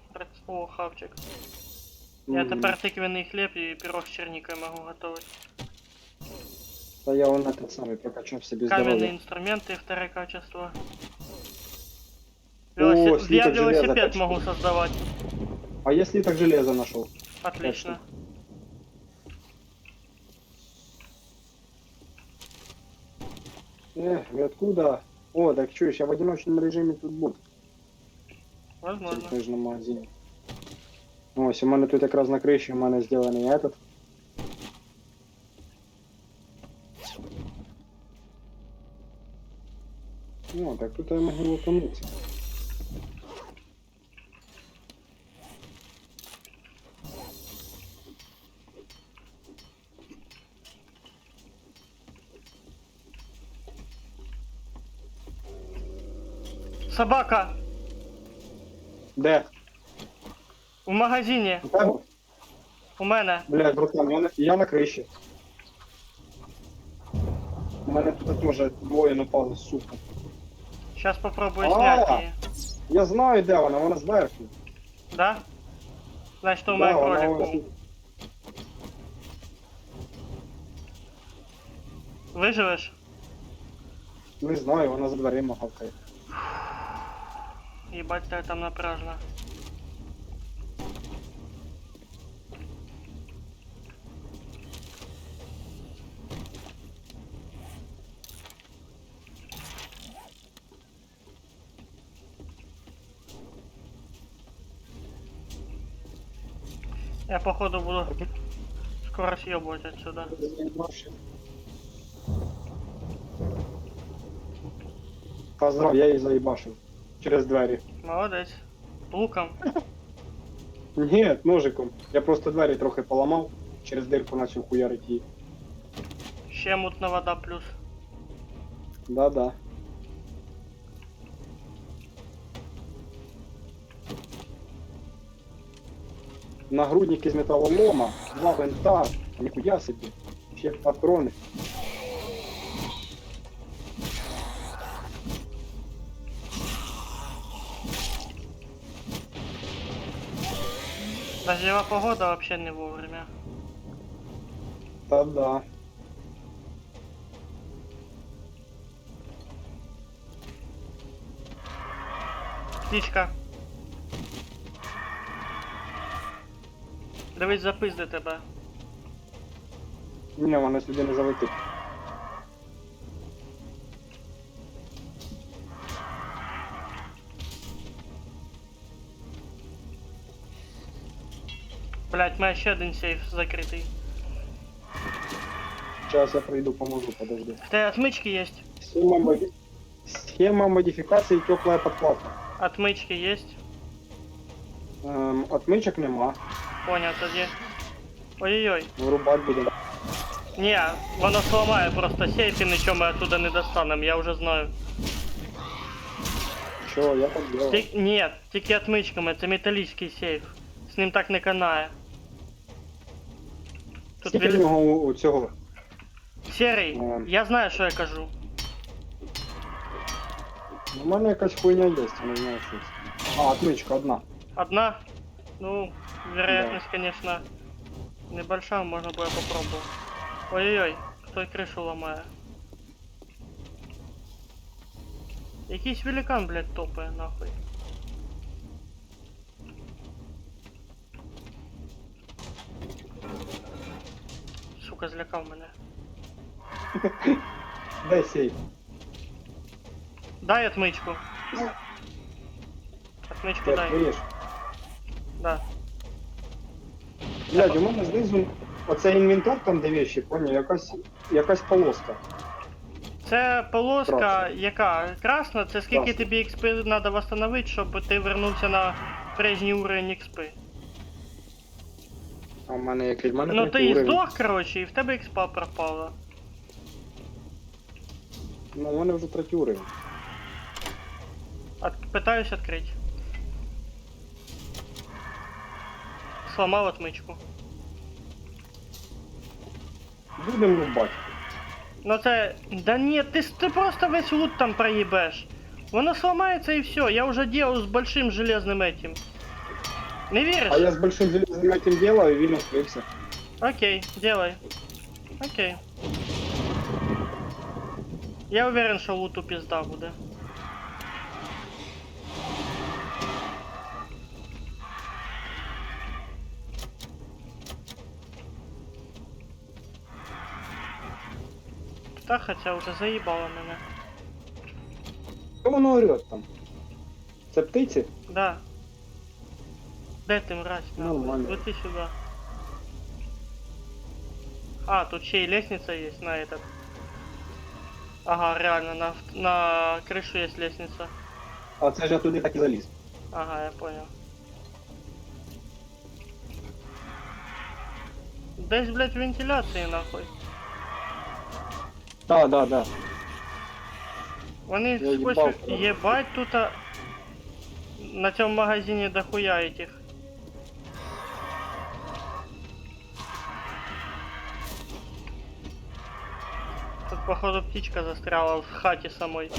Speaker 1: О, хавчик. Я
Speaker 2: Мгм.
Speaker 1: тепер тыквенный хліб і пирог з черникою можу готувати.
Speaker 2: Да я он этот самый прокачал себе
Speaker 1: Каменные
Speaker 2: здоровье.
Speaker 1: инструменты, второе качество.
Speaker 2: О,
Speaker 1: Я
Speaker 2: слиток железа
Speaker 1: велосипед
Speaker 2: почти.
Speaker 1: могу создавать.
Speaker 2: А если так железо нашел?
Speaker 1: Отлично.
Speaker 2: Вы откуда? О, так чуешь, я в одиночном режиме тут був. В
Speaker 1: Возможно.
Speaker 2: цьому книжному магазині. Ось, у мене тут якраз на криші у мене зроблений этот. О, так тут я можу утонуться.
Speaker 1: Собака!
Speaker 2: Де?
Speaker 1: В магазині.
Speaker 2: У тебе?
Speaker 1: У мене.
Speaker 2: Блядь, братан, я на криші. У мене тут теж двоє напали, сука.
Speaker 1: Сейчас попробую
Speaker 2: А!
Speaker 1: снять її.
Speaker 2: Я знаю, де вона зверху.
Speaker 1: Да? Значит, у
Speaker 2: Да,
Speaker 1: мене
Speaker 2: вона
Speaker 1: кролик
Speaker 2: ось-
Speaker 1: був. Виживеш?
Speaker 2: Не знаю, вона за дверима гавкає.
Speaker 1: Ебать, тебе там напряжно. Я походу буду скоро съебывать отсюда.
Speaker 2: Поздрав, я її заїбашив. Через двері.
Speaker 1: Молодець. Луком.
Speaker 2: Ні, ножиком. Я просто двері трохи поламав, через дирку почав хуярити її.
Speaker 1: Ще мутна вода плюс.
Speaker 2: Да-да. Нагрудники з металолома, 2 винта, ніхуя собі. Ще патрони.
Speaker 1: Дождевая погода вообще не вовремя.
Speaker 2: Та-да.
Speaker 1: Птичка. Дивись, запизди тебе.
Speaker 2: Ні, вона сюди не залетить.
Speaker 1: Блять, має ще один сейф закритий.
Speaker 2: Зараз я прийду, поможу, подожди.
Speaker 1: В тебе отмычки есть?
Speaker 2: Схема модификации теплая подкладка.
Speaker 1: Отмычки есть?
Speaker 2: Отмичок нема.
Speaker 1: Понял, тоді. Ой-ой-ой.
Speaker 2: Вирубати будемо.
Speaker 1: Ні, воно сломає просто сейф і нічого ми оттуда не достанемо, я вже знаю.
Speaker 2: Що, я так делаю.
Speaker 1: Ні, тільки отмичками, це металічний сейф. З ним так не канає. Тут
Speaker 2: Скільки в нього у цього?
Speaker 1: Серий, я знаю, що я кажу.
Speaker 2: У мене якась хуйня є, я не знаю що це. А, отмичка одна.
Speaker 1: Одна? Ну, вероятность, конечно, небольшая, можно было попробовать. Ой-ой-ой, Хто кришу ламає? Якийсь великан, блядь, топає, нахуй. Сука, злякав мене.
Speaker 2: Дай сейф.
Speaker 1: Дай отмычку. Отмычку
Speaker 2: Ти
Speaker 1: дай.
Speaker 2: відкриєш.
Speaker 1: Да.
Speaker 2: Блядь, у мене знизу оцей інвентар там, де вещи, поняв, якась полоска.
Speaker 1: Це полоска,
Speaker 2: Красна.
Speaker 1: яка красна, це скільки
Speaker 2: Красна.
Speaker 1: тобі XP треба восстановити, щоб ти вернувся на прежній уровень XP.
Speaker 2: А в мене який, в мене
Speaker 1: Ну
Speaker 2: третій
Speaker 1: ти і
Speaker 2: уровень.
Speaker 1: здох, коротше, і в тебе експа пропала.
Speaker 2: Ну, у мене вже третій уровень.
Speaker 1: Пытаюсь открыть. Сломал отмычку.
Speaker 2: Будемо рубати.
Speaker 1: Ну це... Да ні, ти просто весь лут там проебешь. Воно сломается и все. Я уже делал с большим железным этим. Не веришь?
Speaker 2: А я з большим железним этим делаю, і він відкрився.
Speaker 1: Окей, делай. Окей. Я уверен, что луту пизда буде. Та хотя уже заебало мене.
Speaker 2: Що воно орет там? Це птиці?
Speaker 1: Да. Де ти, мразь? нахуй?
Speaker 2: Нормально.
Speaker 1: Лети сюда. А, тут ще и лестница есть на этот. Ага, реально, на крышу есть лестница.
Speaker 2: А це ж я туди так і заліз.
Speaker 1: Ага, я понял. Десь, блядь, вентиляції нахуй.
Speaker 2: Да.
Speaker 1: Вони
Speaker 2: Я
Speaker 1: сквозь...
Speaker 2: їбав,
Speaker 1: Єбать тут на цьому магазині дохуя этих. Тут, походу, птичка застряла в хаті самой.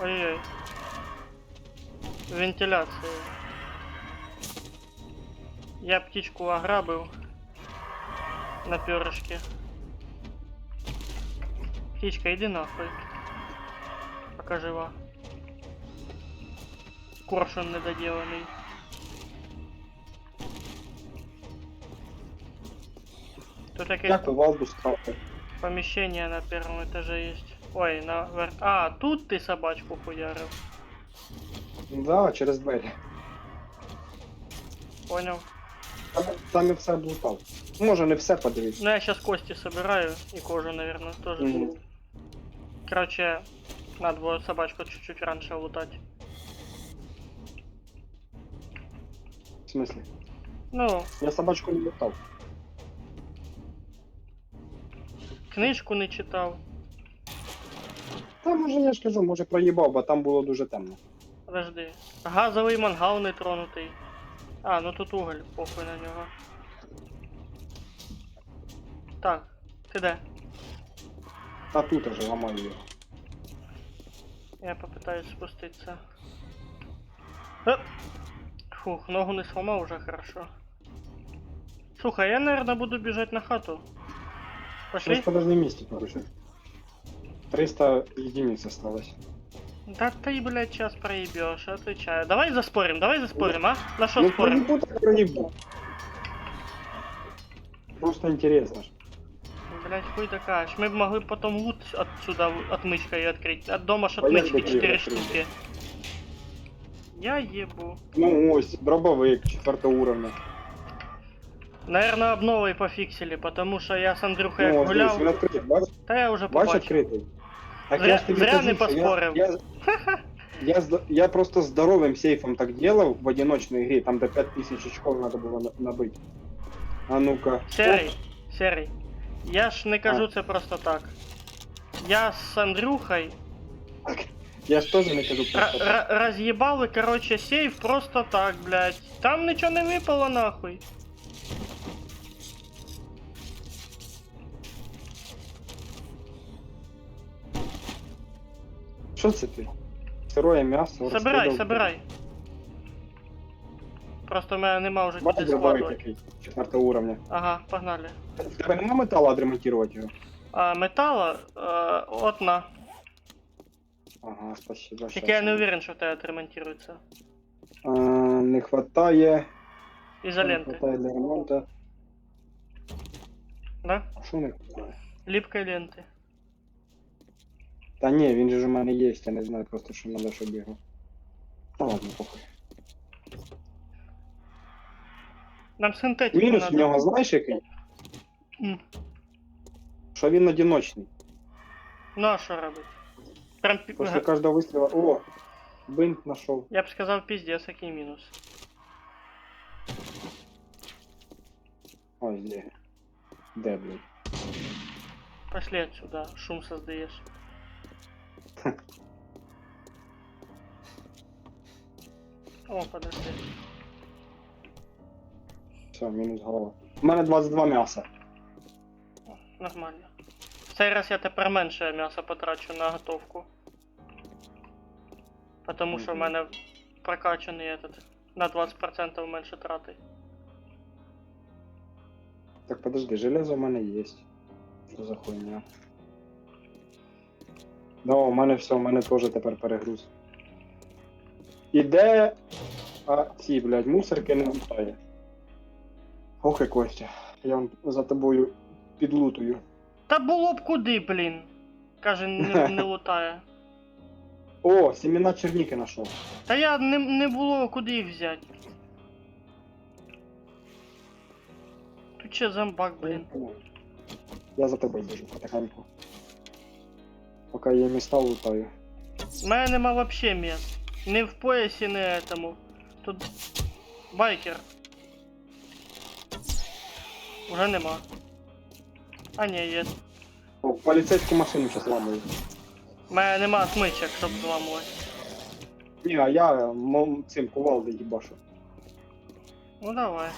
Speaker 1: Ой-ой. Вентиляция. Я птичку ограбил на перышке. Птичка, иди нахуй. Пока жива. Коршун недоделанный. Тут
Speaker 2: Як
Speaker 1: якесь
Speaker 2: у Валду страху.
Speaker 1: помещение на первом этаже есть. Ой, А, тут ты собачку хуярил.
Speaker 2: Да, через двері.
Speaker 1: Понял.
Speaker 2: Там я все облутав. Може не все подивитися.
Speaker 1: Ну я сейчас кости собираю и кожу, наверное, тоже.
Speaker 2: Мгм.
Speaker 1: Короче, надо было собачку чуть-чуть раньше лутать.
Speaker 2: В смысле?
Speaker 1: Ну,
Speaker 2: Я собачку не лутав.
Speaker 1: книжку не читав.
Speaker 2: Та може я ж кажу, може проїбав, бо там було дуже темно.
Speaker 1: Подожди. Газовий мангал не тронутий. А, ну тут уголь, похуй на нього. Так, ти де?
Speaker 2: А тут уже ламаю його.
Speaker 1: Я попытаюсь спуститься. Оп! Фух, ногу не сломал, уже хорошо. Слухай, я, наверное, буду бежать на хату. Пошли?
Speaker 2: Щось подожди місті, короче. 300 единиц осталось.
Speaker 1: Да ты, блядь, сейчас проебешь, отвечаю. Давай заспорим, а? На что
Speaker 2: Ну
Speaker 1: спорим?
Speaker 2: проебу так проебу. Просто интересно. ж.
Speaker 1: Блядь, хуй докажешь. Мы бы могли потом лут отсюда отмычкой открыть. От дома ж
Speaker 2: А як
Speaker 1: отмычки
Speaker 2: би
Speaker 1: 4
Speaker 2: ти
Speaker 1: штуки. Я ебу.
Speaker 2: Ну ось, дробовик 4 уровня.
Speaker 1: Наверное, обновой пофиксили, потому что я с Андрюхой
Speaker 2: Ну,
Speaker 1: як
Speaker 2: ось дивись,
Speaker 1: гуляв.
Speaker 2: він відкритий, бач?
Speaker 1: Та я уже
Speaker 2: Бач
Speaker 1: побачив.
Speaker 2: відкритий. Так
Speaker 1: Зря-
Speaker 2: я ж тобі
Speaker 1: зря
Speaker 2: кажу,
Speaker 1: не
Speaker 2: що
Speaker 1: поспорив.
Speaker 2: Я просто здоровим сейфом так делал в одиночной игре, там до 5000 очков надо было набыть. А ну-ка.
Speaker 1: Серий, Серий. Я ж не кажу це просто так. Я з Андрюхой
Speaker 2: Оп, я ж тоже не кажу просто так.
Speaker 1: разъебали, короче, сейф просто так, блядь. Там нічого не випало нахуй.
Speaker 2: Що це ти? Сироє м'ясо,
Speaker 1: Собирай,
Speaker 2: розкидав.
Speaker 1: собирай. Просто в мене нема вже
Speaker 2: Бачиш,
Speaker 1: куди
Speaker 2: дробовик
Speaker 1: складувати.
Speaker 2: який? 4 уровня.
Speaker 1: Ага, погнали.
Speaker 2: В тебе нема металу відремонтувати його?
Speaker 1: А металла одна.
Speaker 2: Ага, спасибо.
Speaker 1: Тільки я не уверен, що в тебе отремонтується.
Speaker 2: Не хватає. Не
Speaker 1: Ізоленти.
Speaker 2: хватає для ремонту.
Speaker 1: Да?
Speaker 2: А що не хватає?
Speaker 1: Липкої ленти.
Speaker 2: Та ні, він же ж у мене є, я не знаю просто, що надо, щоб його. Та ладно, похуй.
Speaker 1: Нам синтетику
Speaker 2: Мінус в
Speaker 1: надо.
Speaker 2: нього, знаєш який?
Speaker 1: М.
Speaker 2: Що він одиночний.
Speaker 1: Ну а що робити? Прям
Speaker 2: Після кожного вистрілу. О! Бинт знайшов.
Speaker 1: я б сказав піздець, який мінус.
Speaker 2: Ось де. Де, блін?
Speaker 1: Пошли отсюда, шум создаєш. О, подожди.
Speaker 2: Все, мінус голова. У мене 22 м'яса.
Speaker 1: Нормально. В цей раз я тепер менше м'яса потрачу на готовку. Потому що в мене прокачаний этот на 20% менше трати.
Speaker 2: Так, подожди, железо в мене є. Що за хуйня? Да, у мене все, у мене теж тепер перегруз. Іде. А ці, блядь, мусорки не лутає. Ох і Костя. Я вон за тобою підлутую.
Speaker 1: Та було б куди, блін. Каже, не лутає.
Speaker 2: О, семена черніки знайшов.
Speaker 1: Та я не було куди їх взяти. Тут ще зомбак, блін.
Speaker 2: Я за тобою біжу потихеньку. Поки є міста лутаю.
Speaker 1: У мене нема вообще місць. Не в поясі, не этому. Тут байкер. Уже нема. А ні, є.
Speaker 2: О, поліцейську машину зараз ламаю.
Speaker 1: У мене нема смичок, щоб зламувати.
Speaker 2: Ні, а я цим кувалдою їбашу.
Speaker 1: Ну давай.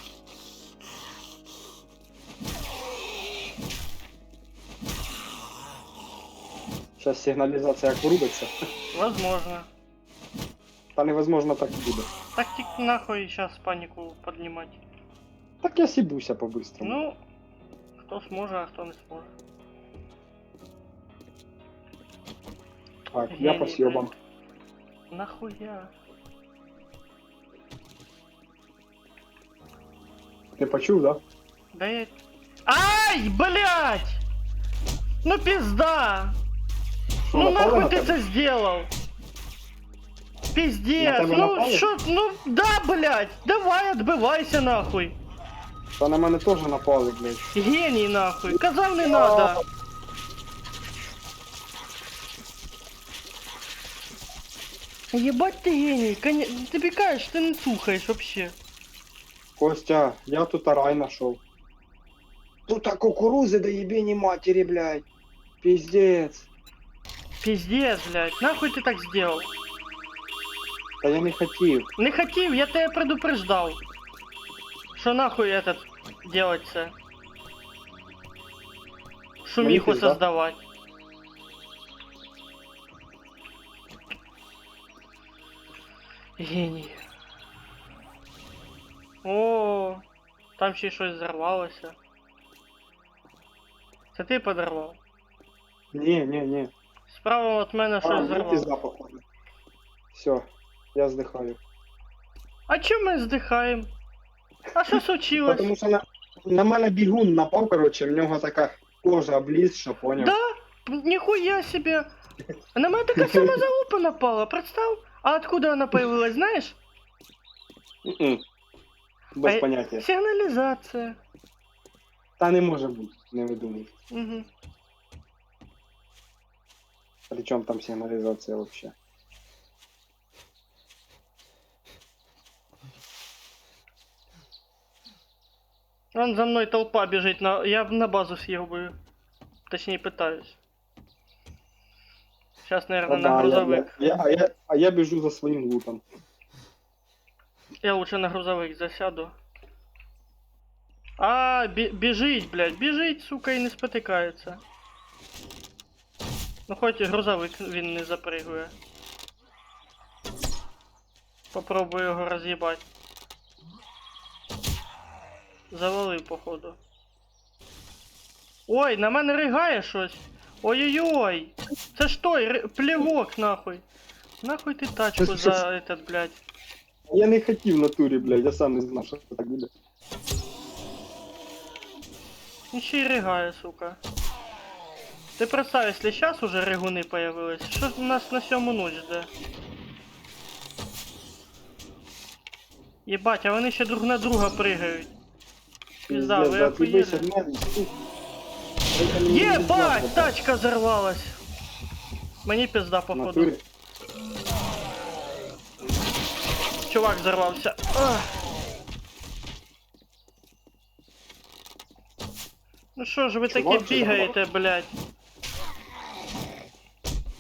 Speaker 2: Зараз сигналізація як врубиться.
Speaker 1: Возможно.
Speaker 2: Та невозможно так і буде.
Speaker 1: Так тільки нахуй сейчас панику поднимать.
Speaker 2: Так я сібуся по-бистрому.
Speaker 1: Ну, хто зможе, а хто не зможе.
Speaker 2: Так, я
Speaker 1: Геній,
Speaker 2: по съебам.
Speaker 1: блін. Нахуя?
Speaker 2: Ти почув, да?
Speaker 1: Да я... Ай, блядь! Ну пизда!
Speaker 2: Що,
Speaker 1: Ну
Speaker 2: напали
Speaker 1: нахуй
Speaker 2: на
Speaker 1: ты
Speaker 2: тебе?
Speaker 1: это сделал?
Speaker 2: На
Speaker 1: Пиздец!
Speaker 2: тебе
Speaker 1: Ну
Speaker 2: напали?
Speaker 1: шо, ну да, блядь! Давай отбывайся нахуй!
Speaker 2: Та на мене теж напали, блядь.
Speaker 1: Гений нахуй! Казав не надо! Ебать ты гений! Ты пикаешь, ты не слухаешь вообще.
Speaker 2: Костя, я тут рай знайшов. Тут кукурузи до ебені матері, блядь. Пиздец.
Speaker 1: Пиздец, блядь, нахуй ты так сделал?
Speaker 2: Та я не хотів.
Speaker 1: Не хотів, я тебе предупреждал. Что нахуй этот делать-то? Шумиху
Speaker 2: пизда.
Speaker 1: создавать. Гений. О, там ще й щось взорвалося. Це ти подорвав?
Speaker 2: Ні.
Speaker 1: Справа від мене
Speaker 2: А,
Speaker 1: щось
Speaker 2: ну
Speaker 1: взорвалося.
Speaker 2: пизда, походу. Все, я здихаю.
Speaker 1: А чому ми здихаємо? А що случилось?
Speaker 2: Потому що на мене бігун напав, короче, в нього така кожа облізша, поняв?
Speaker 1: Да? Нихуя себе! На меня такая самозалупа напала, представь? А откуда она появилась, знаешь?
Speaker 2: М-м. Без
Speaker 1: А-
Speaker 2: поняття.
Speaker 1: Сигнализация.
Speaker 2: Та не може бути, не видумай.
Speaker 1: Угу.
Speaker 2: При чому там сигналізація вообще?
Speaker 1: Вон за мной толпа бежит, я на базу съебаю. Точнее, пытаюсь. Сейчас, наверное,
Speaker 2: Та
Speaker 1: на
Speaker 2: да,
Speaker 1: грузовик.
Speaker 2: а я біжу за своїм лутом.
Speaker 1: Я лучше на грузовик засяду. А, бежить, блядь, бежить, сука, и не спотыкается. Ну хоть і грузовик він не запригує. Попробую його роз'їбати. Завалив, походу. Ой, на мене ригає щось. Ой-ой-ой. Це ж той, плевок нахуй. Нахуй ти тачку
Speaker 2: Це-
Speaker 1: за
Speaker 2: це-
Speaker 1: этот, блядь.
Speaker 2: Я не хотів в натурі, блядь, я сам не знав, що так буде.
Speaker 1: Ну ще й ригає, сука. Ти представь, якщо сейчас уже ригуни появились, що ж у нас на 7 ніч жде? Єбать, а вони ще друг на друга пригають. Пізда, ви
Speaker 2: Пиздец, да, отъебись
Speaker 1: охуєли?
Speaker 2: от мене, сука. Это мне не
Speaker 1: Єбать,
Speaker 2: знаю,
Speaker 1: тачка взорвалась. Мені пизда,
Speaker 2: в
Speaker 1: походу.
Speaker 2: натурі.
Speaker 1: Чувак взорвався. Ах. Ну що ж ви
Speaker 2: Чувак
Speaker 1: такі бігаєте, блядь?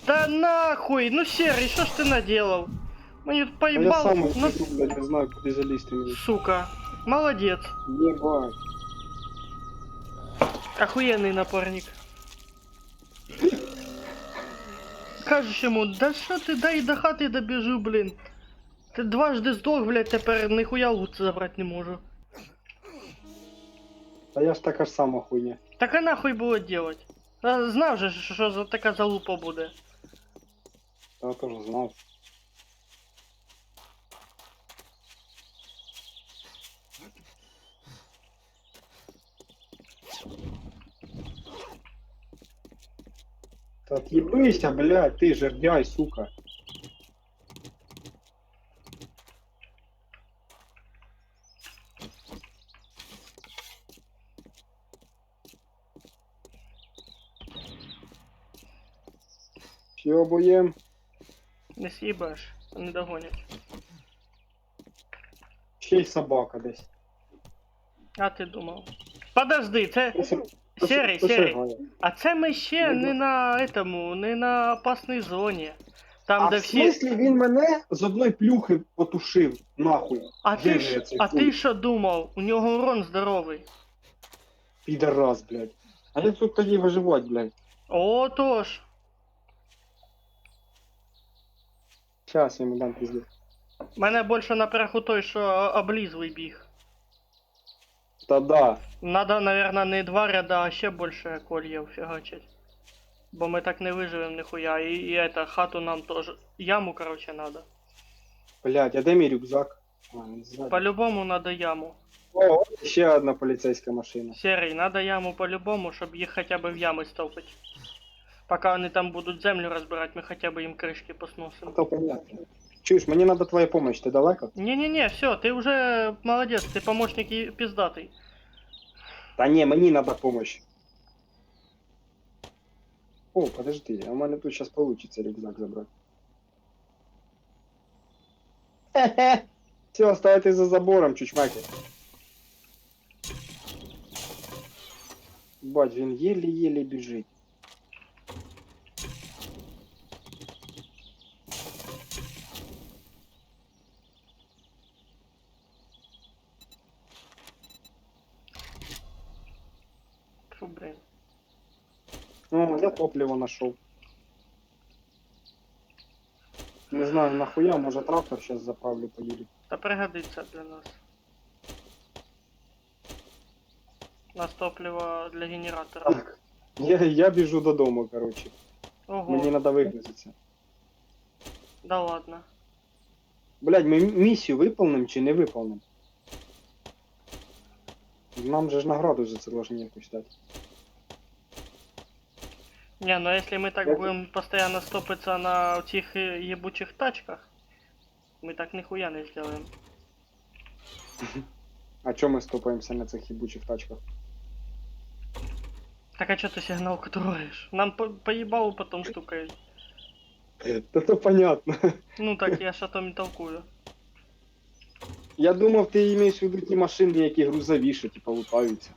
Speaker 1: Да нахуй! Ну серый, що ж ти наделал? Мені тут
Speaker 2: А я
Speaker 1: поїбал.
Speaker 2: сам
Speaker 1: Ну,
Speaker 2: иду, блядь, не знаю, куди залізти мені.
Speaker 1: сука. Молодец.
Speaker 2: Ебать.
Speaker 1: Охуєнний напарник. Кажеш йому, да що ти, дай до хати добіжу, блін. Ти дважди здох, блядь, тепер ніхуя лут забрати не можу.
Speaker 2: А я ж така ж сама хуйня.
Speaker 1: Так а нахуй було делать? А, знав же, що за така залупа буде.
Speaker 2: Я теж знав. Та отъебися, блядь, ты жердяй, сука. Все, боєм.
Speaker 1: Не с'їбаш, не догонять.
Speaker 2: Ще й собака десь.
Speaker 1: А ти думав. Подожди, це.
Speaker 2: Пос-
Speaker 1: Серий,
Speaker 2: посигає.
Speaker 1: А це ми ще
Speaker 2: Ну,
Speaker 1: не на этому, не на опасній зоні. Там,
Speaker 2: А
Speaker 1: де
Speaker 2: в
Speaker 1: всі.
Speaker 2: смислі він мене з одної плюхи потушив, нахуй.
Speaker 1: А
Speaker 2: Де
Speaker 1: ти
Speaker 2: ж
Speaker 1: ж,
Speaker 2: я цей
Speaker 1: а
Speaker 2: хуй?
Speaker 1: ти що думав? У нього урон здоровий.
Speaker 2: Підарас, блядь. А як тут тоді виживати, блядь?
Speaker 1: О, тож.
Speaker 2: Щас я йому дам пізду.
Speaker 1: Мене більше напряг у той, що облізлий біг.
Speaker 2: Та да.
Speaker 1: Надо, наверное, не 2 ряда, а ще більше кольїв фігачить. Бо ми так не виживемо ніхуя. І это, хату нам теж. Яму, короче, надо.
Speaker 2: Блядь, а де мій рюкзак? А, не знаю.
Speaker 1: По-любому надо яму.
Speaker 2: О, ще одна поліцейська машина.
Speaker 1: Серий, надо яму по-любому, щоб їх хоча б в ями стовпити. Поки вони там будуть землю розбирати, ми хоча б їм кришки посносимо.
Speaker 2: То понятно. Чуєш, мені треба твоя помощь, ти далеко?
Speaker 1: Не-не-не, все, ты уже молодец, ты помощник и пиздатый.
Speaker 2: Та ні, мені треба помощь. О, подожди, а у мене тут зараз получится рюкзак забрати. Хе-хе. Все, оставайтесь за забором, чучмаки. Бать, він єлі-єлі біжить.
Speaker 1: Фу, блин.
Speaker 2: О, я топливо нашел. Не знаю нахуя, може трактор сейчас заправлю, поїду.
Speaker 1: Та пригодится для нас. У нас топливо для генератора.
Speaker 2: Так. Я біжу додому, короче.
Speaker 1: Ого,
Speaker 2: Мені треба вигрузитися.
Speaker 1: да ладно.
Speaker 2: Блядь, ми місію виповним чи не виповним? Нам же ж награду за це должны якусь дати.
Speaker 1: Не, ну если мы так
Speaker 2: Я-
Speaker 1: будем постоянно стопиться на этих ебучих тачках, мы так нихуя не сделаем.
Speaker 2: А чому ми стопаємося на цих їбучих тачках?
Speaker 1: Так а чё ты сигналку трогаешь? Нам поебалу потом стукают.
Speaker 2: Та то понятно.
Speaker 1: Ну так я ж о том и толкую.
Speaker 2: Я думав, ти маєш в виду ті машини, які грузовіші, типа лутаються.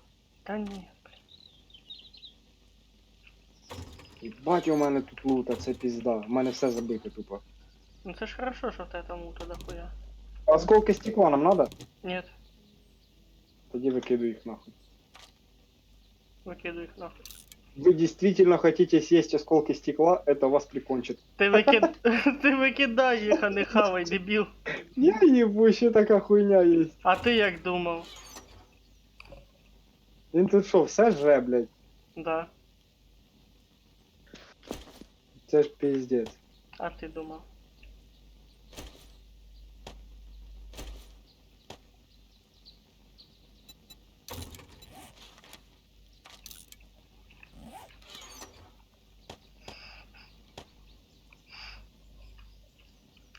Speaker 1: Да нет.
Speaker 2: Бать, у мене тут лута, це пізда. У мене все забите тупо.
Speaker 1: Ну это ж хорошо, что ты этому туда хуя.
Speaker 2: Осколки стекла нам надо?
Speaker 1: Нет,
Speaker 2: Тоді викидаю їх нахуй.
Speaker 1: выкидывай их нахуй.
Speaker 2: Вы действительно хотите съесть осколки стекла, это вас прикончит.
Speaker 1: Ты выкидай их, а не хавай, дебил.
Speaker 2: Я ебу, ще така хуйня є.
Speaker 1: А ти як думав?
Speaker 2: Він тут що, все жре, блядь?
Speaker 1: Да.
Speaker 2: Це ж пиздец.
Speaker 1: А ти думав?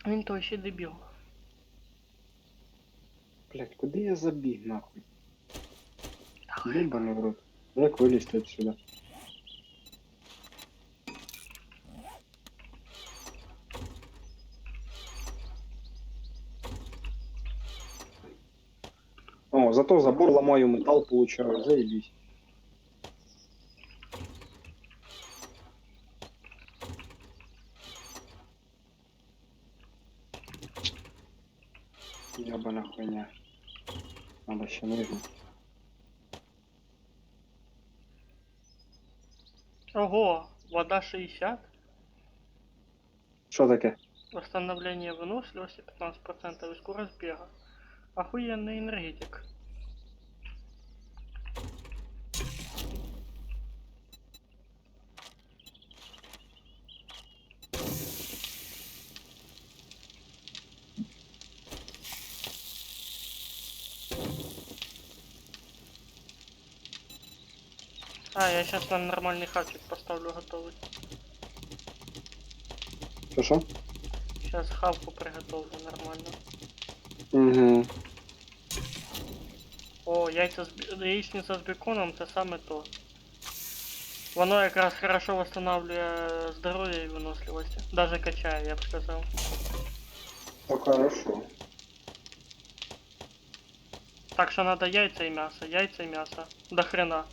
Speaker 1: Він той ще дебіл.
Speaker 2: Блять, куди я забіг нахуй? Єбаний в рот. Як вилізти отсюда? О, зато забор ломаю, металл получаю, заебись. Ебаная хуйня. Надо еще нижний.
Speaker 1: Ого, вода 60.
Speaker 2: Що таке?
Speaker 1: Восстановление выносливости 15% и скорость бега. Охуенный энергетик. А, я сейчас на нормальный хавчик поставлю готовый.
Speaker 2: Що?
Speaker 1: Сейчас хавку приготовлю нормально.
Speaker 2: Угу.
Speaker 1: О, яичниця з беконом це саме то. Воно якраз хорошо восстанавливає здоров'я і виносливість. Даже качає, я б сказав.
Speaker 2: То хорошо.
Speaker 1: Так що надо яйца и мясо. До хрена.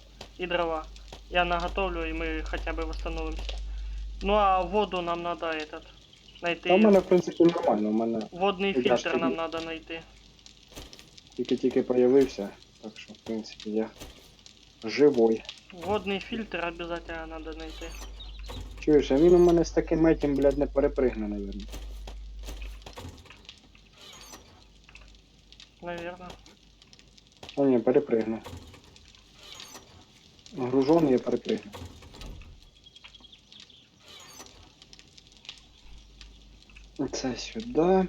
Speaker 1: И дрова. Я наготовлю, и мы хотя бы восстановимся. Ну а воду нам надо найти.
Speaker 2: Та в мене, в принципі, нормально, у мене
Speaker 1: Водний
Speaker 2: я ж
Speaker 1: фільтр нам
Speaker 2: тобі-
Speaker 1: надо найти.
Speaker 2: тільки-тільки появився, так що, в принципі, я живой.
Speaker 1: Водний фільтр обязательно надо найти.
Speaker 2: Чуєш, а він у мене з таким етім, блядь, не перепригне, навірно.
Speaker 1: Наверно.
Speaker 2: А ні, перепригну. Гружений я перепригну. Це сюди.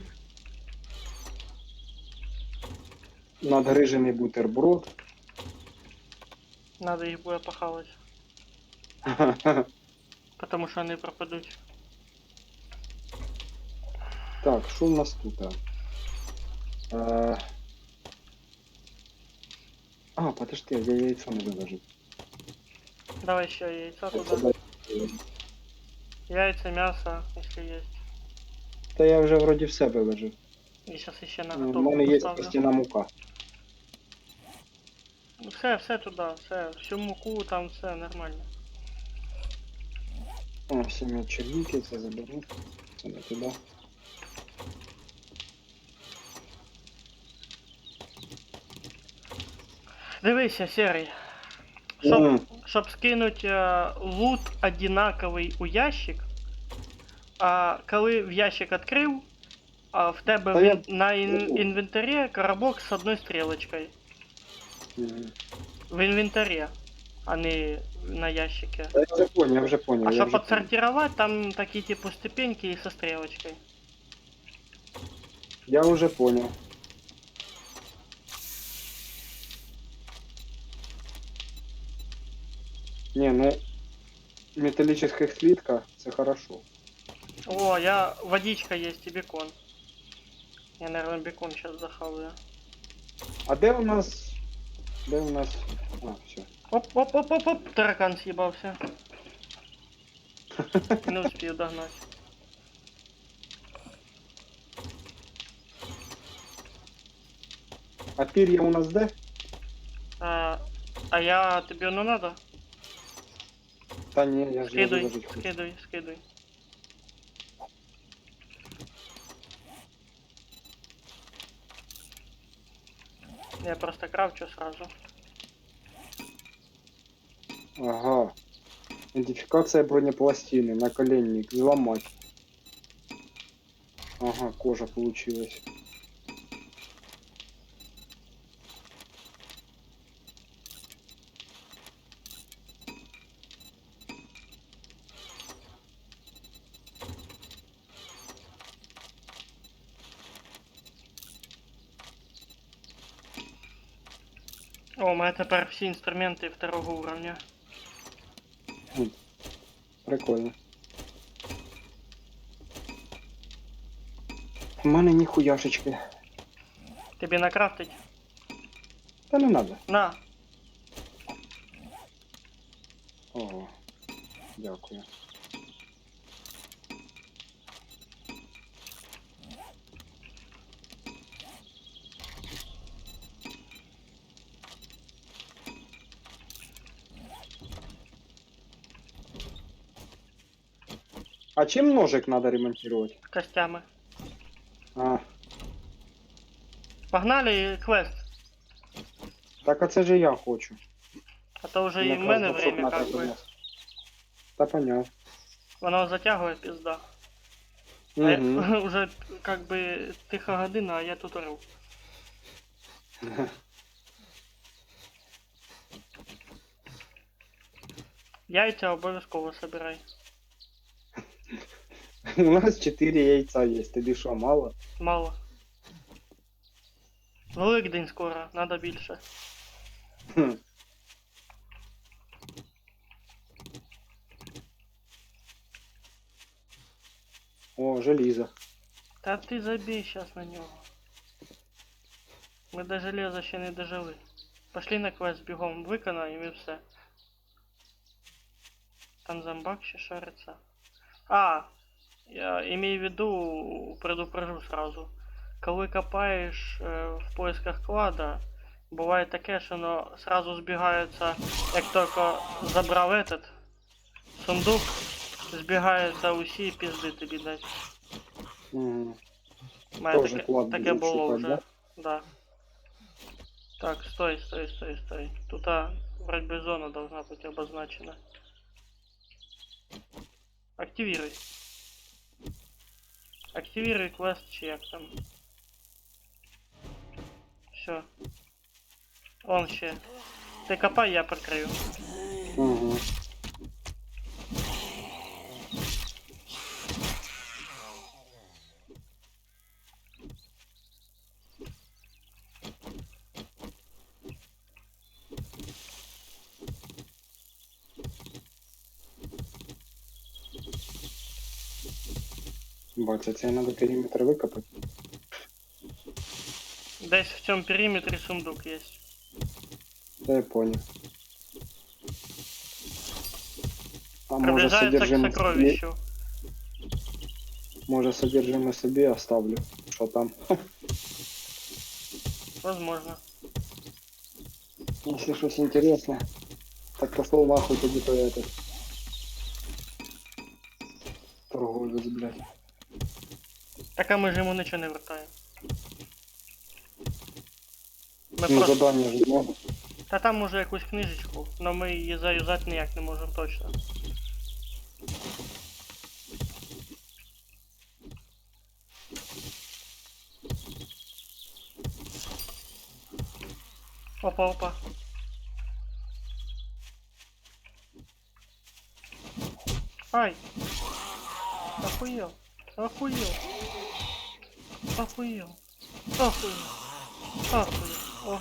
Speaker 2: Надгрижений бутерброд.
Speaker 1: Надо їх буде похавати. Потому що вони пропадуть.
Speaker 2: Так, що у нас тут? Подожди, я яйцо не виложив.
Speaker 1: Давай ще яйця
Speaker 2: Це
Speaker 1: туди.
Speaker 2: дай.
Speaker 1: Яйця, м'ясо, якщо є.
Speaker 2: Та я вже вроді все виложив.
Speaker 1: І зараз ще на
Speaker 2: У
Speaker 1: готовку
Speaker 2: мене є
Speaker 1: поставлю.
Speaker 2: костяна мука.
Speaker 1: Все туди, все. Всю муку, там все нормально.
Speaker 2: О, сім'я черніки, це заберу. Це не туди.
Speaker 1: Дивися, Серий. Щоб скинути лут одинаковий у ящик, а коли в ящик відкрив, а в тебе
Speaker 2: Та я-
Speaker 1: на інвентарі коробок з одною стрілочкою.
Speaker 2: Мгм.
Speaker 1: В інвентарі, а не на ящике.
Speaker 2: Та я вже понял, я вже понял.
Speaker 1: А
Speaker 2: я
Speaker 1: щоб
Speaker 2: вже
Speaker 1: отсортировать, там такие типа ступеньки и со стрелочкой.
Speaker 2: понял. Я вже понял. Не, ну, металлических слитка, це хорошо.
Speaker 1: О, водичка есть и бекон. Я, наверное, бекон сейчас захаваю.
Speaker 2: А де у нас... Де у нас... А, все.
Speaker 1: Оп, таракан съебался. Не успею догнать.
Speaker 2: А пір'я у нас де?
Speaker 1: А я тебе ну надо?
Speaker 2: Та ні, я ж не
Speaker 1: Скидывай,
Speaker 2: виложить хочу.
Speaker 1: скидывай. Я просто кравчу сразу.
Speaker 2: Ага. Идентификация бронепластины, наколенник, взломать. Ага, кожа получилась.
Speaker 1: О, у мене тепер всі інструменти второго уровня.
Speaker 2: Прикольно. У мене ніхуяшечки.
Speaker 1: Тобі накрафтить?
Speaker 2: Та не надо.
Speaker 1: На.
Speaker 2: Ого. Дякую. А чем ножик надо ремонтировать?
Speaker 1: Костями.
Speaker 2: А,
Speaker 1: Погнали квест.
Speaker 2: так а це же я хочу.
Speaker 1: А то вже і в
Speaker 2: Якраз
Speaker 1: мене
Speaker 2: боксок
Speaker 1: время
Speaker 2: надо
Speaker 1: как би.
Speaker 2: принести. Та поняв.
Speaker 1: Воно затягує пізда. А
Speaker 2: Угу.
Speaker 1: я, уже как би тиха година, а я тут ору. Яйця обов'язково собирай.
Speaker 2: У нас 4 яйца есть. Тобі що, мало?
Speaker 1: Мало. Великдень скоро, надо більше.
Speaker 2: Хм. О, желізо.
Speaker 1: Та ти забій щас на нього. Ми до железа ще не дожили. Пошли на квест бігом, виконаємо і все. Там зомбак ще шариться. А, я имею в виду, предупрежу сразу. Коли копаєш в поисках клада, буває таке, що воно сразу збігається, як тільки забрав этот сундук, збігаються усі пізди тобі дать.
Speaker 2: Угу.
Speaker 1: У мене
Speaker 2: Тоже клад
Speaker 1: таке
Speaker 2: біжить
Speaker 1: було
Speaker 2: шукать,
Speaker 1: вже.
Speaker 2: да?
Speaker 1: Да. Так, стой, стой, стой, стой. Тут вроде бы зона должна быть обозначена. Активируй. Активируй квест, чи як там. Все. Он ще. Ти копай, я прикрию.
Speaker 2: Угу. Бача, це треба периметр викопати.
Speaker 1: Десь в цьому периметрі сундук є.
Speaker 2: Та я понял. А може
Speaker 1: Приближається к
Speaker 2: содержимое собі,
Speaker 1: сокровищу.
Speaker 2: може содержимое собі оставлю. Що там?
Speaker 1: Возможно.
Speaker 2: Если что-то интересное, так пошел нахуй тоді то этот. Торговець, блядь.
Speaker 1: Так а ми ж йому нічого не вертаємо. Ми
Speaker 2: Ну
Speaker 1: просто...
Speaker 2: задання ж много.
Speaker 1: Та там може якусь книжечку, но ми її заюзати ніяк не можемо точно. Опа, опа. Ай! Охуел! Охуел! Охуел! Охуел! Охуел! О.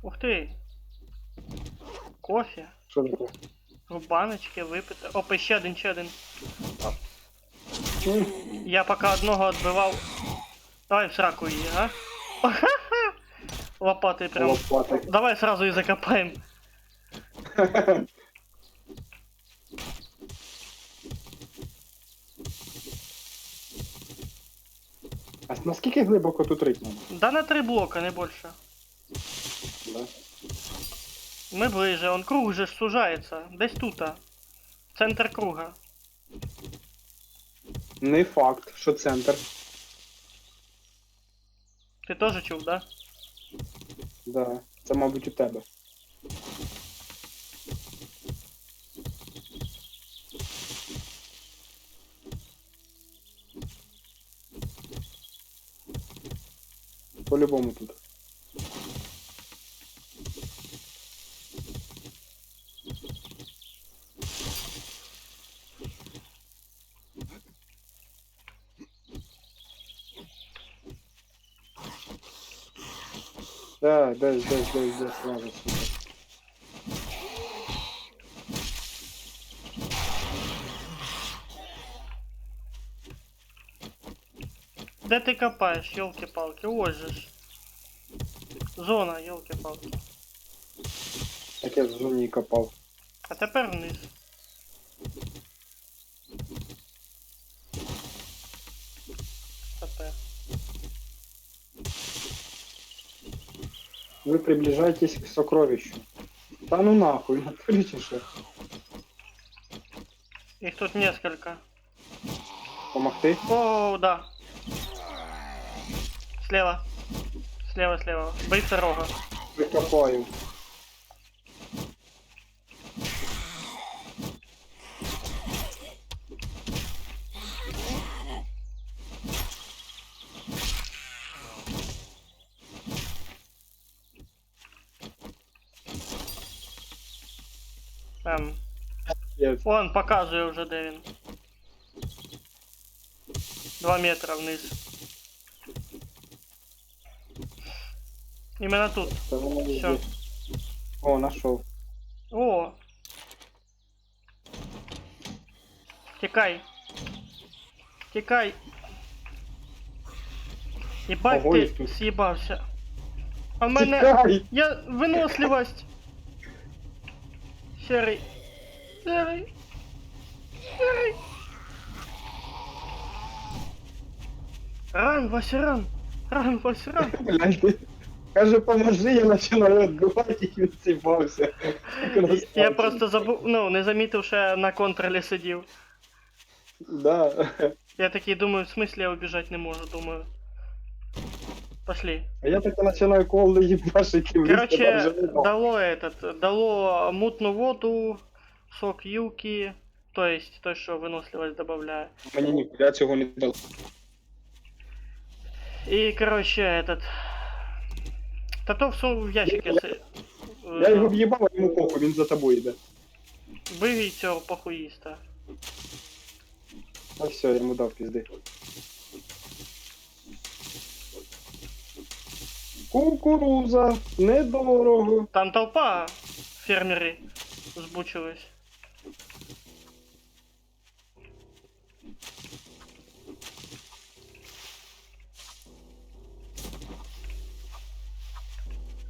Speaker 1: Ух ты! Кофе!
Speaker 2: Що таке?
Speaker 1: В баночке випити. Опа, ще один, ще один.
Speaker 2: М,
Speaker 1: Я пока одного отбивав. Давай в сраку її, а? Лопатой прям.
Speaker 2: Лопата.
Speaker 1: Давай сразу и закопаем.
Speaker 2: А наскільки глибоко тут рить надо?
Speaker 1: Да на 3 блока, не больше.
Speaker 2: Да?
Speaker 1: Мы ближе, он круг же ж сужается. Десь тут. Центр круга.
Speaker 2: Не факт, що центр.
Speaker 1: Ти теж чув, да?
Speaker 2: Да. Це, мабуть, у тебе. По-любому тут. Да, десь, сразу, сука.
Speaker 1: Де ти копаєш, йолки-палки? Ось же ж. Зона, йолки-палки.
Speaker 2: Так я в зоні копав.
Speaker 1: А тепер вниз. Тепер.
Speaker 2: Вы приближаетесь к сокровищу. Да ну нахуй, натурите что?
Speaker 1: Их тут несколько.
Speaker 2: Помогти?
Speaker 1: О, да. Слева. Слева. Бей второго.
Speaker 2: Прикопаю. Нет.
Speaker 1: Вон, показує вже, де він. 2 метра вниз. Іменно тут.
Speaker 2: Да ну,
Speaker 1: Всё.
Speaker 2: здесь. О, нашел.
Speaker 1: О! Тікай. Тікай. Єбать
Speaker 2: Ого,
Speaker 1: ти
Speaker 2: їх тут.
Speaker 1: з'їбався. А в мене...
Speaker 2: Тікай!
Speaker 1: Я... Виносливость. Серий. Серий. Серий. Ран, Вася, ран. Ран, Вася, ран.
Speaker 2: Блядь, ты. Каже, поможи, я починаю відбивати і він сіпався.
Speaker 1: Я просто забув, ну, не замітив, що я на контролі сидів.
Speaker 2: Да.
Speaker 1: Я такий думаю, в смысле я убежать не можу, думаю. Пошли.
Speaker 2: А я так починаю колду їбашити.
Speaker 1: Короче, дало мутну воду, сок юки, то есть той, що виносливость добавляє.
Speaker 2: Мені ніхуя цього не дало.
Speaker 1: І, короче, этот... Та то в ящик
Speaker 2: Я його в'їбав, а йому похуй, він за тобою йде.
Speaker 1: Бий цього похуїста.
Speaker 2: А все, я йому дав пізди. Кукуруза, недорого.
Speaker 1: Там толпа, фермери збучились.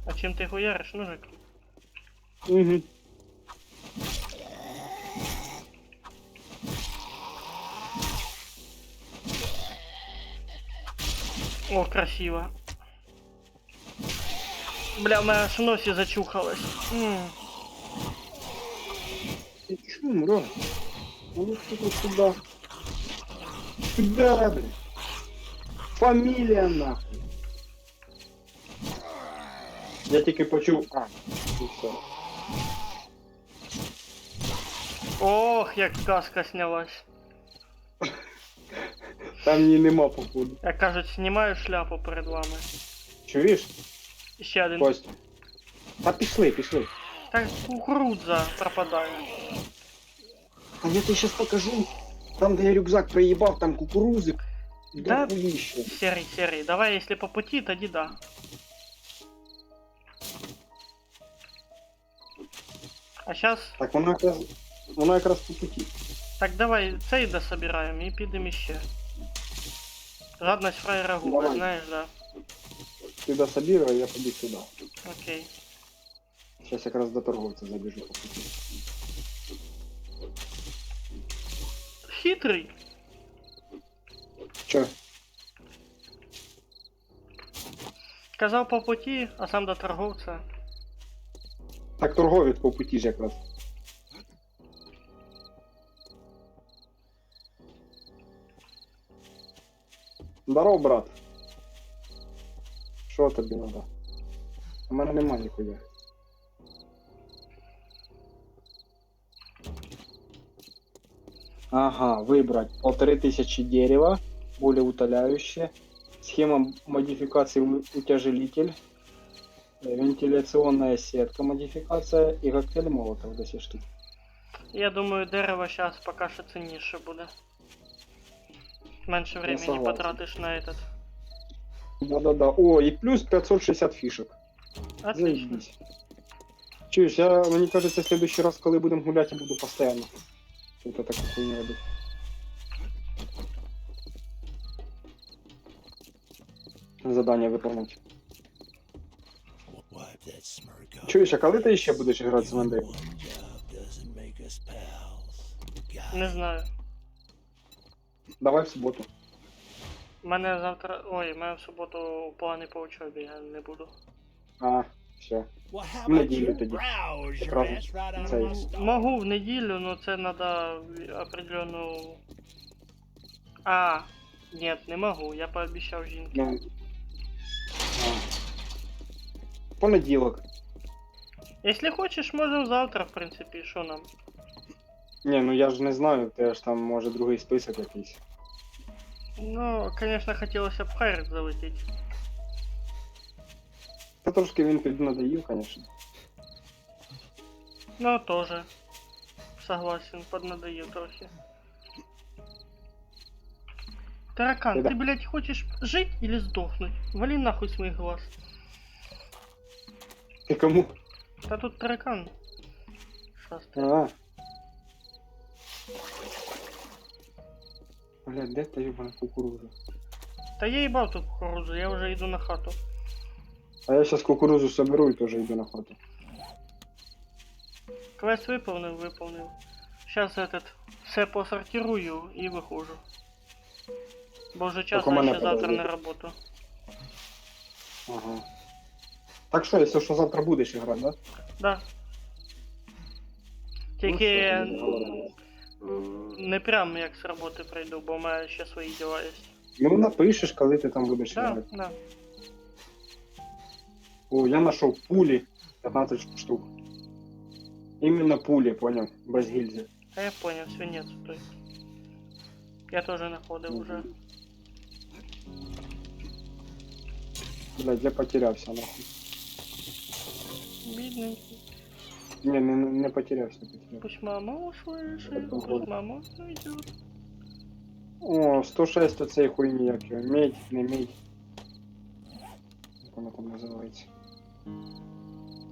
Speaker 1: А чим ти хуяриш, мужик?
Speaker 2: Угу.
Speaker 1: О, красиво. Бля, у мене аж в носі зачухалось.
Speaker 2: Ты чё, мразь? Ну что сюда? Сюда, блядь. Фамилия нахуй. Я тільки почув. А, і все.
Speaker 1: Ох, як каска снялась.
Speaker 2: Там ні нема походу.
Speaker 1: Як кажуть, знімаю шляпу перед вами.
Speaker 2: Чуєш?
Speaker 1: Ще один.
Speaker 2: Кость. Та пішли.
Speaker 1: Так кукурудза пропадає.
Speaker 2: А я тебе сейчас покажу. Там, де я рюкзак приїбав, там кукурузи.
Speaker 1: Да.
Speaker 2: Да хуїще.
Speaker 1: Серый, давай, если по пути, тоді да. А сейчас,
Speaker 2: Так вона якраз по путі.
Speaker 1: так давай цей дособираємо і підемо ще. Жадность фраєра губа,
Speaker 2: Давай.
Speaker 1: знаєш, да.
Speaker 2: Ти дособіруй, я піду сюди.
Speaker 1: Окей.
Speaker 2: Сейчас якраз до торговця забіжу по путі.
Speaker 1: Хитрий.
Speaker 2: Чо?
Speaker 1: Казав по пути, а сам до торговця.
Speaker 2: Так торговець по путі ж якраз. Здоров, брат. Що тобі надо? У мене нема ніхуя. Ага, выбрать 1500 дерева, более утоляющее. Схема модификации утяжелитель. Вентиляционная сетка модификация и коктейль молотов до 7 штук.
Speaker 1: Я думаю, дерево сейчас поки що цінніше буде. Менше времени
Speaker 2: согласен.
Speaker 1: потратиш на этот.
Speaker 2: Да-да-да. О, и плюс 560 фишек.
Speaker 1: Отлично.
Speaker 2: Заебись. Чуєш, мені кажется, в следующий раз, коли будемо гуляти, я буду постоянно. Тут таку хуйню робити. Задання виконати.
Speaker 3: Wipe that smirk off.
Speaker 2: Чуєш, а коли ти ще будеш грати з Вандою?
Speaker 3: One job doesn't make us pals.
Speaker 1: Не знаю.
Speaker 2: Давай в суботу.
Speaker 1: У мене завтра. Ой, у мене в суботу плани по учобі, я не буду.
Speaker 2: А, все.
Speaker 3: Well, how
Speaker 2: Ну,
Speaker 3: about
Speaker 2: неділю
Speaker 3: you
Speaker 2: тоді.
Speaker 3: browse your
Speaker 2: Якраз
Speaker 3: ass right out
Speaker 2: це-
Speaker 3: of my store?
Speaker 1: Могу в неділю, но це надо определенну. А, нет, не могу, я пообіцяв жінки.
Speaker 2: Ну, понеділок.
Speaker 1: Якщо хочеш, можемо завтра, в принципі, що нам.
Speaker 2: Ні, ну я ж не знаю, те ж там може другий список якийсь.
Speaker 1: Ну, конечно, хотілося б в Хайрек залетіти.
Speaker 2: Та трошки він піднадоїв, звісно.
Speaker 1: Ну, тоже. Согласен, поднадоїв трохи. Таракан,
Speaker 2: Да.
Speaker 1: ты, блядь, хочешь жить или сдохнуть? Вали нахуй с моих глаз.
Speaker 2: Ти кому?
Speaker 1: Да тут таракан. Шастает.
Speaker 2: А. Блядь, де та юбана кукуруза?
Speaker 1: Да я ебал тут кукурузу, я уже иду на хату.
Speaker 2: А я сейчас кукурузу соберу и тоже иду на хату.
Speaker 1: Квест выполнил. Сейчас все посортирую и выхожу. Бо вже час,
Speaker 2: Так у
Speaker 1: а
Speaker 2: мене
Speaker 1: ще завтра
Speaker 2: подожди.
Speaker 1: на роботу.
Speaker 2: Ага. Так що, якщо що, завтра будеш грати, да?
Speaker 1: Да. Тільки
Speaker 2: Ну, що, договорились.
Speaker 1: не прям як з роботи прийду, бо у мене ще свої діла є.
Speaker 2: Ну напишеш, коли ти там будеш
Speaker 1: Да,
Speaker 2: грати.
Speaker 1: да.
Speaker 2: О, я знайшов пулі 15 штук. Іменно пулі, понял? Без гільзи.
Speaker 1: А я понял, свинец той. Я тоже находив уже.
Speaker 2: Блядь, я потерявся, нахуй.
Speaker 1: Бідненький.
Speaker 2: Не потерявся, потерявся.
Speaker 1: Пусть мама услышит,
Speaker 2: Это
Speaker 1: пусть
Speaker 2: вот.
Speaker 1: мама уйдет.
Speaker 2: О, 106 оцей хуйні, як його. Медь, не медь. Як воно там називається.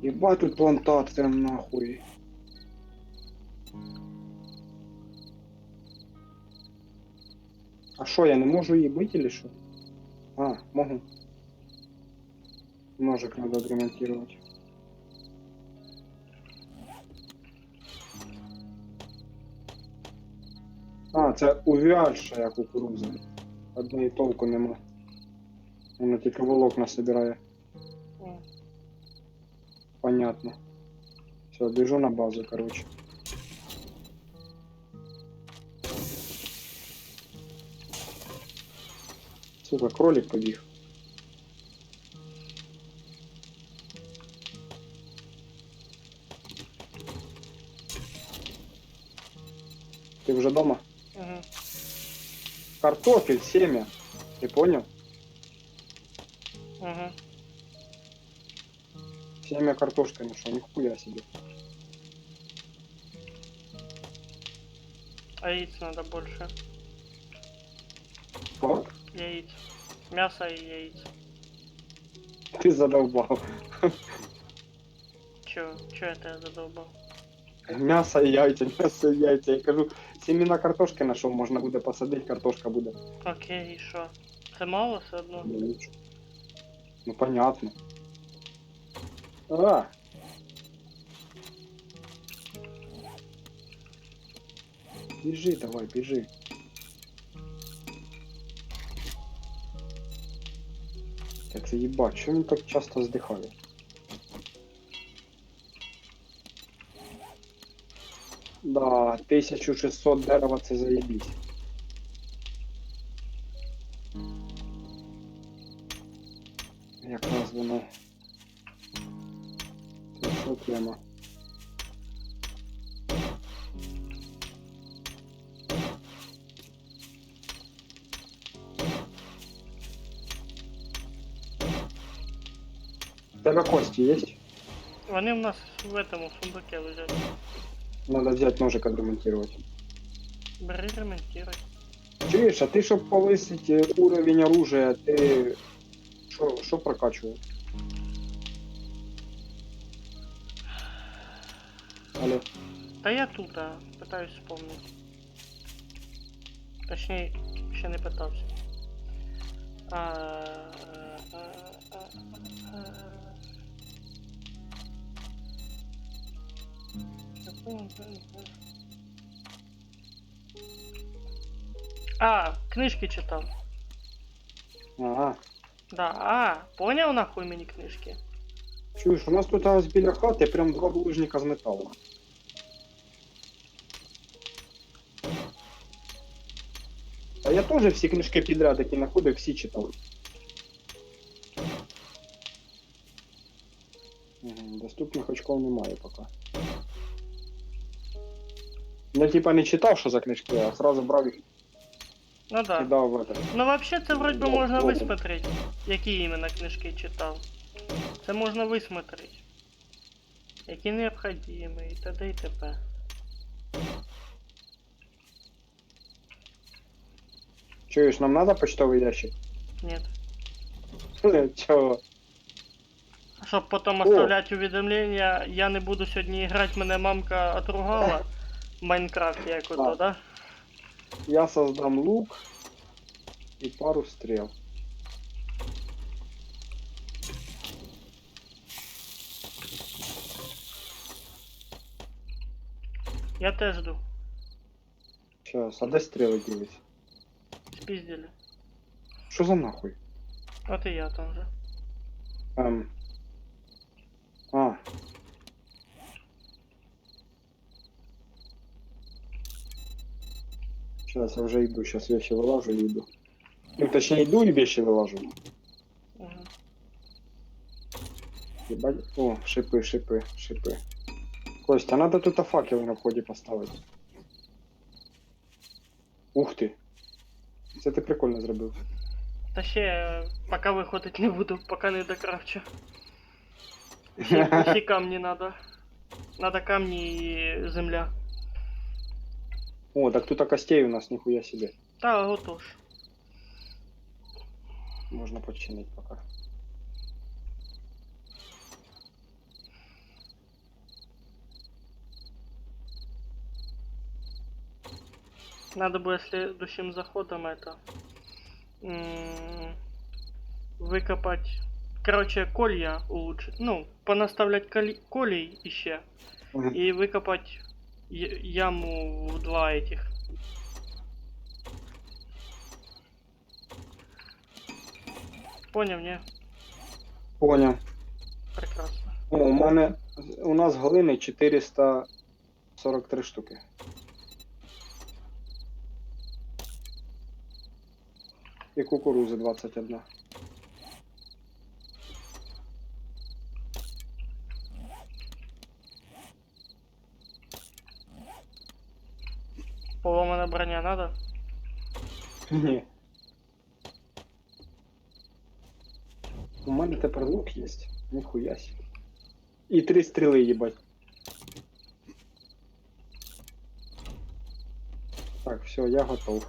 Speaker 2: Єбать тут плантація нахуй. А що, я не можу її бити или що? А, можу. Ножик надо отремонтировать. А, це увяльшая кукуруза. Одної толку нема. Вона тільки волокна собирає.
Speaker 1: М.
Speaker 2: Понятно. Все, біжу на базу, короче. Сука, кролик побіг. Ты уже дома?
Speaker 1: Мгм.
Speaker 2: Картофель, семя. Ты понял?
Speaker 1: Мгм.
Speaker 2: Семя картошкой нашел, нихуя себе.
Speaker 1: А яиц надо больше.
Speaker 2: Что?
Speaker 1: Яиц. Мясо и яиц.
Speaker 2: Ты задолбал.
Speaker 1: Чё это я задолбал?
Speaker 2: Мясо и яйца, мясо и яйца. Я кажу, семена картошки нашел, можно буде посадить, картошка буде.
Speaker 1: Окей, и шо? Це мало все одно?
Speaker 2: Ну, ничего. Ну понятно. А! Бежи давай, бежи. Так заебать, что он так часто вздыхает? Да, 1600 дерева це заебись. Якраз воно. Це що тема? У тебе кости есть?
Speaker 1: Вони в нас в этому сундуке лежать.
Speaker 2: Надо взять ножик отремонтировать.
Speaker 1: Бери, ремонтируй.
Speaker 2: Чуєш, а ти, щоб повисити уровень оружия, ти що прокачував? Алло.
Speaker 1: Та я тут, питаюсь вспомнити. Точніше, ще не питався. Книжки читав.
Speaker 2: Ага.
Speaker 1: Да, поняв нахуй мені книжки?
Speaker 2: Чуєш, у нас тут ось біля хати прям 2 булыжника з металу. А я теж всі книжки підряд, які знаходив, всі читав. Доступних очков немає поки. Я типа не читав, що за книжки, а сразу брав їх
Speaker 1: Ну
Speaker 2: і
Speaker 1: да.
Speaker 2: дав в это.
Speaker 1: Ну вообще це вроді би
Speaker 2: Ну,
Speaker 1: можна
Speaker 2: добре.
Speaker 1: висмотреть, які іменно книжки читав. Це можна висмотреть. Які необхідні і т.д. і т.п.
Speaker 2: Чуєш, нам надо почтовий ящик?
Speaker 1: Нет.
Speaker 2: Чого?
Speaker 1: Щоб потім оставляти увідомлення, я не буду сьогодні грати, мене мамка отругала в Майнкрафті як ото, да?
Speaker 2: Я создам лук і пару стріл.
Speaker 1: Я теж жду.
Speaker 2: Щас, а де стріли ділись?
Speaker 1: Спіздили.
Speaker 2: Що за нахуй?
Speaker 1: От і я там же.
Speaker 2: А. Сейчас я уже иду, сейчас вещи вылажу и иду. Ну, точнее, иду и вещи вылажу.
Speaker 1: Угу.
Speaker 2: Ебать. О, шипы, шипы, шипы. Костя, надо тут факел на входе поставить. Ух ты. Це ти прикольно зробив.
Speaker 1: Та ще поки виходить не буду, поки не докрафчу. Всі камні надо. Надо камні і земля.
Speaker 2: О, так тут костей у нас нихуя себе.
Speaker 1: Та готож.
Speaker 2: Можно починить пока.
Speaker 1: Надо будет следующим заходом это выкопать. Короче, колья улучшить. Ну, понаставлять колей еще.
Speaker 2: Мгм.
Speaker 1: И выкопать яму в 2 этих. Понял, не?
Speaker 2: Понял.
Speaker 1: Прекрасно.
Speaker 2: О, у нас глини 443 штуки. І кукурузи 21.
Speaker 1: Поломана броня надо?
Speaker 2: Ні. У мене тепер лук є. Ніхуя сі. І 3 стріли, їбать. Так, все, я готов.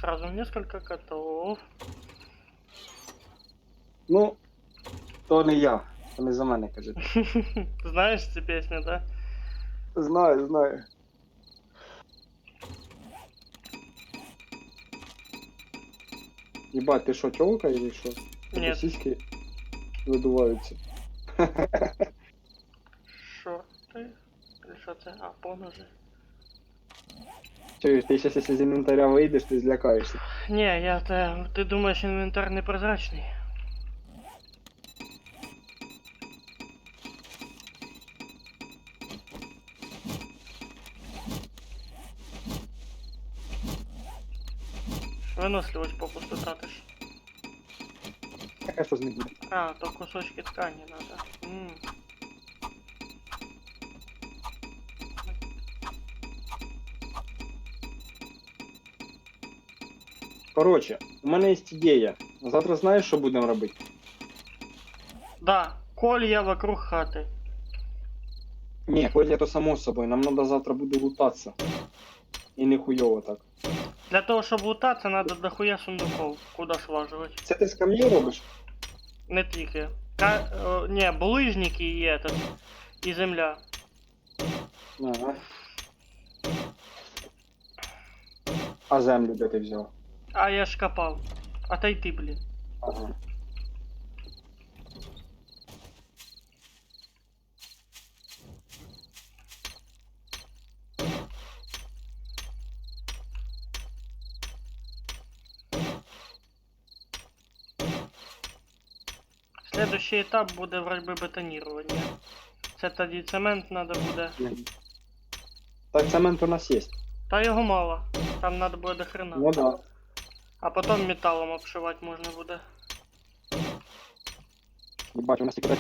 Speaker 1: Сразу несколько котов.
Speaker 2: Ну, то не я. То не за мене, кажи.
Speaker 1: Знаешь эту песню, да?
Speaker 2: Знаю, знаю. Ебать, ти що, тёлка или що?
Speaker 1: Ні.
Speaker 2: Сіськи видуваються.
Speaker 1: Шорты? Или что это? А, поножи.
Speaker 2: Чуєш, ти сейчас, якщо з інвентаря вийдеш, ти злякаєшся.
Speaker 1: Не, ты думаешь, инвентарь непрозрачный? Выносливость попусту тратишь.
Speaker 2: А що з ним буде?
Speaker 1: А, то кусочки ткани надо.
Speaker 2: Короче, у мене є ідея. Завтра знаєш, що будемо робити?
Speaker 1: Да, колья вокруг хаты.
Speaker 2: Ні, Коля, то само собою, нам треба завтра буде лутатися. І не хуйово так.
Speaker 1: Для того, чтобы лутаться, надо дохуя сундуков. Куда сваживать?
Speaker 2: Це ти з камней робиш?
Speaker 1: Не тільки. Не, булыжники и этот. И земля.
Speaker 2: Ага. А землю де ти взяв?
Speaker 1: А я ж копав. А та й ти, блін.
Speaker 2: Ага.
Speaker 1: Следующий етап буде вроде бетонірування. Це тоді цемент треба буде.
Speaker 2: Так, цемент у нас є.
Speaker 1: Та його мало. Там треба буде до хрена.
Speaker 2: Ну да.
Speaker 1: А потім металом обшивати можна буде.
Speaker 2: Бать, у нас тільки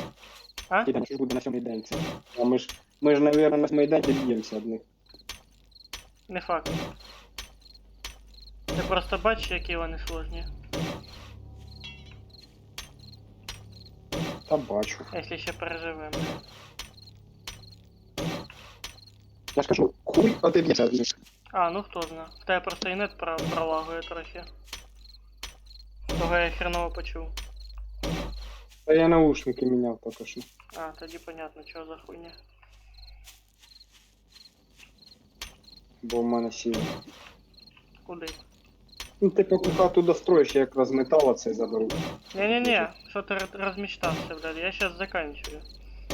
Speaker 1: А?
Speaker 2: такий день, що ж буде на сьомий день це. А ми ж, наверное, на сьомий день доб'ємося одних.
Speaker 1: Не факт. Ти просто бачиш, які вони сложні.
Speaker 2: Та бачу.
Speaker 1: Якщо ще переживемо.
Speaker 2: Я ж кажу, хуй, а ти б'єшся одних.
Speaker 1: А, ну хто знає. В тебе просто і нет пролагує трохи. Того я хреново почув.
Speaker 2: Та я наушники міняв тільки що.
Speaker 1: А, тоді понятно, що за хуйня.
Speaker 2: Бо в мене сіли.
Speaker 1: Куди?
Speaker 2: Ну ти поки хату достроїш, я якраз метал цей заберу.
Speaker 1: Не-не-не, що ти розмічтався, блядь, я сейчас заканчиваю.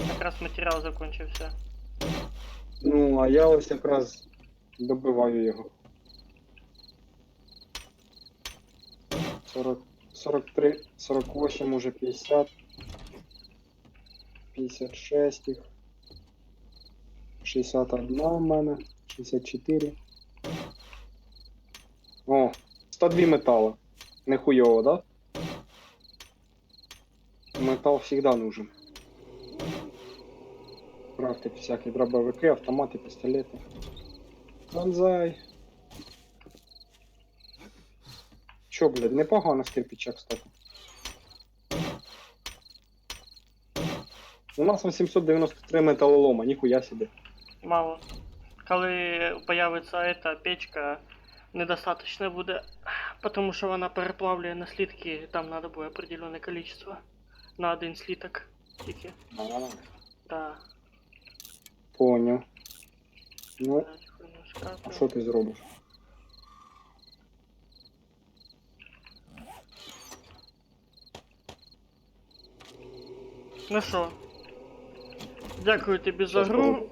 Speaker 1: Якраз матеріал закончився.
Speaker 2: Ну, а я ось якраз добиваю його. 40, 43, 48, уже 50. 56 їх. 61 в мене. 64. О, 102 металла. Нехуйово, да? Металл всегда нужен. Крафтить всякие дробовики, автоматы, пистолеты. Банзай. Чо, блядь, непогано з кирпича, кстати. У нас 893 металолома, ніхуя себе.
Speaker 1: Мало. Коли появиться эта печка, недостаточно буде, потому що вона переплавлює на слитки, там надо буде определенное количество. На один слиток тільки. Да.
Speaker 2: Понял. Ну,
Speaker 1: Блядь, хуйню
Speaker 2: а
Speaker 1: скрафтив.
Speaker 2: що ти зробиш?
Speaker 1: Ну що, дякую тобі за
Speaker 2: Щас
Speaker 1: гру.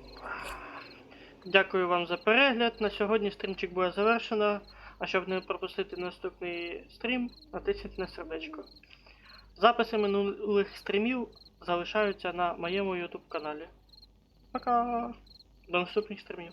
Speaker 1: Дякую вам за перегляд. На сьогодні стрімчик буде завершено. А щоб не пропустити наступний стрім, натисніть на сердечко. Записи минулих стрімів залишаються на моєму YouTube каналі. Пока! До наступних стрімів.